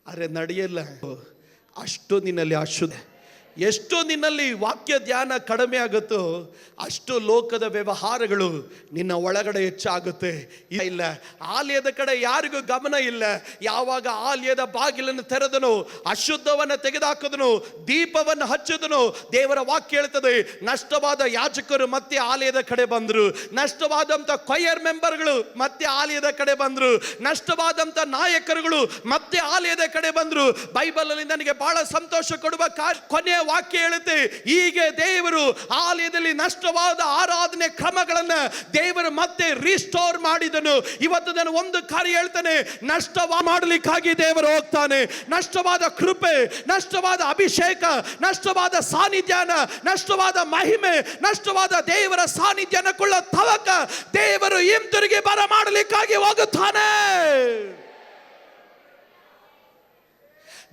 ಆದರೆ ನಡೆಯಲ್ಲ. ಅಷ್ಟು ನಿನ್ನಲ್ಲಿ ಅಶುದ್ಧ. ಎಷ್ಟು ನಿನ್ನಲ್ಲಿ ವಾಕ್ಯ ಧ್ಯಾನ ಕಡಿಮೆ ಆಗುತ್ತೋ ಅಷ್ಟು ಲೋಕದ ವ್ಯವಹಾರಗಳು ನಿನ್ನ ಒಳಗಡೆ ಹೆಚ್ಚಾಗುತ್ತೆ. ಇಲ್ಲ, ಆಲಯದ ಕಡೆ ಯಾರಿಗೂ ಗಮನ ಇಲ್ಲ. ಯಾವಾಗ ಆಲಯದ ಬಾಗಿಲನ್ನು ತೆರೆದನು, ಅಶುದ್ಧವನ್ನು ತೆಗೆದುಹಾಕಿದನು, ದೀಪವನ್ನು ಹಚ್ಚಿದನು, ದೇವರ ವಾಕ್ಯ ಹೇಳ್ತದೆ, ನಷ್ಟವಾದ ಯಾಜಕರು ಮತ್ತೆ ಆಲಯದ ಕಡೆ ಬಂದರು, ನಷ್ಟವಾದಂಥ ಕೊಯರ್ ಮೆಂಬರ್ಗಳು ಮತ್ತೆ ಆಲಯದ ಕಡೆ ಬಂದರು, ನಷ್ಟವಾದಂಥ ನಾಯಕರುಗಳು ಮತ್ತೆ ಆಲಯದ ಕಡೆ ಬಂದರು. ಬೈಬಲ್ ಅಲ್ಲಿ ನನಗೆ ಬಹಳ ಸಂತೋಷ ಕೊಡುವ ಕೊನೆಯ ವಾಕ್ಯ ಹೇಳುತ್ತೆ, ಹೀಗೆ ದೇವರು ಆಲಯದಲ್ಲಿ ನಷ್ಟವಾದ ಆರಾಧನೆ ಕ್ರಮಗಳನ್ನ ದೇವರು ಮತ್ತೆ ರಿಸ್ಟೋರ್ ಮಾಡಿದನು. ಇವತ್ತು ನಾನು ಒಂದು ಕಾರ್ಯ ಹೇಳ್ತಾನೆ, ನಷ್ಟ ಮಾಡಲಿಕ್ಕಾಗಿ ದೇವರು ಹೋಗ್ತಾನೆ. ನಷ್ಟವಾದ ಕೃಪೆ, ನಷ್ಟವಾದ ಅಭಿಷೇಕ, ನಷ್ಟವಾದ ಸಾನ್ನಿಧ್ಯಾನ, ನಷ್ಟವಾದ ಮಹಿಮೆ, ನಷ್ಟವಾದ ದೇವರ ಸಾನ್ನಿಧ್ಯಾನ ಕೊಳ್ಳ ತವಕ ದೇವರು ಹಿಂತಿರುಗಿ ಬರ ಮಾಡಲಿಕ್ಕಾಗಿ ಹೋಗುತ್ತಾನೆ.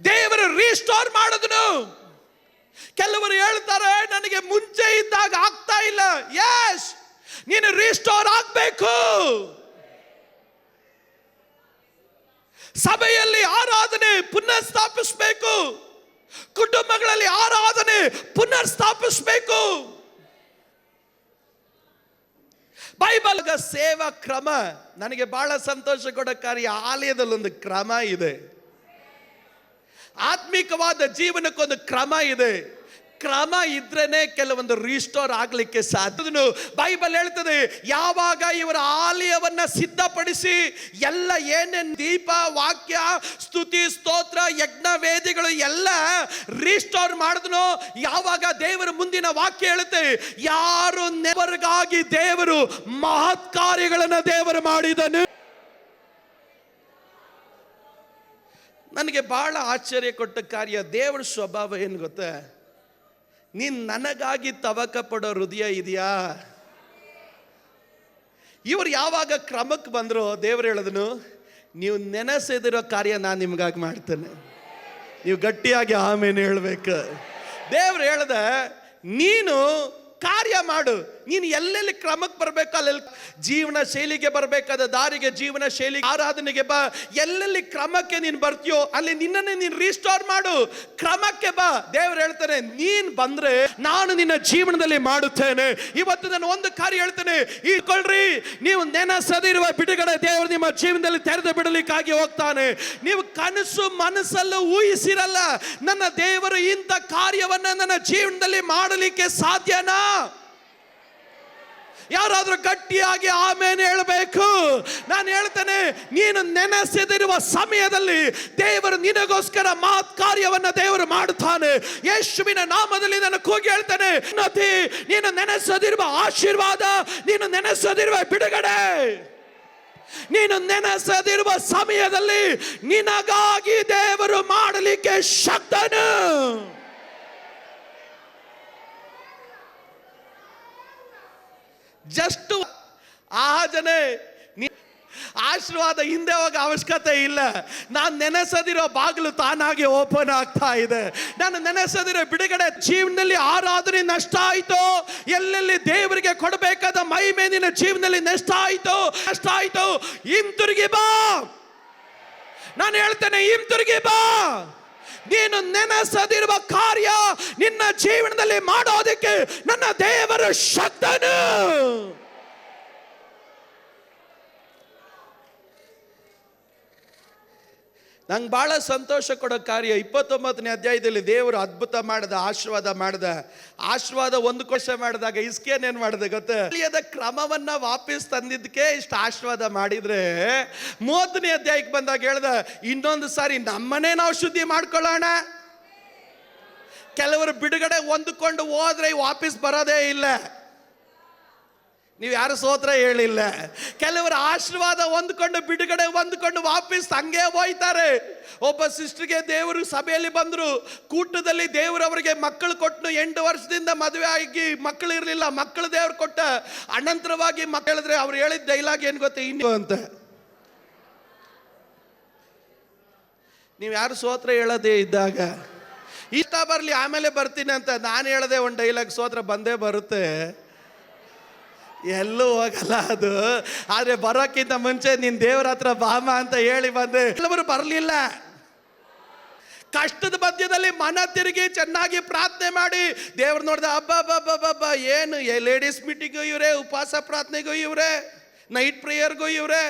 ದೇವರು ರಿಸ್ಟೋರ್ ಮಾಡಿದನು. ಕೆಲವರು ಹೇಳ್ತಾರೆ, ನನಗೆ ಮುಂಚೆ ಇದ್ದಾಗ ಆಗ್ತಾ ಇಲ್ಲ. ಯಸ್, ನೀನು ರಿಸ್ಟೋರ್ ಆಗಬೇಕು. ಸಭೆಯಲ್ಲಿ ಆರಾಧನೆ ಪುನಃ ಸ್ಥಾಪಿಸಬೇಕು. ಕುಟುಂಬಗಳಲ್ಲಿ ಆರಾಧನೆ ಪುನರ್ ಸ್ಥಾಪಿಸಬೇಕು. ಬೈಬಲ್ ಸೇವಾ ಕ್ರಮ ನನಗೆ ಬಹಳ ಸಂತೋಷ ಕೊಡೋ ಕಾರ್ಯ. ಆಲಯದಲ್ಲಿ ಒಂದು ಕ್ರಮ ಇದೆ, ಆತ್ಮಿಕವಾದ ಜೀವನಕ್ಕೊಂದು ಕ್ರಮ ಇದೆ. ಕ್ರಮ ಇದ್ರೇನೆ ಕೆಲವೊಂದು ರಿಸ್ಟೋರ್ ಆಗ್ಲಿಕ್ಕೆ ಸಾಧ್ಯ. ಬೈಬಲ್ ಹೇಳ್ತದೆ, ಯಾವಾಗ ಇವರ ಆಲಯವನ್ನ ಸಿದ್ಧಪಡಿಸಿ ಎಲ್ಲ ಏನೇನು ದೀಪ, ವಾಕ್ಯ, ಸ್ತುತಿ, ಸ್ತೋತ್ರ, ಯಜ್ಞ ವೇದಿಗಳು ಎಲ್ಲ ರಿಸ್ಟೋರ್ ಮಾಡಿದ್ನೋ, ಯಾವಾಗ ದೇವರು ಮುಂದಿನ ವಾಕ್ಯ ಹೇಳುತ್ತೆ, ಯಾರು ನೆವರಿಗಾಗಿ ದೇವರು ಮಹತ್ ಕಾರ್ಯಗಳನ್ನು ದೇವರು ಮಾಡಿದನು. ನನಗೆ ಬಹಳ ಆಶ್ಚರ್ಯ ಕೊಟ್ಟ ಕಾರ್ಯ, ದೇವರ ಸ್ವಭಾವ ಏನು ಗೊತ್ತಾ? ನೀನ್ ನನಗಾಗಿ ತವಕ ಪಡೋ ಹೃದಯ ಇದೆಯಾ? ಇವರು ಯಾವಾಗ ಕ್ರಮಕ್ಕೆ ಬಂದ್ರು, ದೇವರು ಹೇಳಿದನು, ನೀವು ನೆನೆಸಿದಿರೋ ಕಾರ್ಯ ನಾನು ನಿಮ್ಗಾಗಿ ಮಾಡ್ತೇನೆ. ನೀವು ಗಟ್ಟಿಯಾಗಿ ಆಮೇಲೆ ಹೇಳ್ಬೇಕು. ದೇವ್ರು ಹೇಳ್ದ, ನೀನು ಕಾರ್ಯ ಮಾಡು. ನೀನು ಎಲ್ಲೆಲ್ಲಿ ಕ್ರಮಕ್ಕೆ ಬರಬೇಕು, ಅಲ್ಲೆಲ್ಲಿ ಜೀವನ ಶೈಲಿಗೆ ಬರಬೇಕಾದ ದಾರಿಗೆ, ಜೀವನ ಶೈಲಿ ಆರಾಧನೆಗೆ ಬಾ. ಎಲ್ಲೆಲ್ಲಿ ಕ್ರಮಕ್ಕೆ ನೀನು ಬರ್ತೀಯೋ ಅಲ್ಲಿ ನಿನ್ನನ್ನೇ ನೀನು ರಿಸ್ಟೋರ್ ಮಾಡು. ಕ್ರಮಕ್ಕೆ ಬಾ. ದೇವ್ರು ಹೇಳ್ತಾನೆ, ನೀನ್ ಬಂದ್ರೆ ನಾನು ನಿನ್ನ ಜೀವನದಲ್ಲಿ ಮಾಡುತ್ತೇನೆ. ಇವತ್ತು ನಾನು ಒಂದು ಕಾರ್ಯ ಹೇಳ್ತೇನೆ, ಇಟ್ಕೊಳ್ರಿ, ನೀವು ನೆನಸದಿರುವ ಬಿಡುಗಡೆ ದೇವರು ನಿಮ್ಮ ಜೀವನದಲ್ಲಿ ತೆರೆದು ಬಿಡಲಿಕ್ಕಾಗಿ ಹೋಗ್ತಾನೆ. ನೀವು ಕನಸು ಮನಸ್ಸಲ್ಲೂ ಊಹಿಸಿರಲ್ಲ, ನನ್ನ ದೇವರು ಇಂಥ ಕಾರ್ಯವನ್ನ ನನ್ನ ಜೀವನದಲ್ಲಿ ಮಾಡಲಿಕ್ಕೆ ಸಾಧ್ಯನಾ? ಯಾರಾದ್ರೂ ಗಟ್ಟಿಯಾಗಿ ಆಮೇಲೆ ಹೇಳಬೇಕು. ನಾನು ಹೇಳ್ತೇನೆ, ನೀನು ನೆನೆಸದಿರುವ ಸಮಯದಲ್ಲಿ ದೇವರು ನಿನಗೋಸ್ಕರ ಮಹತ್ ಕಾರ್ಯವನ್ನ ದೇವರು ಮಾಡುತ್ತಾನೆ. ಯೇಸುವಿನ ನಾಮದಲ್ಲಿ ನಾನು ಕೂಗಿ ಹೇಳ್ತೇನೆ, ನೀನು ನೆನೆಸದಿರುವ ಆಶೀರ್ವಾದ, ನೀನು ನೆನೆಸದಿರುವ ಬಿಡುಗಡೆ, ನೀನು ನೆನೆಸದಿರುವ ಸಮಯದಲ್ಲಿ ನಿನಗಾಗಿ ದೇವರು ಮಾಡಲಿಕ್ಕೆ ಶಕ್ತನು. ಜಸ್ಟ್ ಆಜನೆ ಆಶೀರ್ವಾದ ಹಿಂದೆ ಹೋಗೋ ಅವಶ್ಯಕತೆ ಇಲ್ಲ. ನಾನು ನೆನೆಸದಿರೋ ಬಾಗಿಲು ತಾನಾಗಿ ಓಪನ್ ಆಗ್ತಾ ಇದೆ. ನಾನು ನೆನೆಸದಿರೋ ಬಿಡುಗಡೆ. ಜೀವನದಲ್ಲಿ ಆರಾಧನೆ ನಷ್ಟ ಆಯ್ತು, ಎಲ್ಲೆಲ್ಲಿ ದೇವರಿಗೆ ಕೊಡಬೇಕಾದ ಮಹಿಮೆ ನಿನ್ನ ಜೀವನದಲ್ಲಿ ನಷ್ಟ ಆಯ್ತು, ಹಿಂತಿರುಗಿ ಬಾ. ನಾನು ಹೇಳ್ತೇನೆ, ಹಿಂತಿರುಗಿ ಬಾ. ನೀನು ನೆನೆಸದಿರುವ ಕಾರ್ಯ ನಿನ್ನ ಜೀವನದಲ್ಲಿ ಮಾಡೋದಕ್ಕೆ ನನ್ನ ದೇವರು ಶಕ್ತನು. ನಂಗೆ ಬಹಳ ಸಂತೋಷ ಕೊಡೋ ಕಾರ್ಯ, 29ನೇ ಅಧ್ಯಾಯದಲ್ಲಿ ದೇವರು ಅದ್ಭುತ ಮಾಡಿದ, ಆಶೀರ್ವಾದ ಒಂದು ಕೋಶ ಮಾಡಿದಾಗ ಇಸ್ಕೇನ್ ಏನ್ ಮಾಡಿದೆ ಗೊತ್ತಾ? ಕ್ರಮವನ್ನ ವಾಪಸ್ ತಂದಿದ್ದಕ್ಕೆ ಇಷ್ಟು ಆಶೀರ್ವಾದ ಮಾಡಿದ್ರೆ, 30ನೇ ಅಧ್ಯಾಯಕ್ಕೆ ಬಂದಾಗ ಹೇಳ್ದ, ಇನ್ನೊಂದು ಸಾರಿ ನಮ್ಮನ್ನೇ ನಾವು ಶುದ್ಧಿ ಮಾಡ್ಕೊಳ್ಳೋಣ. ಕೆಲವರು ಬಿಡುಗಡೆ ಹೊಂದಿಕೊಂಡು ಹೋದ್ರೆ ವಾಪಸ್ ಬರೋದೇ ಇಲ್ಲ. ನೀವು ಯಾರು ಸ್ತೋತ್ರ ಹೇಳಿಲ್ಲ. ಕೆಲವರು ಆಶೀರ್ವಾದ ಹೊಂದ್ಕೊಂಡು ಬಿಡುಗಡೆ ಹೊಂದ್ಕೊಂಡು ವಾಪಸ್ ಹಂಗೆ ಹೋಯ್ತಾರೆ. ಒಬ್ಬ ಸಿಸ್ಟರ್ಗೆ ದೇವರು ಸಭೆಯಲ್ಲಿ ಬಂದ್ರು, ಕೂಟದಲ್ಲಿ ದೇವರು ಅವರಿಗೆ ಮಕ್ಕಳು ಕೊಟ್ಟು 8 ವರ್ಷದಿಂದ ಮದುವೆ ಆಗಿ ಮಕ್ಕಳು ಇರಲಿಲ್ಲ, ಮಕ್ಕಳು ದೇವ್ರು ಕೊಟ್ಟ. ಅನಂತರವಾಗಿ ಮಕ್ಕಳು ಹೇಳಿದ್ರೆ ಅವ್ರು ಹೇಳಿದ ಡೈಲಾಗ್ ಏನು ಗೊತ್ತೇ? ಇನ್ನು ಅಂತ. ನೀವು ಯಾರು ಸ್ತೋತ್ರ ಹೇಳೋದೇ ಇದ್ದಾಗ ಇಷ್ಟ ಬರಲಿ ಆಮೇಲೆ ಬರ್ತೀನಿ ಅಂತ ನಾನು ಹೇಳದೆ ಒಂದು ಡೈಲಾಗ್, ಸ್ತೋತ್ರ ಬಂದೇ ಬರುತ್ತೆ, ಎಲ್ಲೂ ಹೋಗಲ್ಲ ಅದು. ಆದ್ರೆ ಬರೋಕ್ಕಿಂತ ಮುಂಚೆ ನೀನ್ ದೇವರ ಹತ್ರ ಬಾಮ ಅಂತ ಹೇಳಿ ಬಂದೆ. ಕೆಲವರು ಬರಲಿಲ್ಲ. ಕಷ್ಟದ ಮಧ್ಯದಲ್ಲಿ ಮನ ತಿರುಗಿ ಚೆನ್ನಾಗಿ ಪ್ರಾರ್ಥನೆ ಮಾಡಿ ದೇವ್ರು ನೋಡ್ದ, ಹಬ್ಬ ಏನು ಲೇಡೀಸ್ ಮೀಟಿಂಗು ಇವ್ರೆ, ಉಪವಾಸ ಪ್ರಾರ್ಥನೆಗೂ ಇವ್ರೆ, ನೈಟ್ ಪ್ರೇಯರ್ಗೂ ಇವ್ರೆ,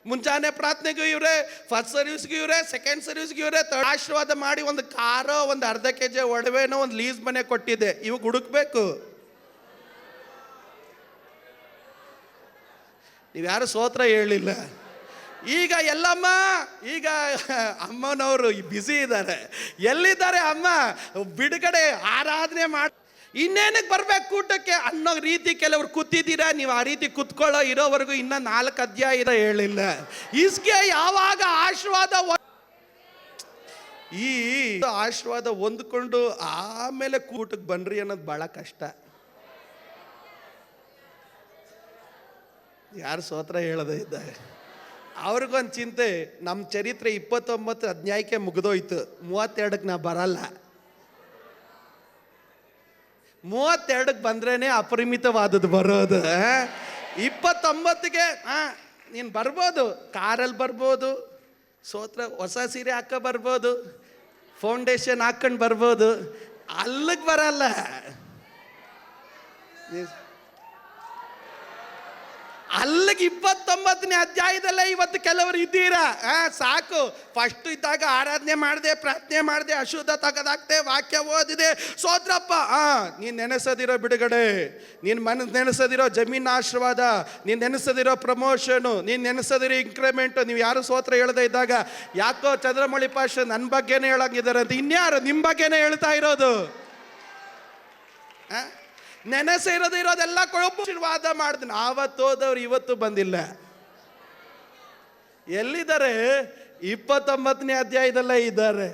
ಮುಂಜಾನೆ ಪ್ರಾರ್ಥನೆಗೂ ಇವ್ರೆ, ಫಸ್ಟ್ ಸರ್ವಿಸ್ಗೂ ಇವ್ರೆ, ಸೆಕೆಂಡ್ ಸರ್ವಿಸ್ಗೂ ಇವ್ರೆ, ಥರ್ಡ್ ಆಶೀರ್ವಾದ ಮಾಡಿ ಒಂದು ಕಾರೋ ಒಂದು ಅರ್ಧ ಕೆಜಿ ಒಡವೆನೋ ಒಂದು ಲೀಸ್ ಮನೆ ಕೊಟ್ಟಿದ್ದೆ. ಇವಾಗ ಹುಡುಕ್ಬೇಕು. ನೀವು ಯಾರು ಸ್ತೋತ್ರ ಹೇಳಿಲ್ಲ. ಈಗ ಎಲ್ಲಮ್ಮ, ಈಗ ಅಮ್ಮನವರು ಬ್ಯುಸಿ ಇದ್ದಾರೆ. ಎಲ್ಲಿದ್ದಾರೆ ಅಮ್ಮ? ಬಿಡುಗಡೆ ಆರಾಧನೆ ಮಾಡಿ ಇನ್ನೇನಕ್ಕೆ ಬರ್ಬೇಕು ಕೂಟಕ್ಕೆ ಅನ್ನೋ ರೀತಿ ಕೆಲವ್ರು ಕೂತಿದ್ದೀರಾ. ನೀವು ಆ ರೀತಿ ಕುತ್ಕೊಳ್ಳೋ ಇರೋವರೆಗೂ ಇನ್ನ 4 ಅಧ್ಯಾಯ ಹೇಳಿಲ್ಲ. ಇಸ್ಗೆ ಯಾವಾಗ ಆಶೀರ್ವಾದ ಈ ಆಶೀರ್ವಾದ ಹೊಂದ್ಕೊಂಡು ಆಮೇಲೆ ಕೂಟಕ್ಕೆ ಬನ್ರಿ ಅನ್ನೋದು ಬಹಳ ಕಷ್ಟ. ಯಾರು ಸ್ತೋತ್ರ ಹೇಳದೇ ಇದ್ದಾರೆ ಅವ್ರಿಗೊಂದು ಚಿಂತೆ, ನಮ್ಮ ಚರಿತ್ರೆ 29 ಅಧ್ಯಾಯಕ್ಕೆ ಮುಗಿದೋಯ್ತು, 32ಕ್ಕೆ ನಾ ಬರಲ್ಲ. 32ಕ್ಕೆ ಬಂದ್ರೇನೆ ಅಪರಿಮಿತವಾದದ್ದು ಬರೋದು. 29ಗೆ ನೀನು ಬರ್ಬೋದು, ಕಾರಲ್ಲಿ ಬರ್ಬೋದು, ಸ್ತೋತ್ರ ಹೊಸ ಸೀರೆ ಹಾಕ ಬರ್ಬೋದು, ಫೌಂಡೇಶನ್ ಹಾಕೊಂಡು ಬರ್ಬೋದು, ಅಲ್ಲಿಗೆ ಬರಲ್ಲ. ಅಲ್ಲಿಗೆ 29ನೇ ಅಧ್ಯಾಯದಲ್ಲೇ ಇವತ್ತು ಕೆಲವರು ಇದ್ದೀರಾ. ಸಾಕು, ಫಸ್ಟ್ ಇದ್ದಾಗ ಆರಾಧನೆ ಮಾಡಿದೆ, ಪ್ರಾರ್ಥನೆ ಮಾಡಿದೆ, ಅಶುದ್ಧ ತೆಗೆದಾಕ್ತೆ, ವಾಕ್ಯ ಓದಿದೆ, ಸೋತ್ರಪ್ಪ. ನೀನು ನೆನೆಸದಿರೋ ಬಿಡುಗಡೆ, ನೀನು ನೆನೆಸದಿರೋ ಜಮೀನು ಆಶೀರ್ವಾದ, ನೀನು ನೆನೆಸದಿರೋ ಪ್ರಮೋಷನು, ನೀನು ನೆನೆಸದಿರೋ ಇನ್ಕ್ರಿಮೆಂಟು. ನೀವು ಯಾರು ಸ್ತೋತ್ರ ಹೇಳದೇ ಇದ್ದಾಗ ಯಾಕೋ ಚಂದ್ರಮೌಳಿ ಪಾಷ ನನ್ನ ಬಗ್ಗೆನೇ ಹೇಳಂಗಿದ್ದಾರೆ ಅಂತ ಇನ್ಯಾರು ನಿಮ್ಮ ಬಗ್ಗೆನೇ ಹೇಳ್ತಾ ಇರೋದು? ನೆನೆಸ ಇರೋದೆಲ್ಲ ಆಶೀರ್ವಾದ ಮಾಡಿದ್ನು. ಆವತ್ತು ಹೋದವ್ರು ಇವತ್ತು ಬಂದಿಲ್ಲ. ಎಲ್ಲಿದ್ದಾರೆ? 29ನೇ ಅಧ್ಯಾಯದಲ್ಲೇ ಇದ್ದಾರೆ.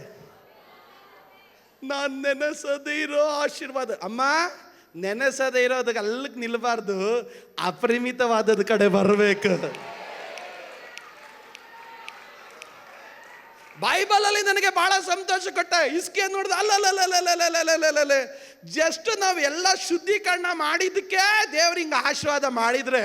ನಾನು ನೆನೆಸದೇ ಇರೋ ಆಶೀರ್ವಾದ. ಅಮ್ಮ, ನೆನೆಸದೇ ಇರೋದಕ್ಕೆ ಅಲ್ಲಿಗೆ ನಿಲ್ಬಾರ್ದು, ಅಪರಿಮಿತವಾದದ ಕಡೆ ಬರಬೇಕು. ಬೈಬಲಲ್ಲಿ ನನಗೆ ಬಹಳ ಸಂತೋಷ ಕೊಟ್ಟ. ಇಸ್ಕೆ ನೋಡಿದ ಅಲ್ಲಲ್ಲಲ್ಲಲ್ಲಲ್ಲಲ್ಲಲ್ಲಲ್ಲೇ ಜಸ್ಟ್ ನಾವು ಎಲ್ಲ ಶುದ್ಧೀಕರಣ ಮಾಡಿದ್ದಕ್ಕೆ ದೇವ್ರು ಹಿಂಗೆ ಆಶೀರ್ವಾದ ಮಾಡಿದ್ರೆ,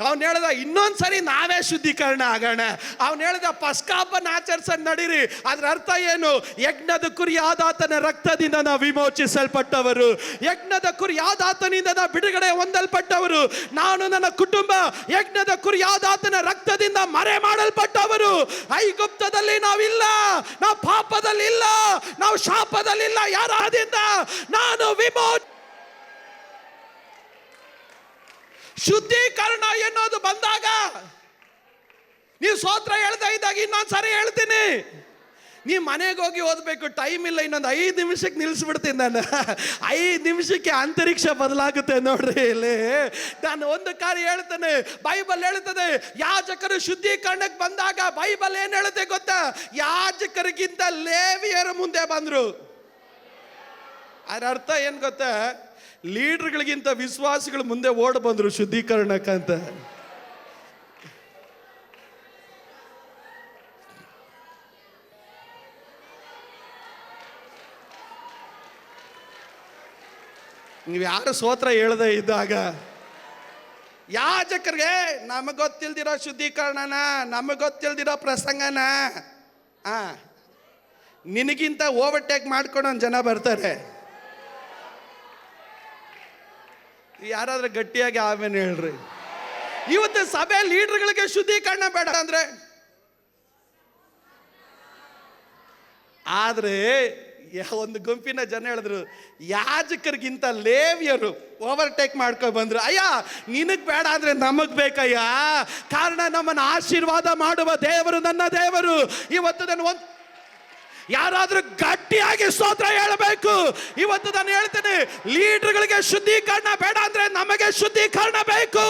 ಅವ್ನು ಹೇಳ್ದ ಇನ್ನೊಂದ್ಸರಿ ನಾವೇ ಶುದ್ಧೀಕರಣ ಆಗೋಣ. ಅವ್ನು ಹೇಳ್ದ ಪಸ್ಕಾಪನ ಆಚರಿಸೋಣ ನಡೀರಿ. ಅದ್ರ ಅರ್ಥ ಏನು? ಯಜ್ಞದ ಕುರಿಯಾದಾತನ ರಕ್ತದಿಂದ ನಾವು ವಿಮೋಚಿಸಲ್ಪಟ್ಟವರು, ಯಜ್ಞದ ಕುರಿಯಾದಾತನಿಂದ ನಾವು ಬಿಡುಗಡೆ ಹೊಂದಲ್ಪಟ್ಟವರು. ನಾನು ನನ್ನ ಕುಟುಂಬ ಯಜ್ಞದ ಕುರಿಯಾದಾತನ ರಕ್ತದಿಂದ ಮರೆ ಮಾಡಲ್ಪಟ್ಟವರು. ಐಗುಪ್ತದಲ್ಲಿ ನಾವಿಲ್ಲ, ನಾವು ಪಾಪದಲ್ಲಿ ಇಲ್ಲ, ನಾವು ಶಾಪದಲ್ಲಿಲ್ಲ. ಯಾರಾದಿಂದ? ನಾನು ಶುದ್ಧೀಕರಣ ಎನ್ನುವುದು ಬಂದಾಗ ನೀವು ಸ್ತೋತ್ರ ಹೇಳ್ತಾ ಇದ್ದಾಗ ಇನ್ನೊಂದ್ಸರಿ ಹೇಳ್ತೀನಿ, ನೀವು ಮನೆಗೆ ಹೋಗಿ ಓದಬೇಕು, ಟೈಮ್ ಇಲ್ಲ, ಇನ್ನೊಂದು 5 ನಿಮಿಷಕ್ಕೆ ನಿಲ್ಲಿಸ್ಬಿಡ್ತೀನಿ ನಾನು. 5 ನಿಮಿಷಕ್ಕೆ ಅಂತರಿಕ್ಷ ಬದಲಾಗುತ್ತೆ ನೋಡ್ರಿ. ಇಲ್ಲಿ ನಾನು ಒಂದು ಕಾರ್ಯ ಹೇಳ್ತೇನೆ. ಬೈಬಲ್ ಹೇಳ್ತದೆ, ಯಾಜಕರು ಶುದ್ಧೀಕರಣಕ್ಕೆ ಬಂದಾಗ ಬೈಬಲ್ ಏನ್ ಹೇಳುತ್ತೆ ಗೊತ್ತಾ? ಯಾಜಕರಿಗಿಂತ ಲೇವಿಯರು ಮುಂದೆ ಬಂದ್ರು. ಅದರ ಅರ್ಥ ಏನು ಗೊತ್ತಾ? ಲೀಡರ್ಗಳಿಗಿಂತ ವಿಶ್ವಾಸಿಗಳು ಮುಂದೆ ಓಡ್ ಬಂದ್ರು ಶುದ್ಧೀಕರಣಕ್ಕಂತ. ನೀವು ಯಾರು ಸ್ತೋತ್ರ ಹೇಳದೇ ಇದ್ದಾಗ ಯಾಜಕರಿಗೆ ನಮಗೆ ಗೊತ್ತಿಲ್ದಿರೋ ಶುದ್ಧೀಕರಣನ, ನಮಗೆ ಗೊತ್ತಿಲ್ದಿರೋ ಪ್ರಸಂಗನ ನಿನಗಿಂತ ಓವರ್ಟೇಕ್ ಮಾಡ್ಕೊಂಡು ಜನ ಬರ್ತಾರೆ. ಯಾರಾದ್ರೂ ಗಟ್ಟಿಯಾಗಿ ಆಮೇಲೆ ಹೇಳ್ರಿ. ಇವತ್ತು ಸಭೆ ಲೀಡರ್ಗಳಿಗೆ ಶುದ್ಧೀಕರಣ ಬೇಡ ಅಂದ್ರೆ, ಆದ್ರೆ ಒಂದು ಗುಂಪಿನ ಜನ ಹೇಳಿದ್ರು ಯಾಜಕರಿಗಿಂತ ಲೇವಿಯರು ಓವರ್ಟೇಕ್ ಮಾಡ್ಕೊಂಡು ಬಂದ್ರು. ಅಯ್ಯ, ನಿನಗ್ ಬೇಡ ಅಂದ್ರೆ ನಮಗ್ ಬೇಕಯ್ಯ. ಕಾರಣ ನಮ್ಮನ್ನು ಆಶೀರ್ವಾದ ಮಾಡುವ ದೇವರು ನನ್ನ ದೇವರು. ಇವತ್ತು ನಾನು ಯಾರಾದ್ರೂ ಗಟ್ಟಿಯಾಗಿ ಸ್ತೋತ್ರ ಹೇಳಬೇಕು. ಇವತ್ತು ನಾನು ಹೇಳ್ತೇನೆ, ಲೀಡರ್ಗಳಿಗೆ ಶುದ್ಧೀಕರಣ ಬೇಡ ಅಂದ್ರೆ ನಮಗೆ ಶುದ್ಧೀಕರಣ ಬೇಕು.